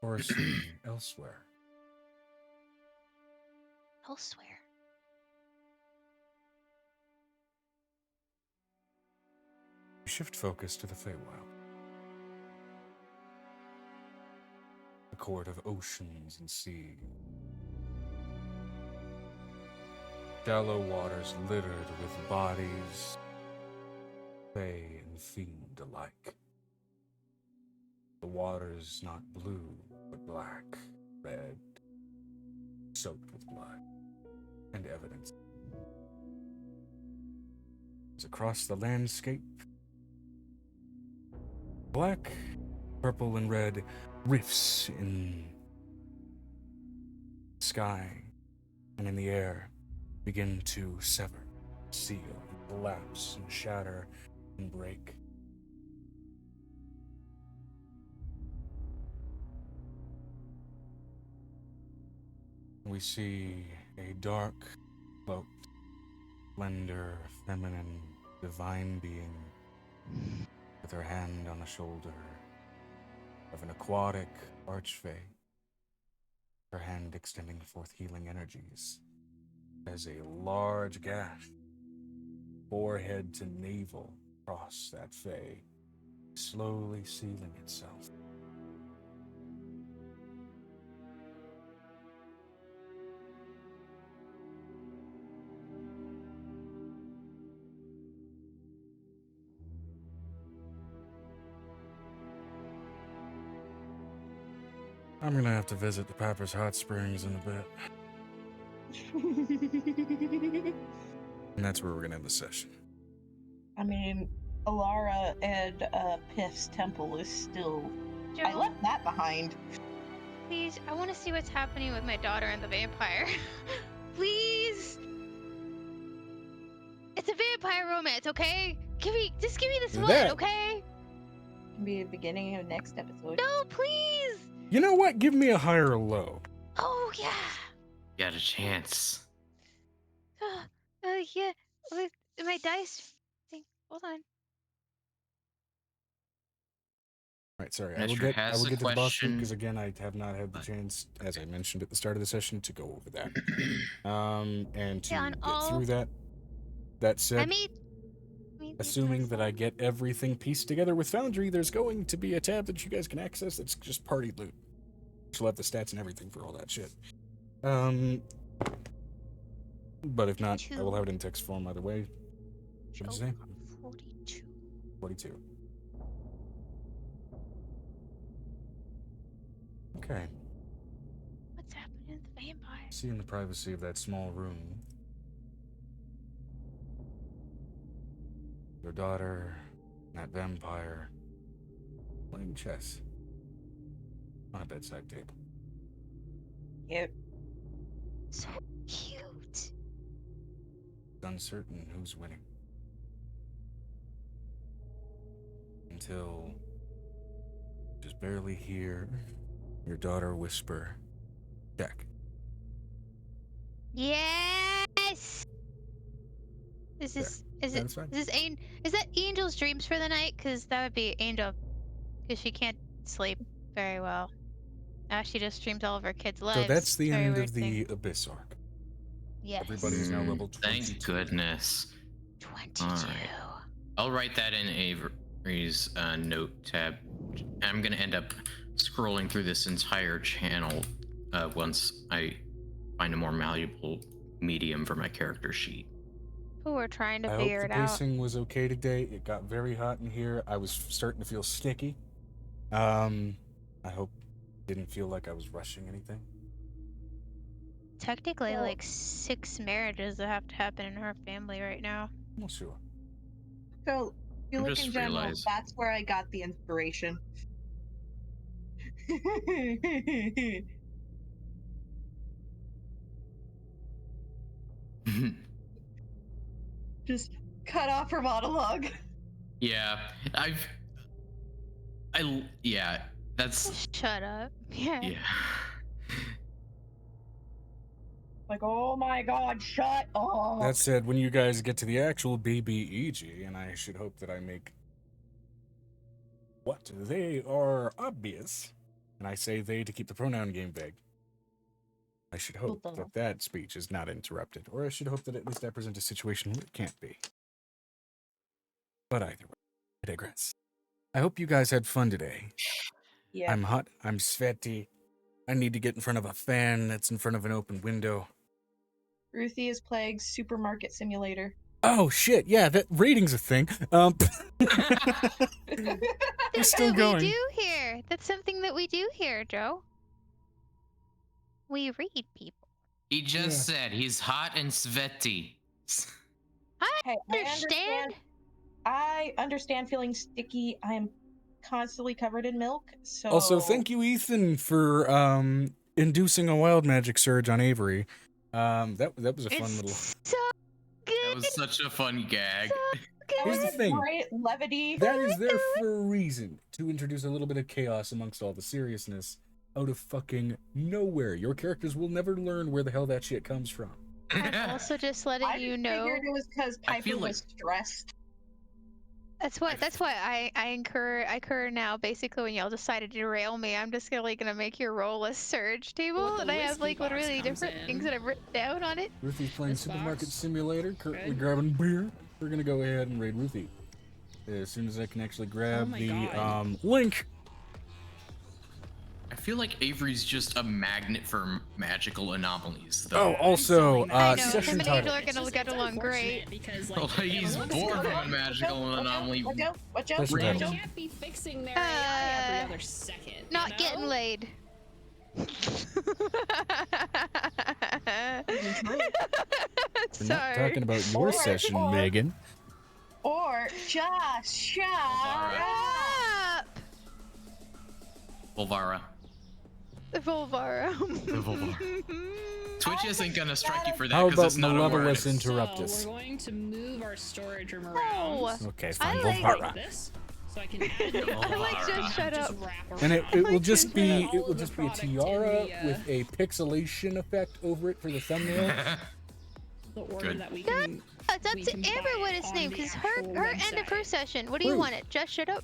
Or a scene elsewhere? Elsewhere. Shift focus to the Feywild. A court of oceans and sea. Shallow waters littered with bodies, fey and fiend alike. The water's not blue, but black, red, soaked with blood and evidence. As across the landscape, black, purple, and red rifts in the sky and in the air begin to sever, seal, collapse, and shatter and break. We see a dark, cloaked, slender, feminine, divine being with her hand on the shoulder of an aquatic archfey, her hand extending forth healing energies as a large gash, forehead to navel, across that fey, slowly sealing itself. I'm gonna have to visit the Papper's Hot Springs in a bit. And that's where we're gonna end the session. I mean, Alara and Piff's temple is still... Joe, I left that behind. please, I want to see what's happening with my daughter and the vampire. Please. It's a vampire romance, okay? Just give me this one, That- okay? Can be the beginning of next episode. No, please. You know what? Give me a high or low. Oh yeah. Got a chance. Yeah. With my dice thing. Hold on. Right, sorry. I Nestor will has a get to the boss question. because again, I have not had the chance, as I mentioned at the start of the session, to go over that. And to Yeah, on get all- through that. That said, I made assuming that I get everything pieced together with Foundry, there's going to be a tab that you guys can access that's just party loot. She'll have the stats and everything for all that shit. But if not, I will have it in text form either way. What did you say? 42. 42. Okay. What's happening to the vampire? See in the privacy of that small room. Your daughter, and that vampire, playing chess on a bedside table. Cute. So cute. It's uncertain who's winning. Until just barely hear your daughter whisper, "Jack." Yes. Is this Satisfied? is that Angel's dreams for the night? Because that would be Angel, because she can't sleep very well. Now she just streams all of her kids' lives. So that's the Very end weird of the thing. Abyss arc. Yes. Everybody's now level 22. Thank goodness. 22. Alright. I'll write that in Ree's note tab. I'm gonna end up scrolling through this entire channel once I find a more malleable medium for my character sheet. Who are trying to I hope figure the it out. pacing was okay today. It got very hot in here. I was starting to feel sticky. I hope it didn't feel like I was rushing anything. Technically, Well- like 6 marriages that have to happen in her family right now. Well, sure. So, if you I look just in general, realized- that's where I got the inspiration. Just cut off her monologue. Yeah, yeah, that's Shut up. Yeah. yeah. Like, oh my god, shut up. That said, when you guys get to the actual BBEG, and I should hope that I make what they are obvious, and I say they to keep the pronoun game vague, I should hope that that speech is not interrupted, or I should hope that at least I present a situation where it can't be. But either way, I digress. I hope you guys had fun today. Yeah. I'm hot, I'm sweaty, I need to get in front of a fan that's in front of an open window. Ruthie is playing Supermarket Simulator. Oh shit, yeah, that rating's a thing. We're That's still what going. we do here. That's something that we do here, Joe. We read people. He just said he's hot and sweaty. Hey, Understand? I understand feeling sticky. I am constantly covered in milk. So Also, thank you, Ethan, for inducing a wild magic surge on Avery. That was a fun little. So good. That was such a fun gag. That Here's was the a thing. great levity. That is there for a reason, to introduce a little bit of chaos amongst all the seriousness out of fucking nowhere. Your characters will never learn where the hell that shit comes from. I'm also just letting I you just know. figured it was because I Piper feel like- was stressed. That's why I incur now. Basically, when y'all decided to derail me, I'm just gonna make your roll a surge table, What the and I have whiskey like box literally comes different in. things that I've written down on it. Ruthie's playing This Supermarket box? Simulator, currently Good. grabbing beer. We're gonna go ahead and raid Ruthie. As soon as I can actually grab my the God. link. I feel like Avery's just a magnet for magical anomalies, Oh, though. also, I know. session Him and title. Angel are gonna get along great. Because, Well, like, he's what born is from going a magical anomaly. Watch out! Watch out! Session on? title. They can't be fixing their AI every other second. Not you know? getting laid. We're not Sorry. talking about your session, Megan. Or just shut up. Up. Volvara. The Volvara. The Volvara. Twitch isn't gonna strike you for that How because about it's not a word. Malevolous Interruptus? So we're going to move our storage room No. around. Okay, I fine. like- Volvara. Like this, so I can add new I like products just shut just up. wrap And it around. will just be All it of will the just be a product in tiara the, with a pixelation effect over it for the thumbnail. the order Good. that we can. That's we to can Amber buy what it it's on named, the because actual her end of her website. session. What do you Rude. want it? Just shut up.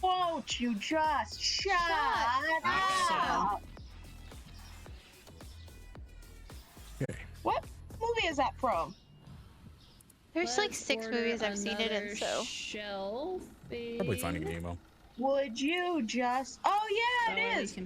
Won't you just shut up. up? Okay. What movie is that from? There's like Let's 6 order movies I've seen it in, another so. Shelf. Probably Finding Nemo. Would you just? Oh yeah, Oh, it we is. can